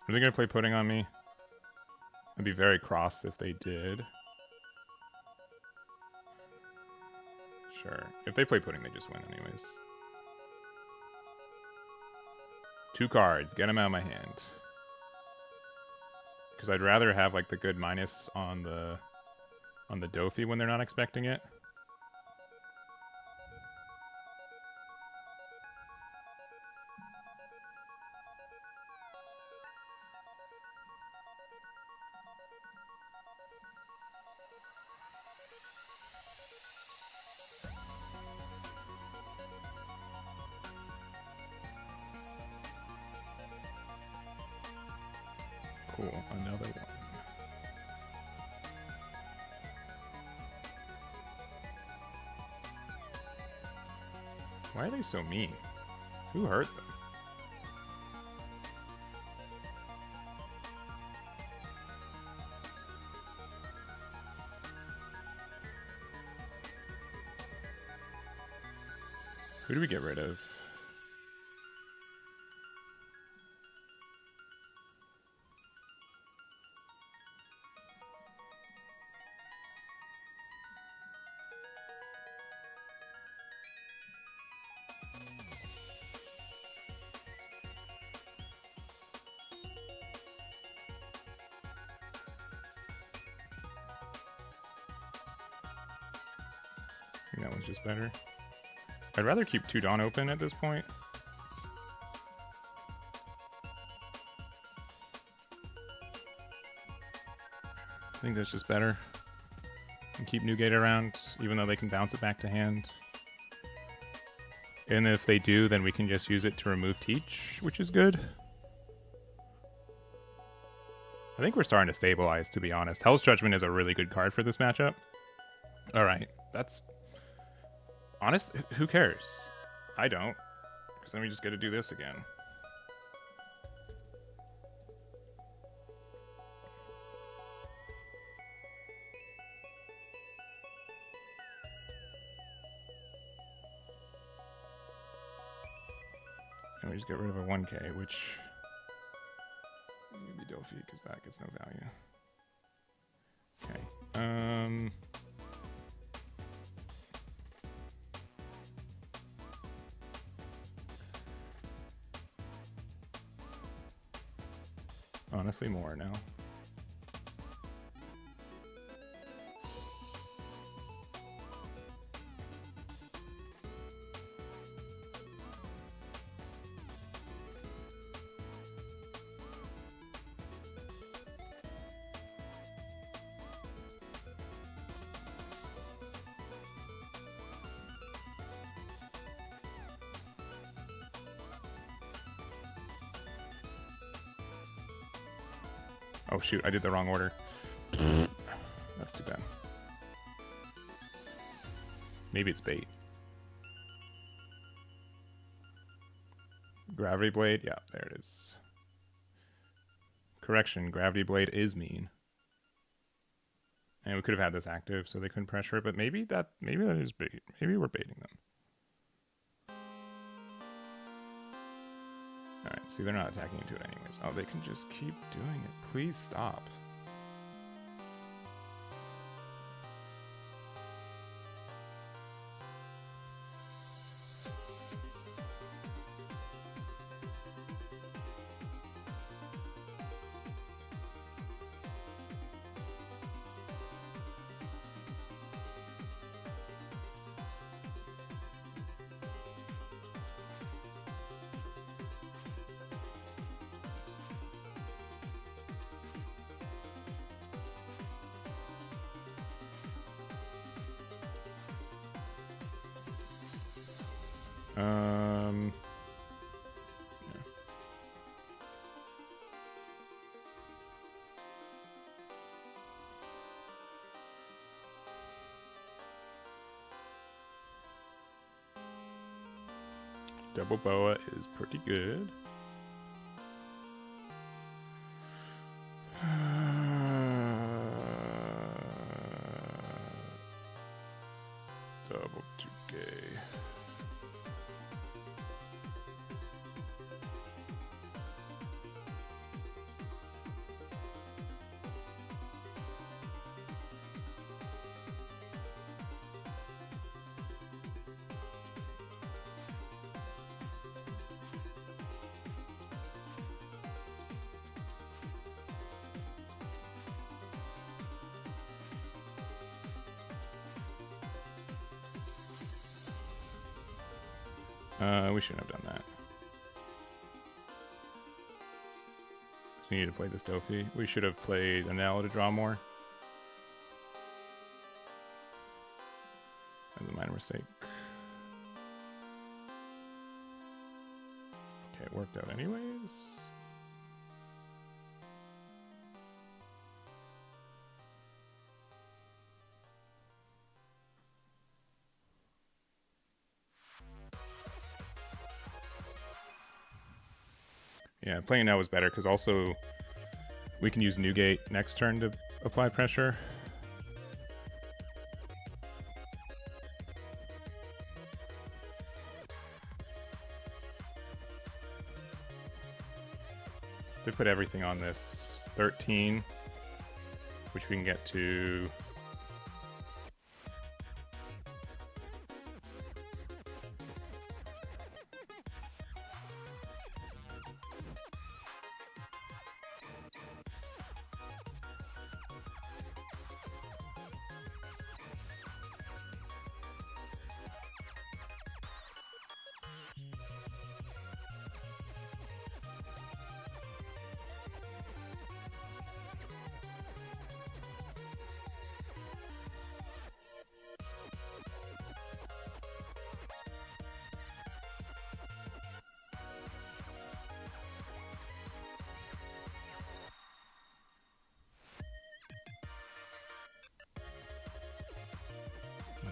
Are they going to play pudding on me? I'd be very cross if they did. Sure. If they play pudding, they just win anyways. 2 cards. Get them out of my hand. Because I'd rather have like the good minus on the Dofi when they're not expecting it. Cool, another one. Why are they so mean? Who hurt them? Who do we get rid of? I think that one's just better. I'd rather keep 2 Dawn open at this point. I think that's just better. And keep Newgate around, even though they can bounce it back to hand. And if they do, then we can just use it to remove Teach, which is good. I think we're starting to stabilize, to be honest. Hell's Judgment is a really good card for this matchup. Alright, that's... honest, who cares? I don't. Because then we just get to do this again. And we just get rid of a 1k, which... maybe Dofi, because that gets no value. Okay. Honestly, more now. Oh shoot, I did the wrong order. That's too bad. Maybe it's bait. Gravity Blade? Yeah, there it is. Correction, Gravity Blade is mean. And we could have had this active so they couldn't pressure it, but maybe that is bait. Maybe we're baiting them. Alright, see, they're not attacking into it anyways. Oh, they can just keep doing it. Please stop. Yeah. Double boa is pretty good. Double 2K. We shouldn't have done that. We need to play this Dofi. We should have played Anel to draw more. That was a minor mistake. Okay, it worked out anyways. Yeah, playing now was better because also we can use Newgate next turn to apply pressure. They put everything on this 13, which we can get to.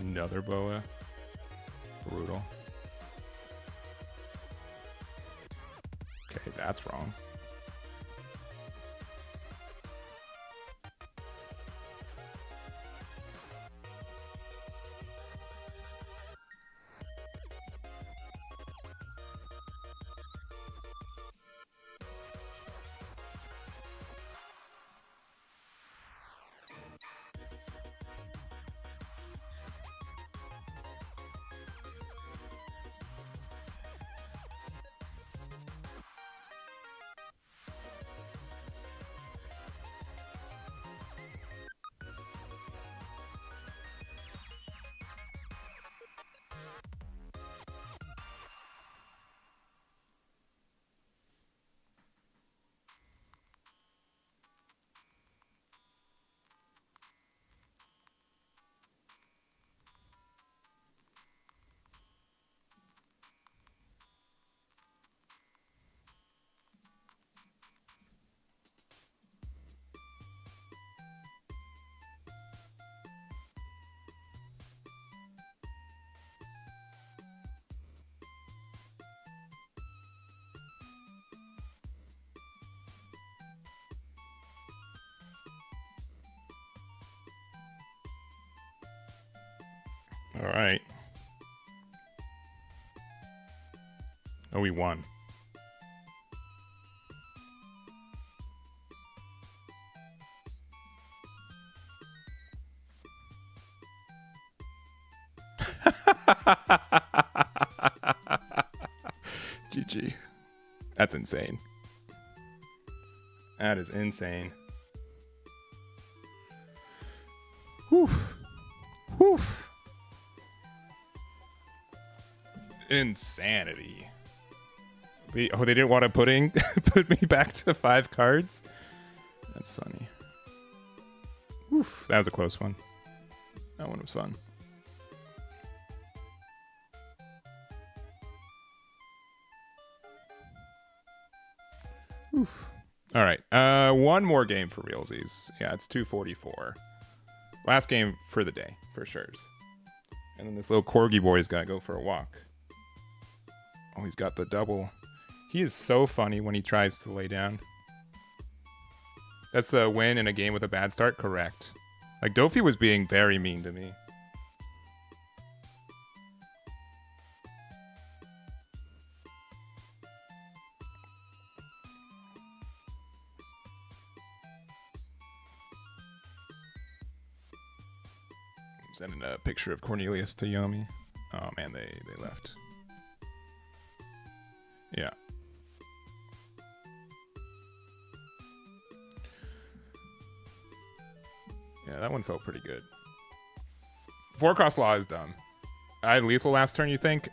Another boa. Brutal. Okay, that's wrong. All right. Oh, we won. GG. That's insane. That is insane. Whew. Whew. Insanity. They didn't want to put me back to 5 cards? That's funny. Whew. That was a close one. That one was fun. All right. One more game for realsies. Yeah, it's 2:44. Last game for the day, for sure. And then this little corgi boy's got to go for a walk. Oh, he's got the double. He is so funny when he tries to lay down. That's the win in a game with a bad start? Correct. Like, Dofi was being very mean to me. Sending a picture of Cornelius to Yomi. Oh man, they left. Yeah. Yeah, that one felt pretty good. 4-cross law is dumb. I had lethal last turn, you think?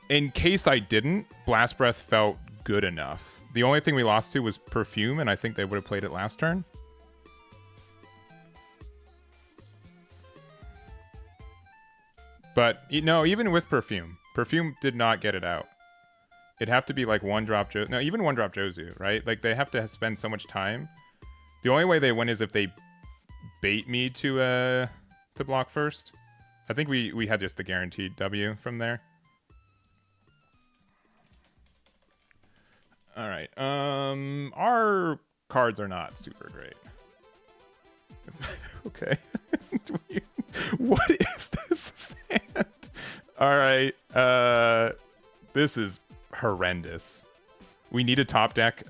In case I didn't, Blast Breath felt good enough. The only thing we lost to was Perfume, and I think they would have played it last turn. But, no, even with Perfume did not get it out. It'd have to be like one-drop no, even one-drop Jozu, right? Like, they have to spend so much time. The only way they win is if they bait me to block first. I think we had just the guaranteed W from there. All right. Our cards are not super great. Okay. What is this sand? All right. This is horrendous. We need to top deck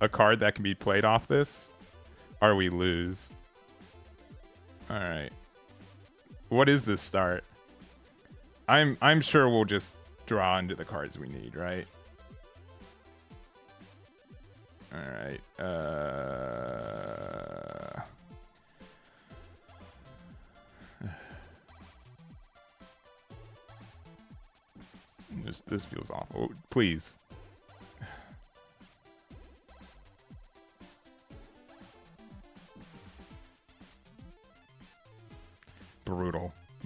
a card that can be played off this, or we lose. All right. What is this start? I'm sure we'll just draw into the cards we need, right? All right. This feels awful. Please.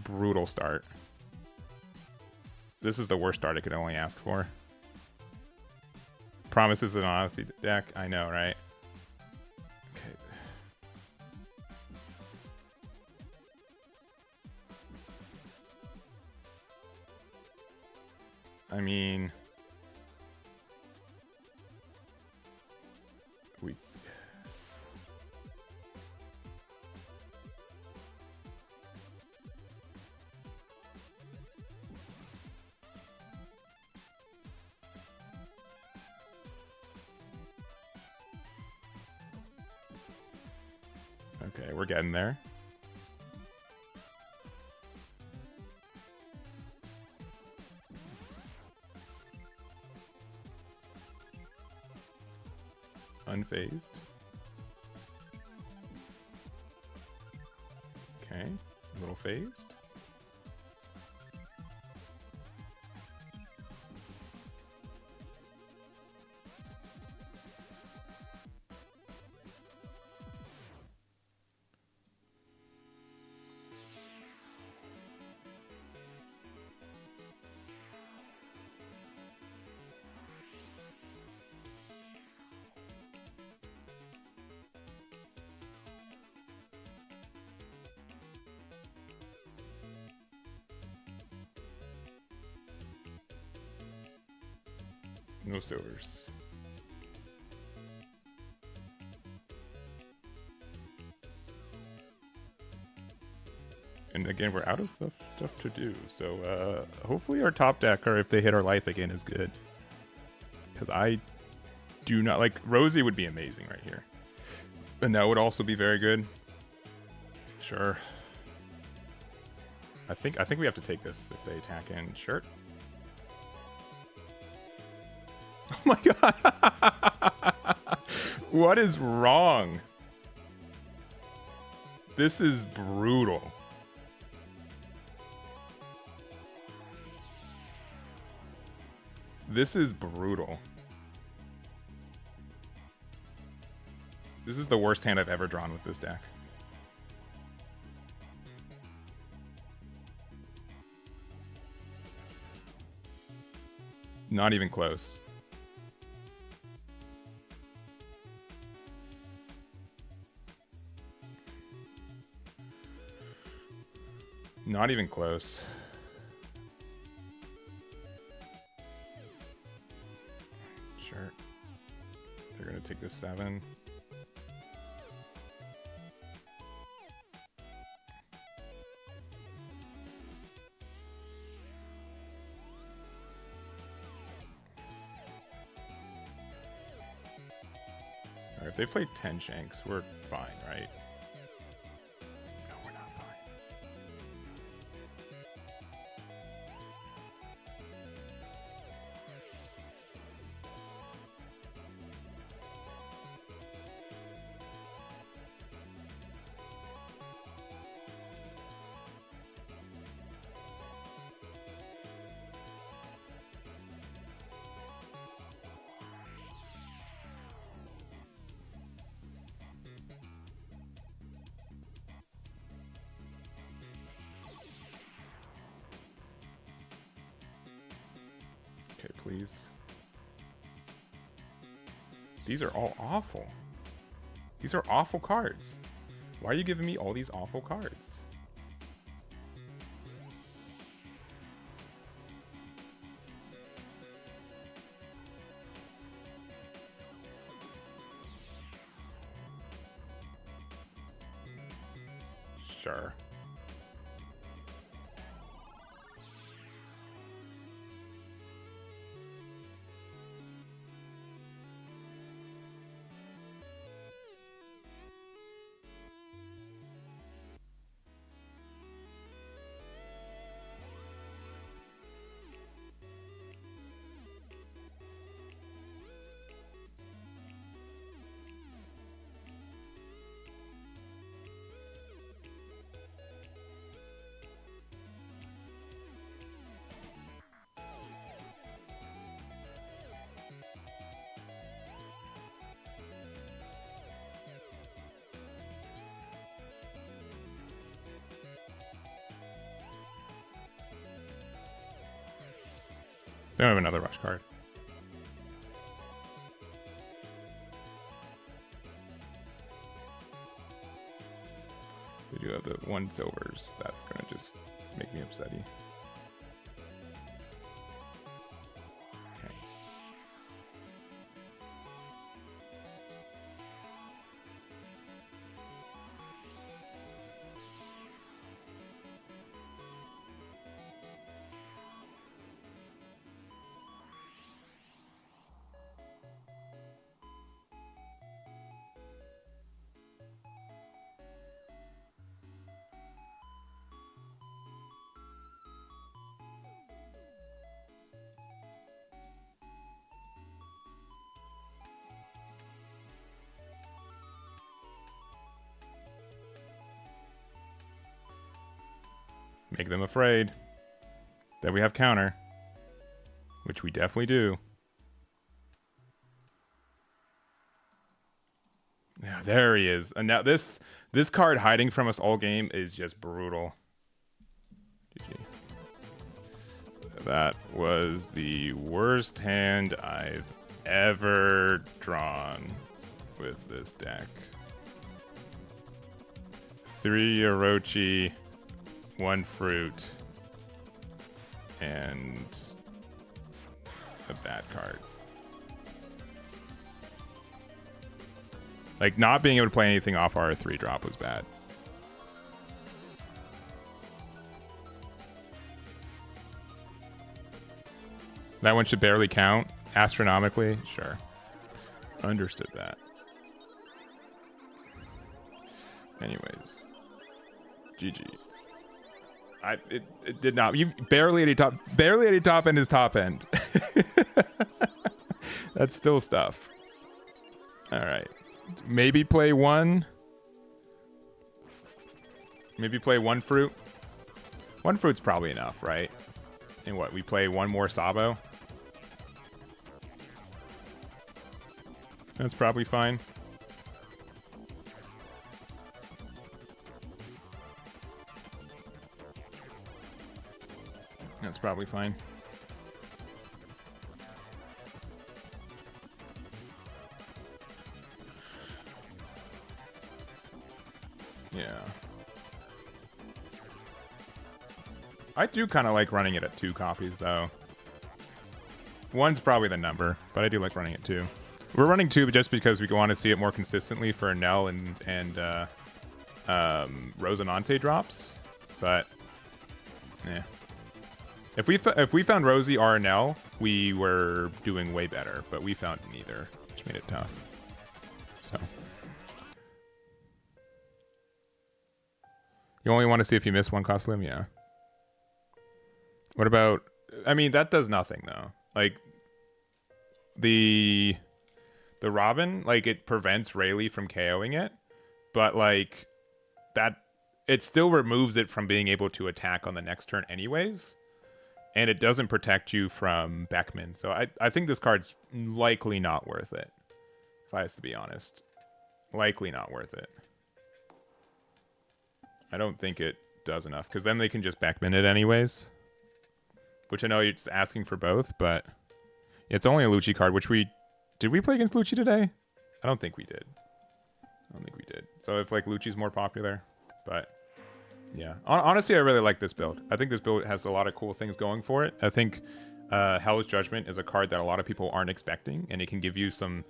Brutal start. This is the worst start I could only ask for. Promises an Odyssey deck. I know, right? Okay. I mean, okay, we're getting there. Unfazed. Okay, a little phased. No silvers. And again, we're out of stuff to do. So hopefully our top deck, or if they hit our life again, is good. Because I do not like Rosie would be amazing right here. And that would also be very good. Sure. I think we have to take this if they attack in. Sure. Oh my god. What is wrong? This is brutal. This is brutal. This is the worst hand I've ever drawn with this deck. Not even close. Not even close. Sure. They're gonna take this 7. If they play 10 shanks, we're fine, right? No, we're not fine. Okay, please. These are all awful. These are awful cards. Why are you giving me all these awful cards? Sure. They don't have another rush card. They do have the 1 silvers. That's gonna just make me upsetty. Okay. Make them afraid that we have counter, which we definitely do. Yeah, there he is. And now this card hiding from us all game is just brutal. GG. That was the worst hand I've ever drawn with this deck. 3 Orochi, 1 fruit, and a bad card. Like, not being able to play anything off our 3-drop was bad. That one should barely count astronomically. Sure. Understood that. Anyways. GG. It did not. You barely any top end is top end. That's still stuff. All right. Maybe play 1. Maybe play 1 fruit. 1 fruit's probably enough, right? And what? We play 1 more Sabo. That's probably fine. That's probably fine. Yeah. I do kind of like running it at 2 copies, though. 1's probably the number, but I do like running it 2. We're running 2 just because we want to see it more consistently for Nell and Rosinante drops. But, yeah. If we found Rosie or Nell, we were doing way better, but we found neither, which made it tough. So. You only want to see if you miss 1 cost limb? Yeah. What about... I mean, that does nothing, though. Like, the Robin, like, it prevents Rayleigh from KOing it, but, like, that... It still removes it from being able to attack on the next turn anyways, and it doesn't protect you from Beckman. So I think this card's likely not worth it, if I was to be honest. Likely not worth it. I don't think it does enough, because then they can just Beckman it anyways. Which I know you're just asking for both, but it's only a Lucci card, which we... Did we play against Lucci today? I don't think we did. I don't think we did. So if, like, Lucci's more popular, but... Yeah. Honestly, I really like this build. I think this build has a lot of cool things going for it. I think Hell's Judgment is a card that a lot of people aren't expecting, and it can give you some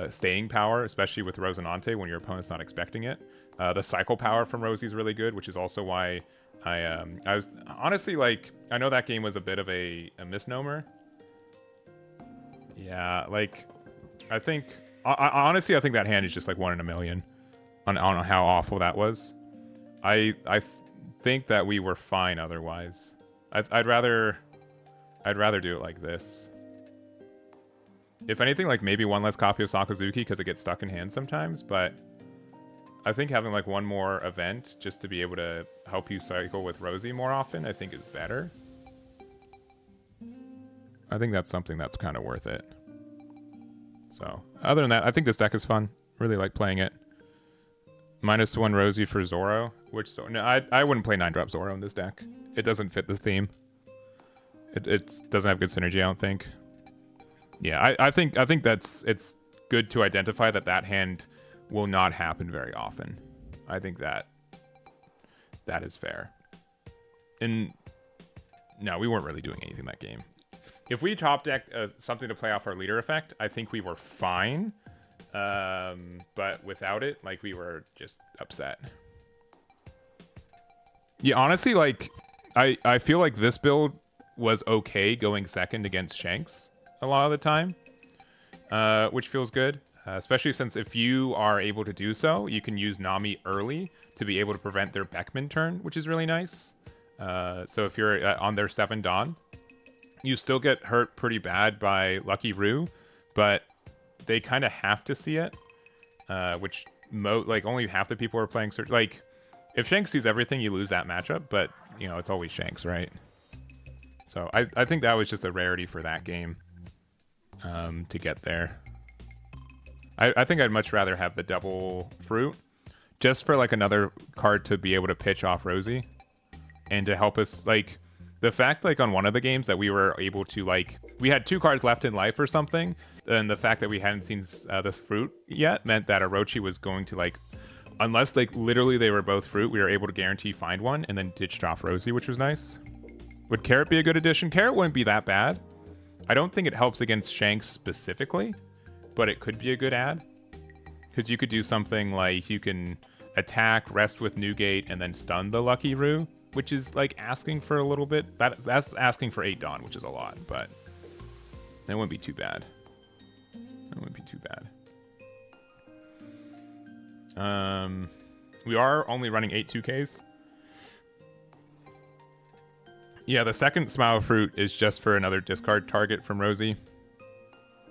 staying power, especially with Rosinante when your opponent's not expecting it. The cycle power from Rosie is really good, which is also why I was honestly, like, I know that game was a bit of a misnomer. Yeah, like, I think honestly, I think that hand is just like 1 in a million on how awful that was. I think that we were fine otherwise. I'd rather do it like this. If anything, like maybe 1 less copy of Sakazuki because it gets stuck in hand sometimes, but I think having like 1 more event just to be able to help you cycle with Rosie more often, I think is better. I think that's something that's kind of worth it. So, other than that, I think this deck is fun. Really like playing it. -1 Rosie for Zoro, which no, I wouldn't play 9-drop Zoro in this deck. It doesn't fit the theme. It doesn't have good synergy, I don't think. Yeah, I think it's good to identify that hand will not happen very often. I think that is fair. And no, we weren't really doing anything that game. If we top decked something to play off our leader effect, I think we were fine. But without it, like, we were just upset. Yeah, honestly, like, I feel like this build was okay going second against Shanks a lot of the time, which feels good, especially since if you are able to do so, you can use Nami early to be able to prevent their Beckman turn, which is really nice. So if you're on their 7 Dawn, you still get hurt pretty bad by Lucky Roo, but they kind of have to see it, which like only half the people are playing search. Like, if Shanks sees everything, you lose that matchup, but you know, it's always Shanks, right? So I think that was just a rarity for that game, to get there. I think I'd much rather have the double fruit just for like another card to be able to pitch off Rosie and to help us, like, the fact, like, on one of the games that we were able to, like, we had 2 cards left in life or something, and the fact that we hadn't seen the fruit yet meant that Orochi was going to, like, unless, like, literally they were both fruit, we were able to guarantee find one and then ditched off Rosie, which was nice. Would Carrot be a good addition? Carrot wouldn't be that bad. I don't think it helps against Shanks specifically, but it could be a good add. Because you could do something like you can attack, rest with Newgate, and then stun the Lucky Roo, which is like asking for a little bit. That's asking for 8 Dawn, which is a lot, but that wouldn't be too bad. That wouldn't be too bad. We are only running 8 2Ks. Yeah, the second Smile Fruit is just for another discard target from Rosie.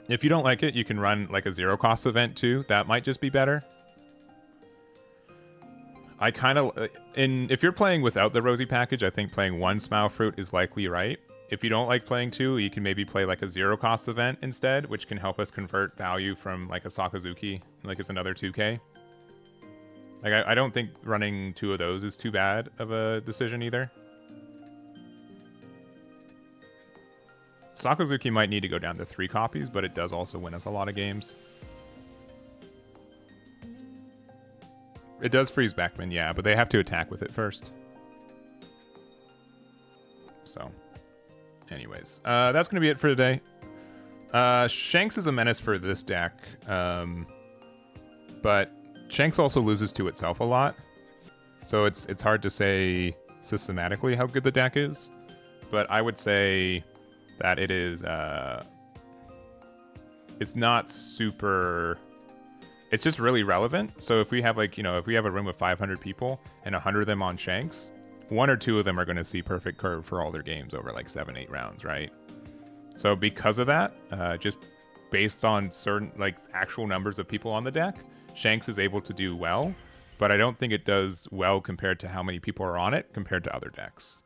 If you don't like it, you can run like a 0-cost event too. That might just be better. I kind of... if you're playing without the Rosie package, I think playing 1 Smile Fruit is likely right. If you don't like playing 2, you can maybe play like a 0-cost event instead, which can help us convert value from like a Sakazuki, like it's another 2K. Like, I don't think running 2 of those is too bad of a decision either. Sakazuki might need to go down to 3 copies, but it does also win us a lot of games. It does freeze Beckman, yeah, but they have to attack with it first. So, anyways, that's going to be it for today. Shanks is a menace for this deck, but Shanks also loses to itself a lot. So it's hard to say systematically how good the deck is, but I would say that it is it's not super, it's just really relevant. So if we have like, if we have a room of 500 people and 100 of them on Shanks, 1 or 2 of them are going to see perfect curve for all their games over like 7-8 rounds, right? So because of that, just based on certain like actual numbers of people on the deck, Shanks is able to do well, but I don't think it does well compared to how many people are on it compared to other decks.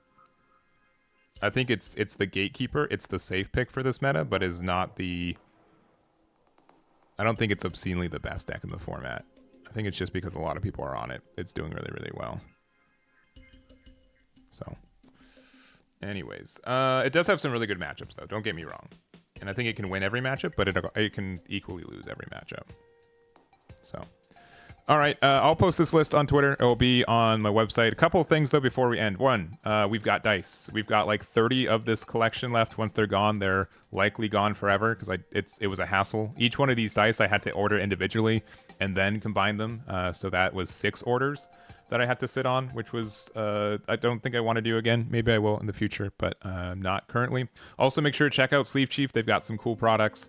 I think it's the gatekeeper, it's the safe pick for this meta, but is not the, I don't think it's obscenely the best deck in the format. I think it's just because a lot of people are on it. It's doing really, really well. So, anyways, it does have some really good matchups, though. Don't get me wrong. And I think it can win every matchup, but it can equally lose every matchup. So, all right, I'll post this list on Twitter. It will be on my website. A couple of things, though, before we end. One, we've got dice. We've got like 30 of this collection left. Once they're gone, they're likely gone forever because it was a hassle. Each one of these dice I had to order individually and then combine them. So that was 6 orders that I had to sit on, which was, I don't think I want to do again. Maybe I will in the future, but not currently. Also, make sure to check out Sleeve Chief. They've got some cool products.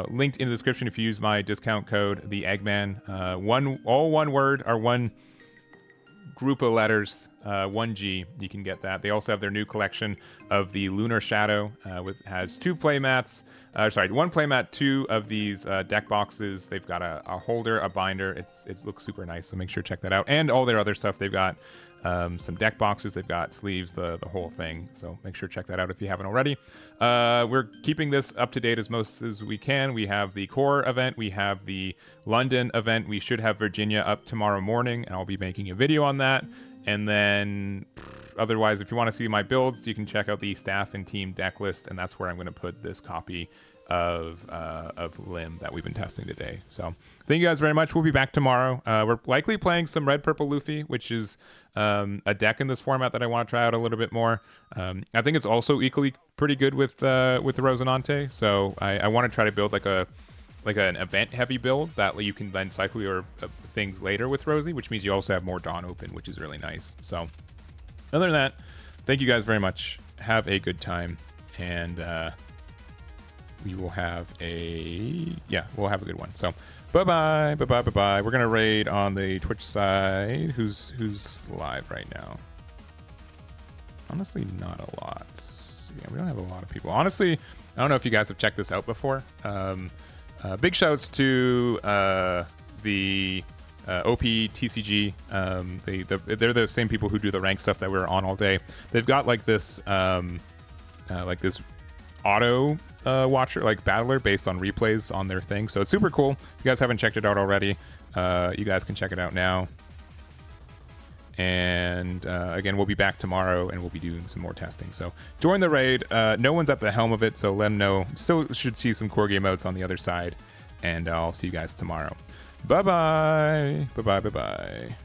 Linked in the description if you use my discount code, the Eggman. All one word or one group of letters, 1G. You can get that. They also have their new collection of the Lunar Shadow, which has 2 playmats. One playmat, 2 of these deck boxes. They've got a holder, a binder. It looks super nice, so make sure to check that out. And all their other stuff. They've got some deck boxes. They've got sleeves, the whole thing. So make sure to check that out if you haven't already. We're keeping this up to date as most as we can. We have the core event. We have the London event. We should have Virginia up tomorrow morning, and I'll be making a video on that. And then otherwise, if you want to see my builds, you can check out the staff and team deck list, and that's where I'm going to put this copy of Limb that we've been testing today. So thank you guys very much. We'll be back tomorrow. We're likely playing some Red Purple Luffy, which is a deck in this format that I want to try out a little bit more. I think it's also equally pretty good with the Rosinante. So I want to try to build like an event heavy build that you can then cycle your things later with Rosie, which means you also have more Dawn open, which is really nice. So other than that, thank you guys very much. Have a good time, and we will have we'll have a good one. So bye-bye. We're gonna raid on the Twitch side. Who's live right now? Honestly, not a lot. Yeah, we don't have a lot of people. Honestly, I don't know if you guys have checked this out before. Big shouts to the OP TCG. They're the same people who do the rank stuff that we're on all day. They've got like this auto watcher, like battler, based on replays on their thing. So it's super cool. If you guys haven't checked it out already, you guys can check it out now. And again, we'll be back tomorrow, and we'll be doing some more testing. So join the raid. No one's at the helm of it, so let them know. Still should see some core game modes on the other side. And I'll see you guys tomorrow. Bye-bye. Bye-bye.